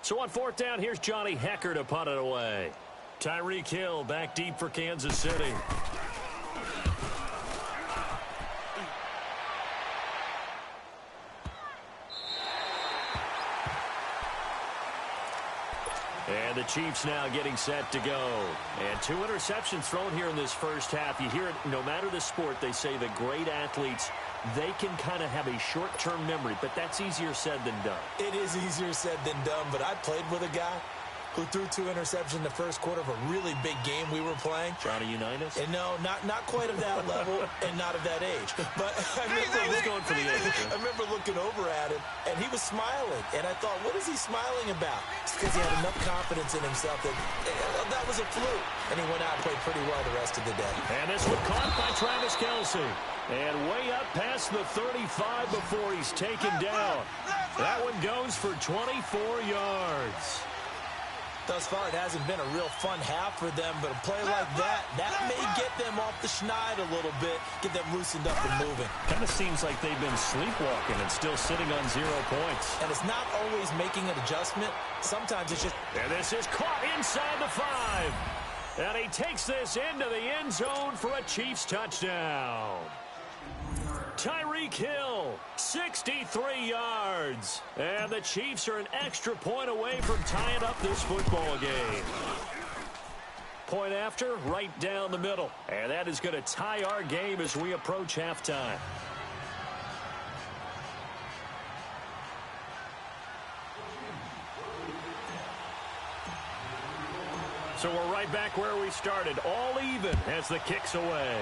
So on fourth down, here's Johnny Hecker to punt it away. Tyreek Hill back deep for Kansas City. And the Chiefs now getting set to go. And 2 interceptions thrown here in this first half. You hear it, no matter the sport, they say the great athletes, they can kind of have a short-term memory, but that's easier said than done. It is easier said than done, but I played with a guy who threw 2 interceptions in the first quarter of a really big game we were playing. Johnny Unitas? And no, not quite of that level and not of that age. But I remember looking over at him, and he was smiling. And I thought, what is he smiling about? It's because he had enough confidence in himself that was a fluke. And he went out and played pretty well the rest of the day. And this one caught by Travis Kelce. And way up past the 35 before he's taken down. That one goes for 24 yards. Thus far, it hasn't been a real fun half for them, but a play like that may get them off the schneid a little bit, get them loosened up and moving. Kind of seems like they've been sleepwalking and still sitting on 0 points. And it's not always making an adjustment. Sometimes it's just... And this is caught inside the 5. And he takes this into the end zone for a Chiefs touchdown. Tyreek Hill, 63 yards. And the Chiefs are an extra point away from tying up this football game. Point after, right down the middle. And that is going to tie our game as we approach halftime. So we're right back where we started, all even as the kick's away.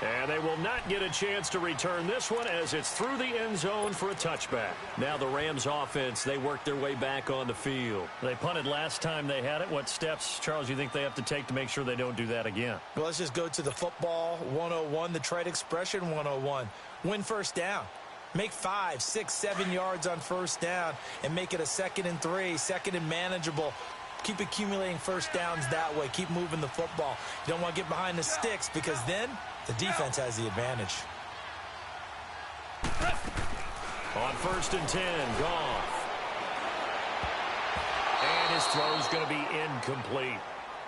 And they will not get a chance to return this one as it's through the end zone for a touchback. Now the Rams offense, they work their way back on the field. They punted last time they had it. What steps, Charles, you think they have to take to make sure they don't do that again? Well, let's just go to the football 101, the trade expression 101. Win first down. Make 5, 6, 7 yards on first down and make it a 2nd and 3, 2nd and manageable. Keep accumulating first downs that way. Keep moving the football. You don't want to get behind the sticks because then the defense has the advantage. On 1st and 10, Goff. And his throw's going to be incomplete.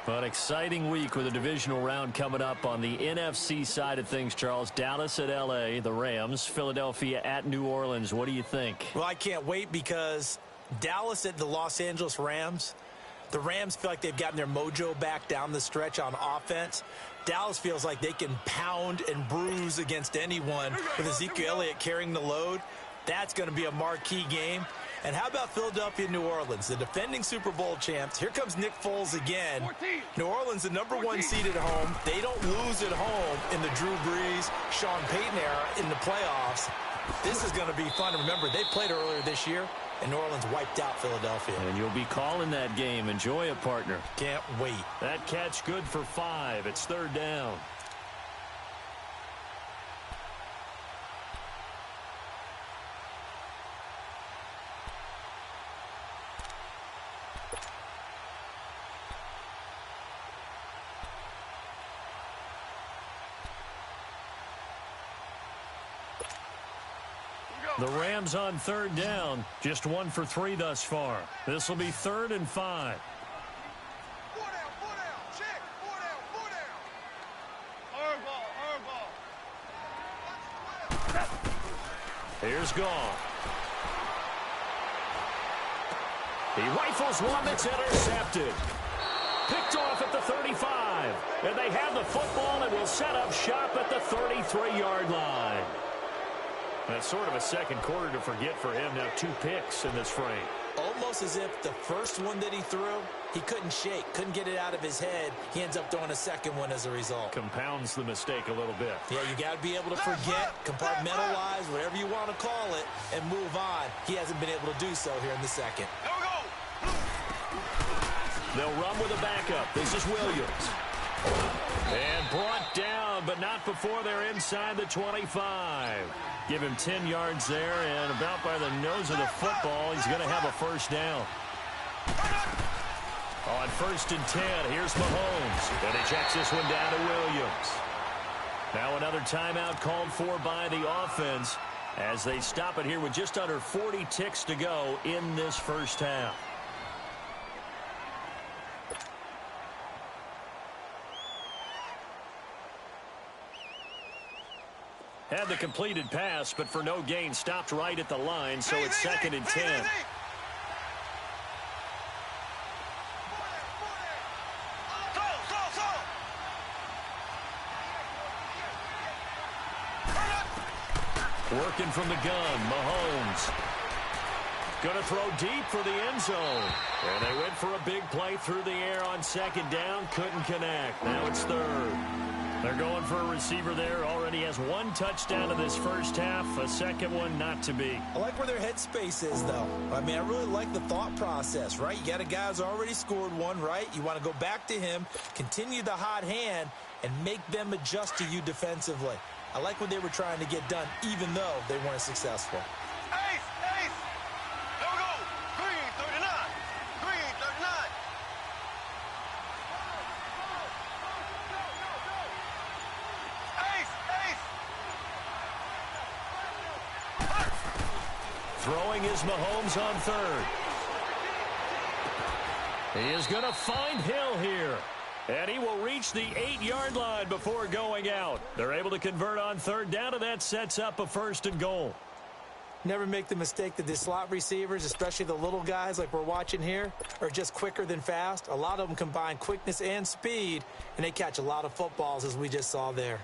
An exciting week with a divisional round coming up on the NFC side of things, Charles. Dallas at L.A., the Rams. Philadelphia at New Orleans. What do you think? Well, I can't wait because Dallas at the Los Angeles Rams. The Rams feel like they've gotten their mojo back down the stretch on offense. Dallas feels like they can pound and bruise against anyone with Ezekiel Elliott carrying the load. That's going to be a marquee game. And how about Philadelphia, New Orleans, the defending Super Bowl champs? Here comes Nick Foles again. 14. New Orleans, the #1 seed at home. They don't lose at home in the Drew Brees, Sean Payton era in the playoffs. This is going to be fun. Remember, they played earlier this year, and New Orleans wiped out Philadelphia. And you'll be calling that game. Enjoy it, partner. Can't wait. That catch good for 5. It's 3rd down. The Rams on 3rd down, just 1 for 3 thus far. This will be 3rd and 5. 4 down, check, 4 down. Hardball. Here's Goff. He rifles one that's intercepted. Picked off at the 35. And they have the football and will set up shop at the 33-yard line. That's sort of a second quarter to forget for him. Now 2 picks in this frame. Almost as if the first one that he threw, he couldn't shake, couldn't get it out of his head. He ends up throwing a second one as a result. Compounds the mistake a little bit. Yeah, you got to be able to forget, compartmentalize, whatever you want to call it, and move on. He hasn't been able to do so here in the second. They'll run with a backup. This is Williams. And brought down, but not before they're inside the 25. Give him 10 yards there, and about by the nose of the football, he's going to have a first down. On 1st and 10, here's Mahomes. And he checks this one down to Williams. Now another timeout called for by the offense as they stop it here with just under 40 ticks to go in this first half. Had the completed pass, but for no gain, stopped right at the line, so it's 2nd and 10. Working from the gun, Mahomes. Going to throw deep for the end zone. And they went for a big play through the air on 2nd down. Couldn't connect. Now it's 3rd. They're going for a receiver there. Already has 1 touchdown in this first half. A second one not to be. I like where their headspace is, though. I mean, I really like the thought process, right? You got a guy who's already scored 1, right? You want to go back to him, continue the hot hand, and make them adjust to you defensively. I like what they were trying to get done, even though they weren't successful. Ace! There we go! Green, 39! Green, 39! Throwing is Mahomes on 3rd. He is going to find Hill here. And he will reach the 8-yard line before going out. They're able to convert on 3rd down, and that sets up a 1st and goal. Never make the mistake that the slot receivers, especially the little guys like we're watching here, are just quicker than fast. A lot of them combine quickness and speed, and they catch a lot of footballs, as we just saw there.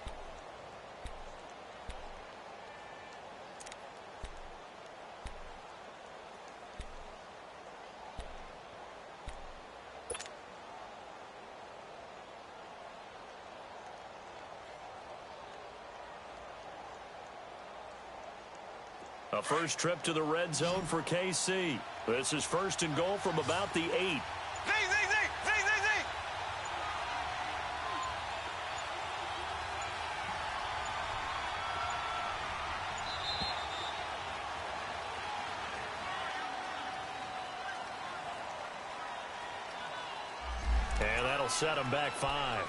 A first trip to the red zone for KC. This is 1st and goal from about the 8. And that'll set him back 5.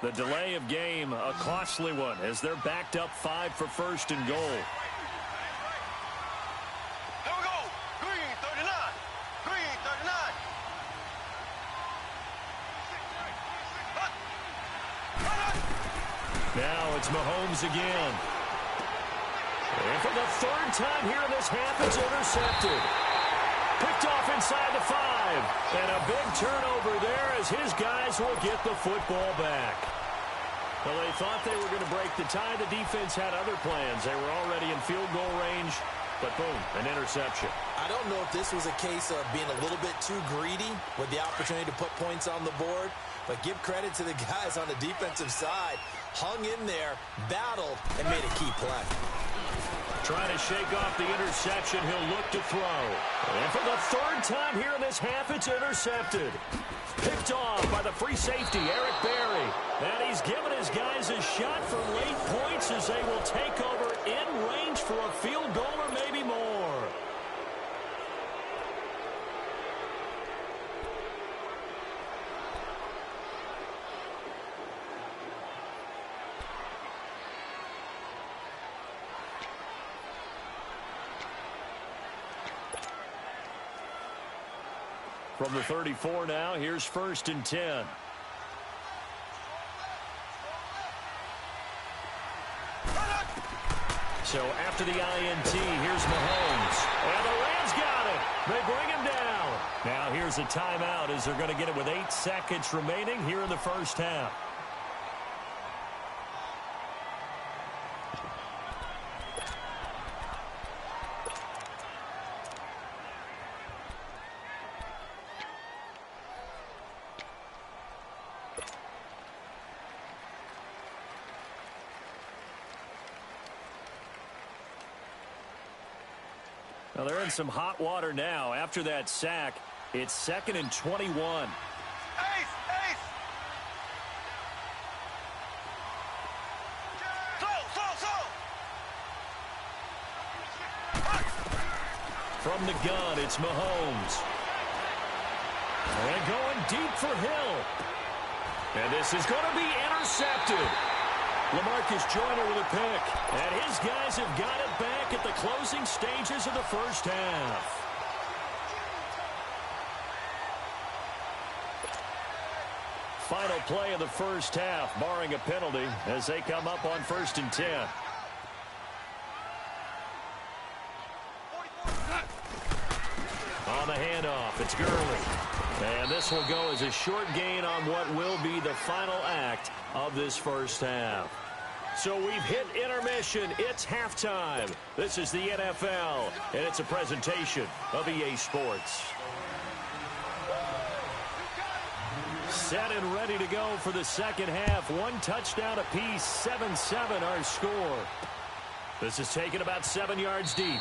The delay of game, a costly one, as they're backed up 5 for first and goal. Here we go. Green 39. Green 39. Now it's Mahomes again. And for the third time here in this half, it's intercepted. Picked off inside the 5. And a big turnover there as his guys will get the football back. Well, they thought they were going to break the tie. The defense had other plans. They were already in field goal range. But boom, an interception. I don't know if this was a case of being a little bit too greedy with the opportunity to put points on the board. But give credit to the guys on the defensive side. Hung in there, battled, and made a key play. Trying to shake off the interception. He'll look to throw. And for the third time here in this half, it's intercepted. Picked off by the free safety, Eric Berry. And he's given his guys a shot for late points as they will take over in range for a field goal or maybe more. From the 34 now, here's 1st and 10. So after the INT, here's Mahomes. And the Rams got it. They bring him down. Now here's a timeout as they're going to get it with 8 seconds remaining here in the first half. Well, they're in some hot water now. After that sack, it's 2nd and 21. Ace! Slow! From the gun, it's Mahomes. And going deep for Hill. And this is going to be intercepted. LaMarcus Joyner with a pick. And his guys have got it back at the closing stages of the first half. Final play of the first half, barring a penalty, as they come up on 1st and 10. On the handoff, it's Gurley. And this will go as a short gain on what will be the final act of this first half. So we've hit intermission. It's halftime. This is the NFL, and it's a presentation of EA Sports. Set and ready to go for the second half. 1 touchdown apiece, 7-7 our score. This is taken about 7 yards deep.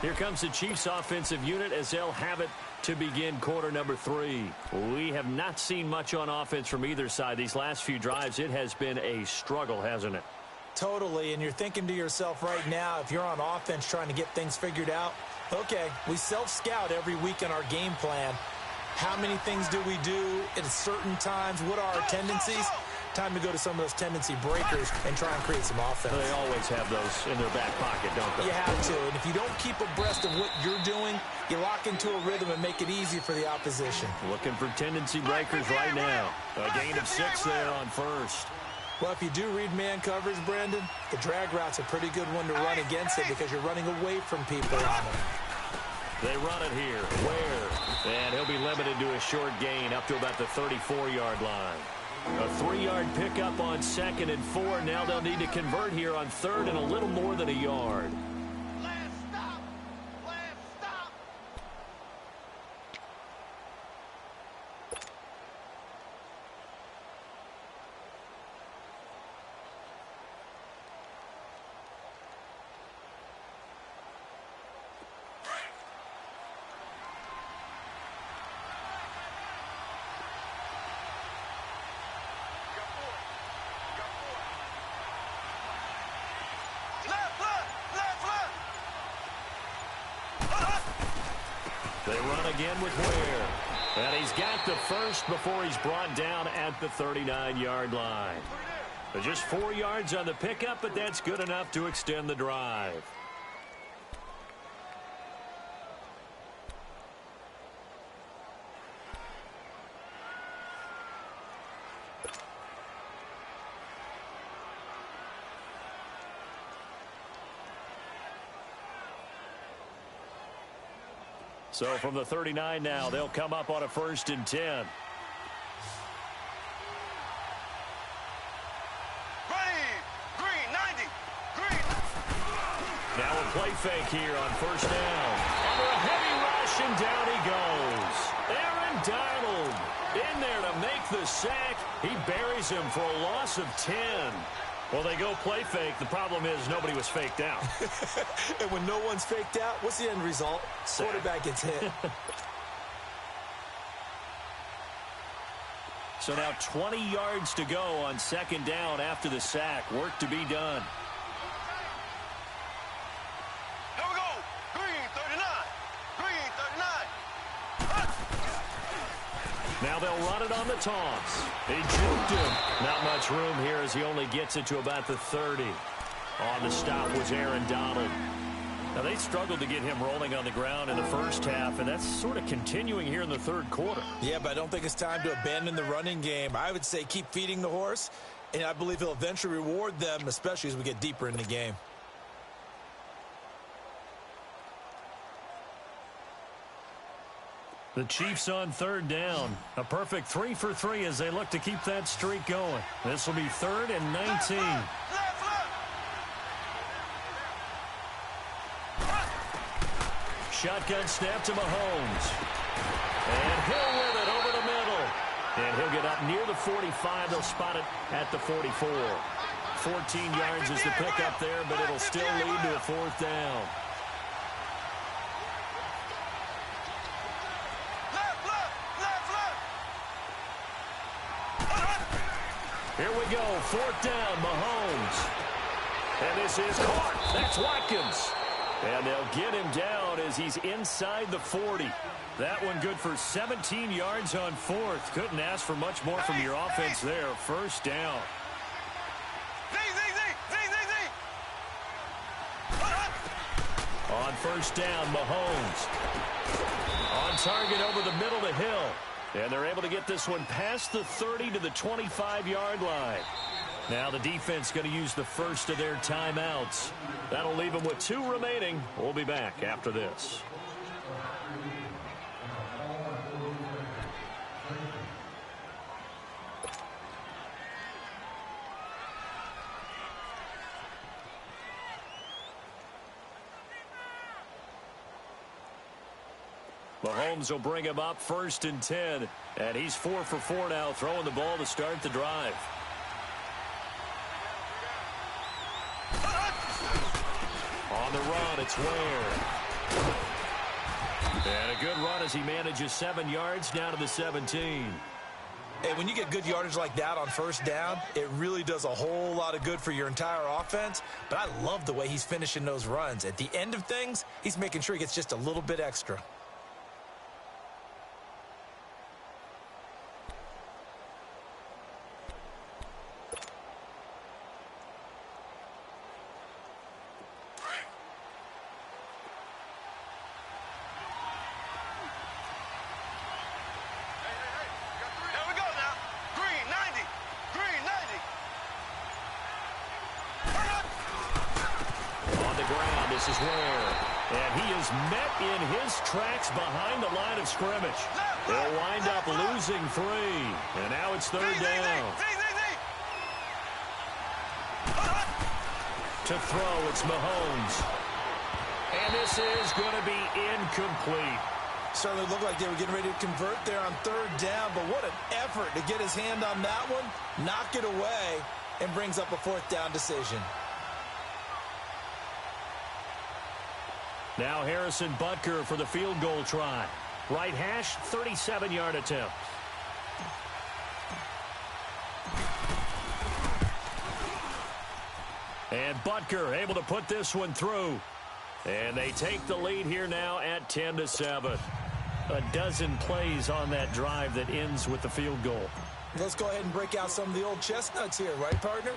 Here comes the Chiefs offensive unit as they'll have it to begin quarter number 3. We have not seen much on offense from either side. These last few drives, it has been a struggle, hasn't it? Totally, and you're thinking to yourself right now, if you're on offense trying to get things figured out, okay, we self-scout every week in our game plan. How many things do we do at certain times? What are our tendencies? Time to go to some of those tendency breakers and try and create some offense. They always have those in their back pocket, don't they? You have to, and if you don't keep abreast of what you're doing, you lock into a rhythm and make it easy for the opposition. Looking for tendency breakers right now. A gain of 6 there on first. Well, if you do read man coverage, Brendan, the drag route's a pretty good one to run against it because you're running away from people on it. They run it here. Where? And he'll be limited to a short gain up to about the 34-yard line. A 3-yard pickup on 2nd and 4. Now they'll need to convert here on 3rd and a little more than a yard. They run again with Ware. And he's got the first before he's brought down at the 39-yard line. So just 4 yards on the pickup, but that's good enough to extend the drive. So from the 39 now, they'll come up on a 1st and 10. Now a play fake here on 1st down. Under a heavy rush, and down he goes. Aaron Donald in there to make the sack. He buries him for a loss of 10. Well, they go play fake. The problem is nobody was faked out. And when no one's faked out, what's the end result? Sack. Quarterback gets hit. So now 20 yards to go on 2nd down after the sack. Work to be done. Here we go. Green 39. Green 39. Now they'll run it on the toss. He juked him. Not much room here as he only gets it to about the 30. On the stop was Aaron Donald. Now they struggled to get him rolling on the ground in the first half, and that's sort of continuing here in the 3rd quarter. Yeah, but I don't think it's time to abandon the running game. I would say keep feeding the horse, and I believe he'll eventually reward them, especially as we get deeper in the game. The Chiefs on 3rd down. A perfect 3 for 3 as they look to keep that streak going. This will be 3rd and 19. Shotgun snap to Mahomes. And Hill with it over the middle. And he'll get up near the 45. They'll spot it at the 44. 14 yards is the pickup there, but it'll still lead to a 4th down. Here we go, 4th down, Mahomes. And this is caught. That's Watkins. And they'll get him down as he's inside the 40. That one good for 17 yards on 4th. Couldn't ask for much more from your offense there. 1st down. On 1st down, Mahomes. On target over the middle to Hill. And they're able to get this one past the 30 to the 25-yard line. Now the defense going to use the first of their timeouts. That'll leave them with 2 remaining. We'll be back after this. Mahomes will bring him up 1st and 10. And he's 4 for 4 now, throwing the ball to start the drive. On the run, it's Ware. And a good run as he manages 7 yards down to the 17. Hey, when you get good yardage like that on 1st down, it really does a whole lot of good for your entire offense. But I love the way he's finishing those runs. At the end of things, he's making sure he gets just a little bit extra. This is Ware. And he is met in his tracks behind the line of scrimmage. They'll wind up losing 3. And now it's 3rd down. To throw, it's Mahomes. And this is going to be incomplete. Certainly looked like they were getting ready to convert there on 3rd down, but what an effort to get his hand on that one, knock it away, and brings up a 4th down decision. Now Harrison Butker for the field goal try. Right hash, 37-yard attempt. And Butker able to put this one through. And they take the lead here now at 10-7. a dozen plays on that drive that ends with the field goal. Let's go ahead and break out some of the old chestnuts here, right, partner?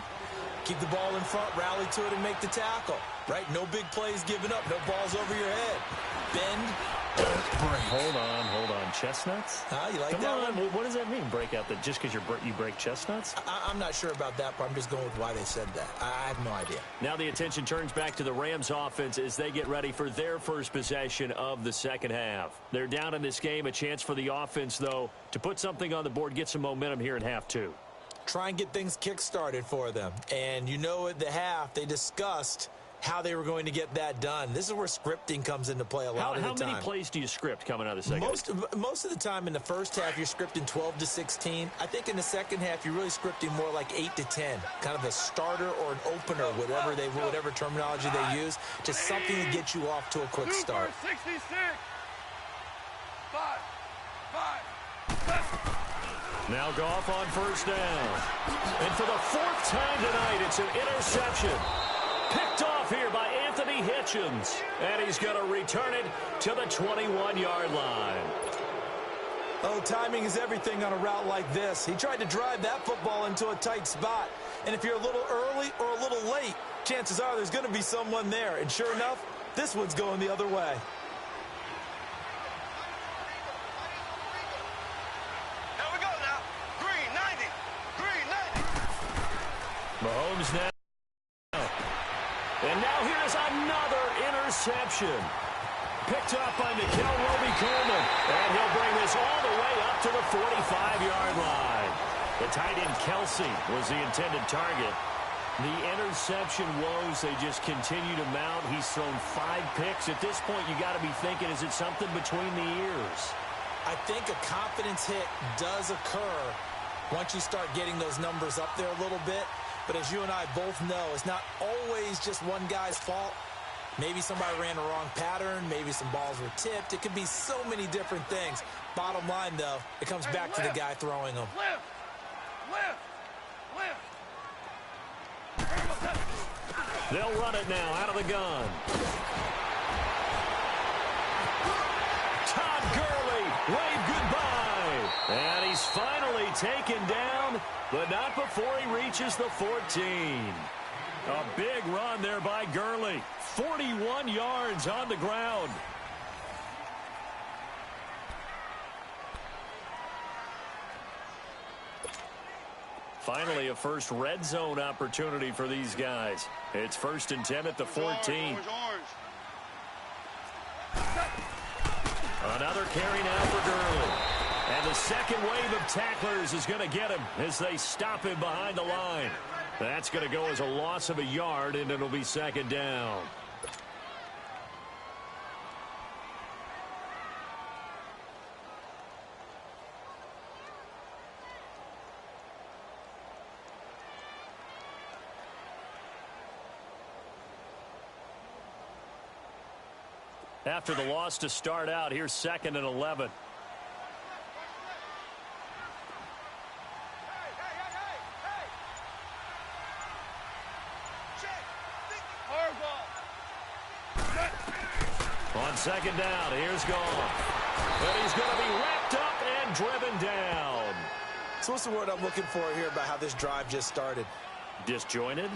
Keep the ball in front, rally to it, and make the tackle, right? No big plays given up, no balls over your head. Bend, don't break. Hold on. Chestnuts? You like Come that on. one? What does that mean, break out? That just because you break chestnuts? I'm not sure about that part. I'm just going with why they said that. I have no idea. Now the attention turns back to the Rams offense as they get ready for their first possession of the second half. They're down in this game. A chance for the offense, though, to put something on the board, get some momentum here in half two. Try and get things kick-started for them. And at the half, they discussed how they were going to get that done. This is where scripting comes into play a lot of the time. How many plays do you script coming out of the second half? Most of the time in the first half, you're scripting 12 to 16. I think in the second half, you're really scripting more like 8 to 10, kind of a starter or an opener, whatever terminology they use, just something to get you off to a quick start. 66. 5. Now Goff on first down. And for the fourth time tonight, it's an interception. Picked off here by Anthony Hitchens. And he's going to return it to the 21-yard line. Oh, timing is everything on a route like this. He tried to drive that football into a tight spot. And if you're a little early or a little late, chances are there's going to be someone there. And sure enough, this one's going the other way. Here we go now. Green 90. Mahomes now. And now here's another interception. Picked up by Mikel Roby-Coleman. And he'll bring this all the way up to the 45-yard line. The tight end Kelsey was the intended target. The interception woes, they just continue to mount. He's thrown 5 picks. At this point, you got to be thinking, is it something between the ears? I think a confidence hit does occur once you start getting those numbers up there a little bit. But as you and I both know, it's not always just one guy's fault. Maybe somebody ran the wrong pattern. Maybe some balls were tipped. It could be so many different things. Bottom line, though, it comes back to the guy throwing them. They'll run it now out of the gun. Todd Gurley, wave goodbye. And he's finally taken down, but not before he reaches the 14. A big run there by Gurley. 41 yards on the ground. Finally, a first red zone opportunity for these guys. It's 1st and 10 at the 14. Another carry now for Gurley. And the second wave of tacklers is going to get him as they stop him behind the line. That's going to go as a loss of a yard, and it'll be 2nd down. After the loss to start out, here's 2nd and 11. On 2nd down, here's Goff. And he's going to be wrapped up and driven down. So what's the word I'm looking for here about how this drive just started? Disjointed?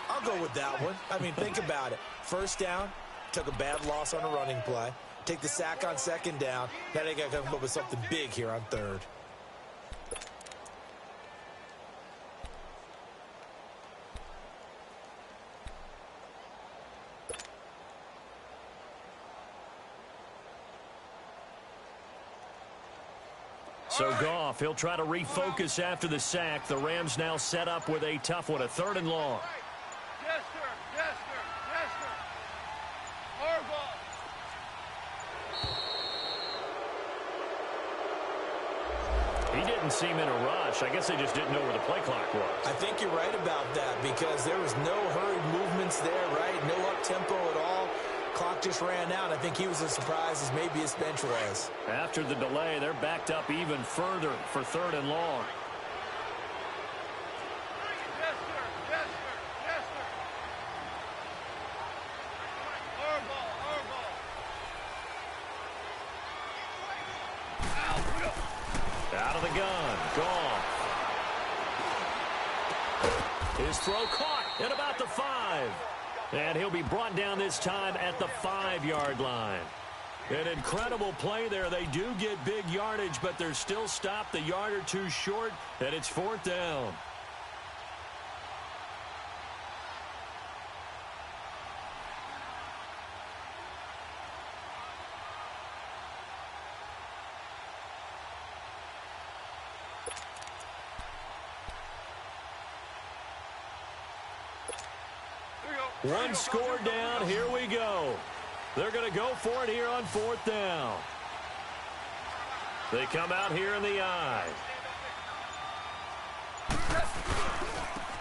I'll go with that one. I mean, think about it. First down, took a bad loss on a running play. Take the sack on 2nd down. Now they got to come up with something big here on 3rd. So Goff, he'll try to refocus after the sack. The Rams now set up with a tough one, a 3rd and long. Yes, sir. Yes, sir. Yes, sir. He didn't seem in a rush. I guess they just didn't know where the play clock was. I think you're right about that because there was no hurried movements there, right? No up-tempo at all. Clock just ran out. I think he was as surprised as maybe his bench was. After the delay, they're backed up even further for 3rd and long. Yes, sir. Yes, sir. Yes, sir. Hard ball. Hard ball. Out of the gun. Goff. His throw caught at about the 5. And he'll be brought down this time at the 5-yard line. An incredible play there. They do get big yardage, but they're still stopped a yard or two short, and it's 4th down. One score down. Here we go. They're going to go for it here on 4th down. They come out here in the I.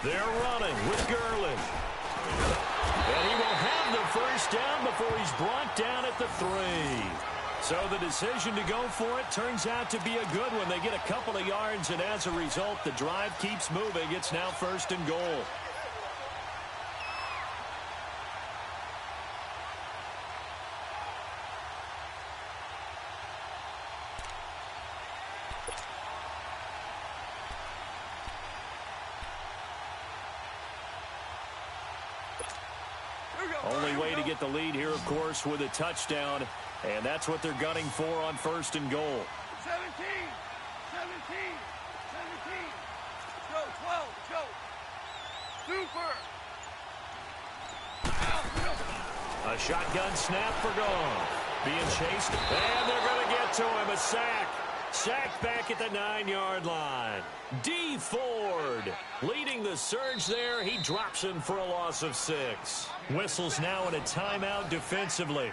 They're running with Gurley. And he will have the first down before he's brought down at the 3. So the decision to go for it turns out to be a good one. They get a couple of yards, and as a result, the drive keeps moving. It's now 1st and goal. Only way to get the lead here, of course, with a touchdown, and that's what they're gunning for on 1st and goal. 17, 17, 17. Go, 12, go. Super. A shotgun snap for Goff. Being chased, and they're going to get to him. A sack. Sacked back at the 9-yard line. D. Ford leading the surge there. He drops him for a loss of 6. Whistles now in a timeout defensively.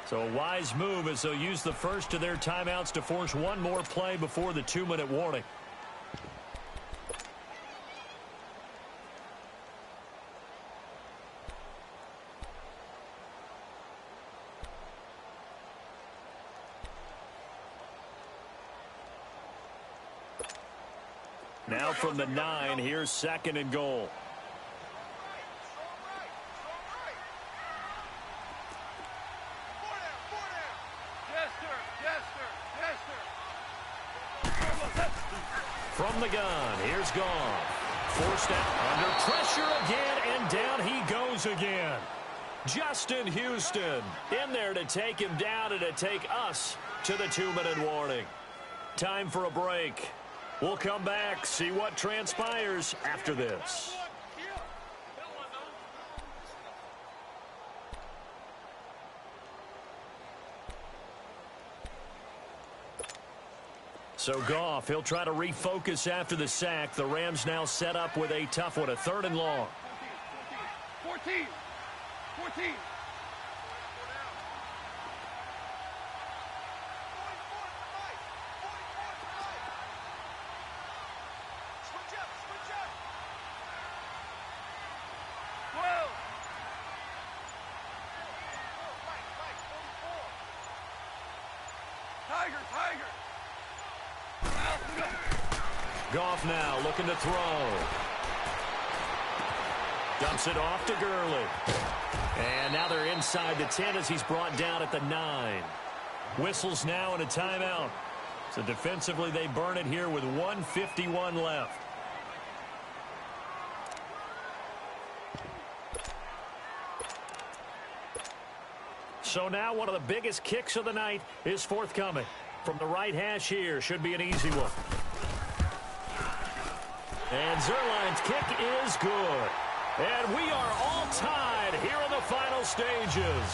So a wise move as they'll use the first of their timeouts to force one more play before the 2-minute warning. Now from the 9, here's 2nd and goal. From the gun, here's Goff. Forced out, under pressure again, and down he goes again. Justin Houston in there to take him down and to take us to the 2-minute warning. Time for a break. We'll come back, see what transpires after this. So Goff, he'll try to refocus after the sack. The Rams now set up with a tough one, a 3rd and long. 14. 14. Goff now looking to throw. Dumps it off to Gurley. And now they're inside the 10 as he's brought down at the 9. Whistles now in a timeout. So defensively they burn it here with 1:51 left. So now one of the biggest kicks of the night is forthcoming. From the right hash here, should be an easy one. And Zerline's kick is good. And we are all tied here in the final stages.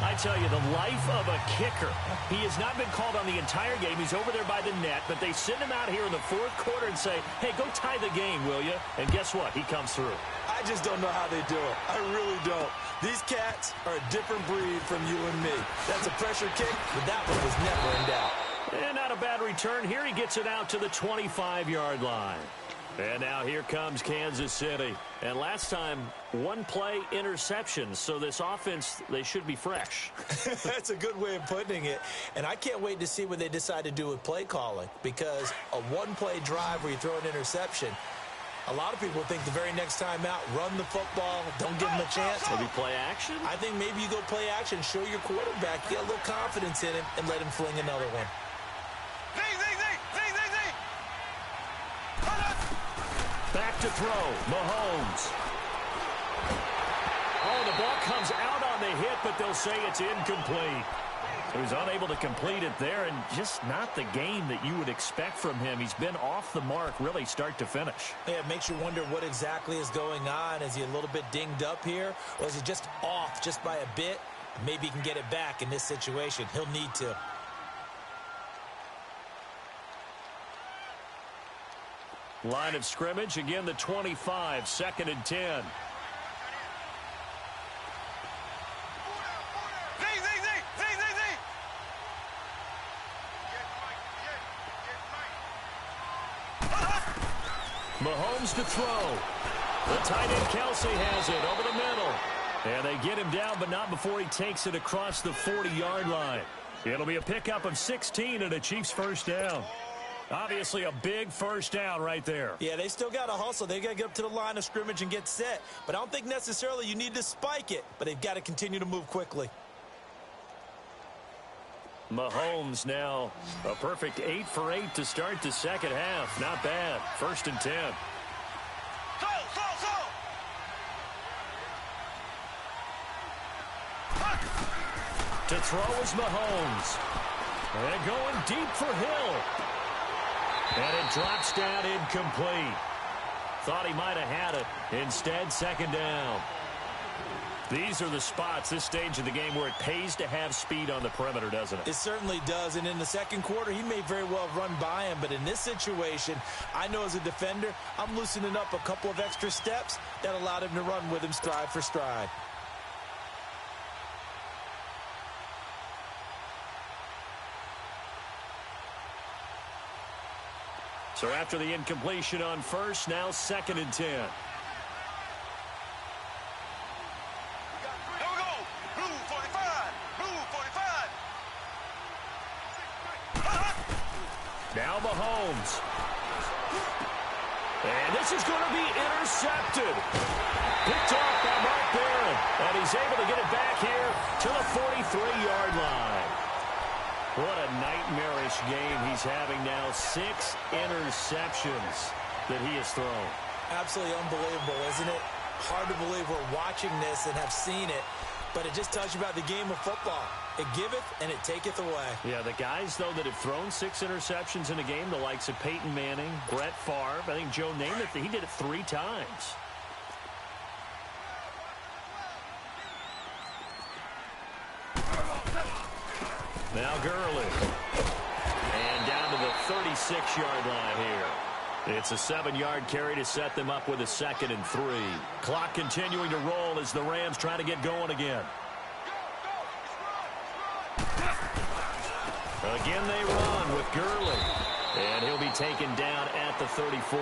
I tell you, the life of a kicker. He has not been called on the entire game. He's over there by the net, but they send him out here in the 4th quarter and say, hey, go tie the game, will you? And guess what? He comes through. I just don't know how they do it. I really don't. These cats are a different breed from you and me. That's a pressure kick, but that one was never in doubt. And not a bad return here. He gets it out to the 25-yard line. And now here comes Kansas City. And last time, 1 play interceptions. So this offense, they should be fresh. That's a good way of putting it. And I can't wait to see what they decide to do with play calling. Because a 1-play drive where you throw an interception, a lot of people think the very next time out, run the football, don't give them a chance. Maybe play action? I think maybe you go play action, show your quarterback, get a little confidence in him, and let him fling another one. back to throw. Mahomes. Oh, the ball comes out on the hit, but they'll say it's incomplete. He was unable to complete it there, and just not the game that you would expect from him. He's been off the mark, really, start to finish. Yeah, it makes you wonder what exactly is going on. Is he a little bit dinged up here, or is he just off just by a bit? Maybe he can get it back in this situation. He'll need to. Line of scrimmage, again, the 25, 2nd and 10. Mahomes to throw. The tight end Kelsey has it over the middle. And they get him down, but not before he takes it across the 40-yard line. It'll be a pickup of 16 and a Chiefs first down. Obviously a big first down right there. Yeah, they still got to hustle. They got to get up to the line of scrimmage and get set. But I don't think necessarily you need to spike it, but they've got to continue to move quickly. Mahomes now a perfect 8 for 8 to start the second half. Not bad. 1st and 10. To throw is Mahomes. And going deep for Hill. And it drops down incomplete. Thought he might have had it. Instead, 2nd down. These are the spots, this stage of the game, where it pays to have speed on the perimeter, doesn't it? It certainly does, and in the second quarter, he may very well run by him, but in this situation, I know as a defender, I'm loosening up a couple of extra steps that allowed him to run with him stride for stride. So after the incompletion on first, now 2nd and 10. Now Mahomes. And this is going to be intercepted. Picked off by Mark Barron. And he's able to get it back here to the 43-yard line. What a nightmarish game he's having now. 6 interceptions that he has thrown. Absolutely unbelievable, isn't it? Hard to believe we're watching this and have seen it. But it just tells you about the game of football. It giveth and it taketh away. Yeah, the guys, though, that have thrown 6 interceptions in a game, the likes of Peyton Manning, Brett Favre, I think Joe Namath, he did it 3 times. Now Gurley. And down to the 36-yard line here. It's a 7-yard carry to set them up with a 2nd and 3. Clock continuing to roll as the Rams try to get going again. Again they run with Gurley. And he'll be taken down at the 34.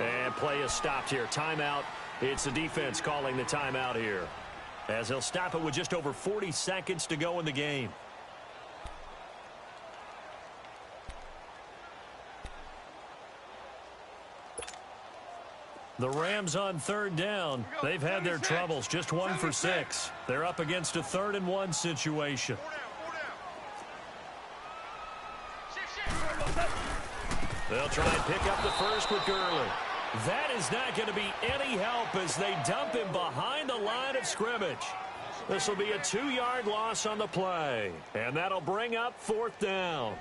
And play is stopped here. Timeout. It's the defense calling the timeout here, as he'll stop it with just over 40 seconds to go in the game. The Rams on 3rd down. They've had their troubles. Just 1 for 6. They're up against a 3rd and 1 situation. They'll try and pick up the first with Gurley. That is not going to be any help as they dump him behind the line of scrimmage. This will be a 2-yard loss on the play. And that'll bring up 4th down.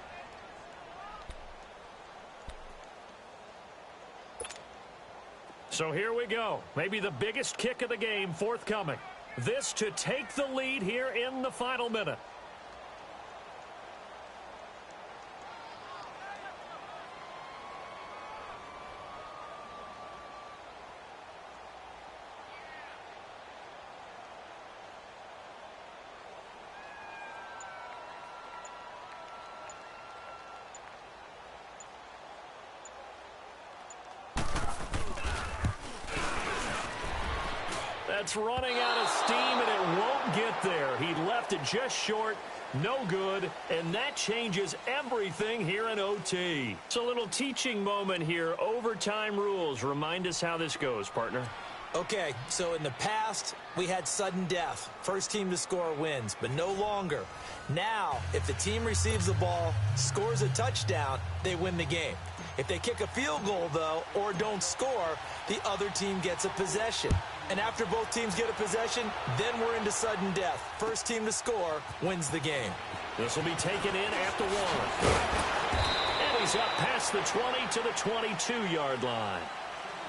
So here we go. Maybe the biggest kick of the game forthcoming. This to take the lead here in the final minute. That's running out of steam, and it won't get there. He left it just short, no good, and that changes everything here in OT. It's a little teaching moment here. Overtime rules. Remind us how this goes, partner. Okay, so in the past, we had sudden death. First team to score wins, but no longer. Now, if the team receives the ball, scores a touchdown, they win the game. If they kick a field goal, though, or don't score, the other team gets a possession. And after both teams get a possession, then we're into sudden death. First team to score wins the game. This will be taken in at the 1. And he's up past the 20 to the 22-yard line.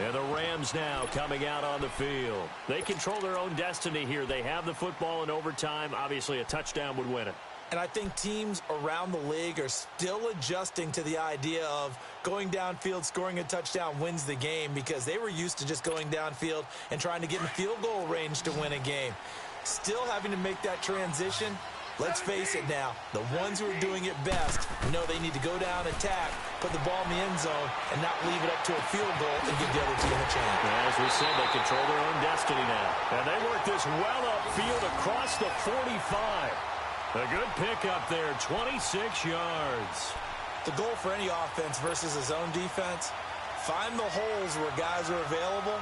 And the Rams now coming out on the field. They control their own destiny here. They have the football in overtime. Obviously, a touchdown would win it. And I think teams around the league are still adjusting to the idea of going downfield, scoring a touchdown wins the game, because they were used to just going downfield and trying to get in field goal range to win a game. Still having to make that transition. Let's face it now, the ones who are doing it best know they need to go down, attack, put the ball in the end zone, and not leave it up to a field goal and give the other team a chance. As we said, they control their own destiny now. And they work this well upfield across the 45. A good pickup there, 26 yards. The goal for any offense versus a zone defense, find the holes where guys are available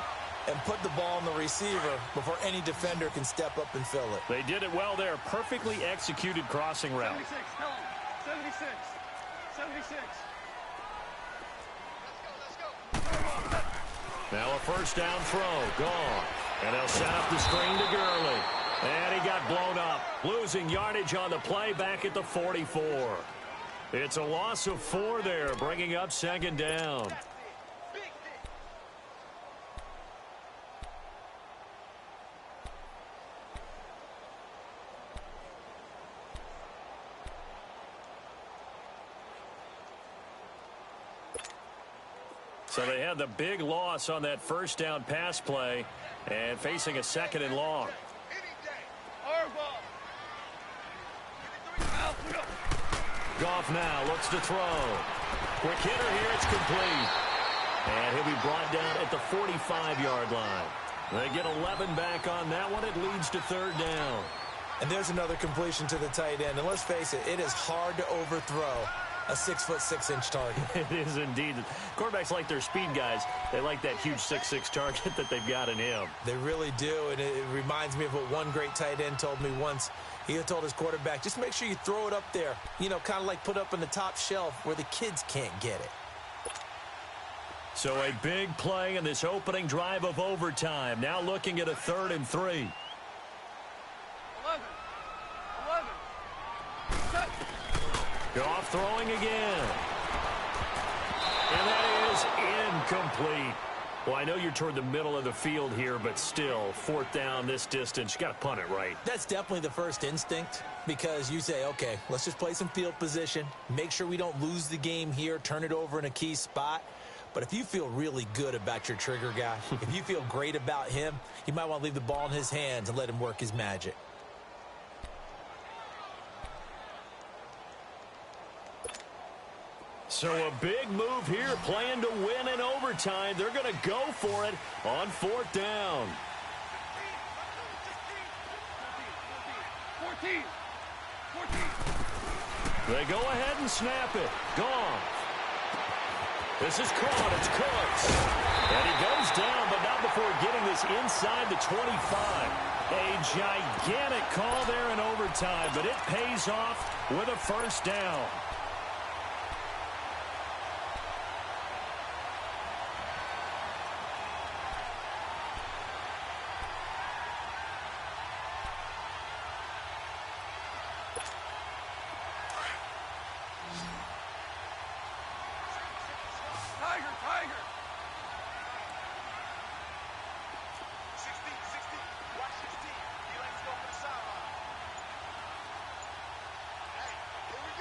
and put the ball in the receiver before any defender can step up and fill it. They did it well there. Perfectly executed crossing route. 76, tell him. 76. 76. Let's go. Now a first down throw. Gone. And they'll set up the screen to Gurley. And he got blown up. Losing yardage on the play back at the 44. It's a loss of 4 there, bringing up second down. So they had the big loss on that first down pass play and facing a second and long. Goff now looks to throw. Quick hitter here, it's complete. And he'll be brought down at the 45-yard line. They get 11 back on that one. It leads to third down. And there's another completion to the tight end. And let's face it, it is hard to overthrow a 6'6" target. It is indeed. Quarterbacks like their speed guys. They like that huge 6'6" target that they've got in him. They really do, and it reminds me of what one great tight end told me once. He had told his quarterback, just make sure you throw it up there, you know, kind of like put up on the top shelf where the kids can't get it. So a big play in this opening drive of overtime. Now looking at a 3rd and 3. 11. Goff throwing again. And that is incomplete. Well, I know you're toward the middle of the field here, but still, 4th down this distance, you got to punt it right. That's definitely the first instinct, because you say, okay, let's just play some field position, make sure we don't lose the game here, turn it over in a key spot. But if you feel really good about your trigger guy, if you feel great about him, you might want to leave the ball in his hands and let him work his magic. So a big move here, playing to win in overtime. They're going to go for it on 4th down. 14. They go ahead and snap it. Gone. This is caught. It's Cooks. And he goes down, but not before getting this inside the 25. A gigantic call there in overtime, but it pays off with a first down. Tiger. 60. Watch 16. He likes to go for the sideline. Hey, here we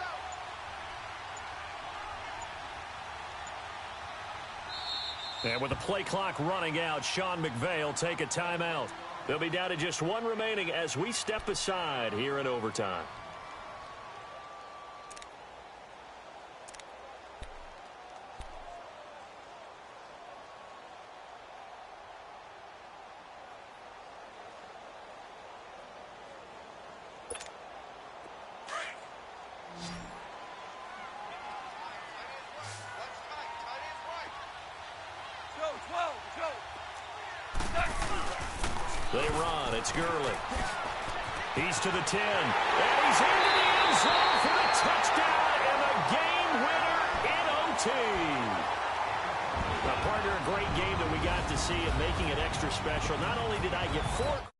go. And with the play clock running out, Sean McVay will take a timeout. They'll be down to just 1 remaining as we step aside here in overtime. They run. It's Gurley. He's to the 10. And he's into the end zone for the touchdown and the game winner in OT. Now, partner, a great game that we got to see and making it extra special. Not only did I get 4...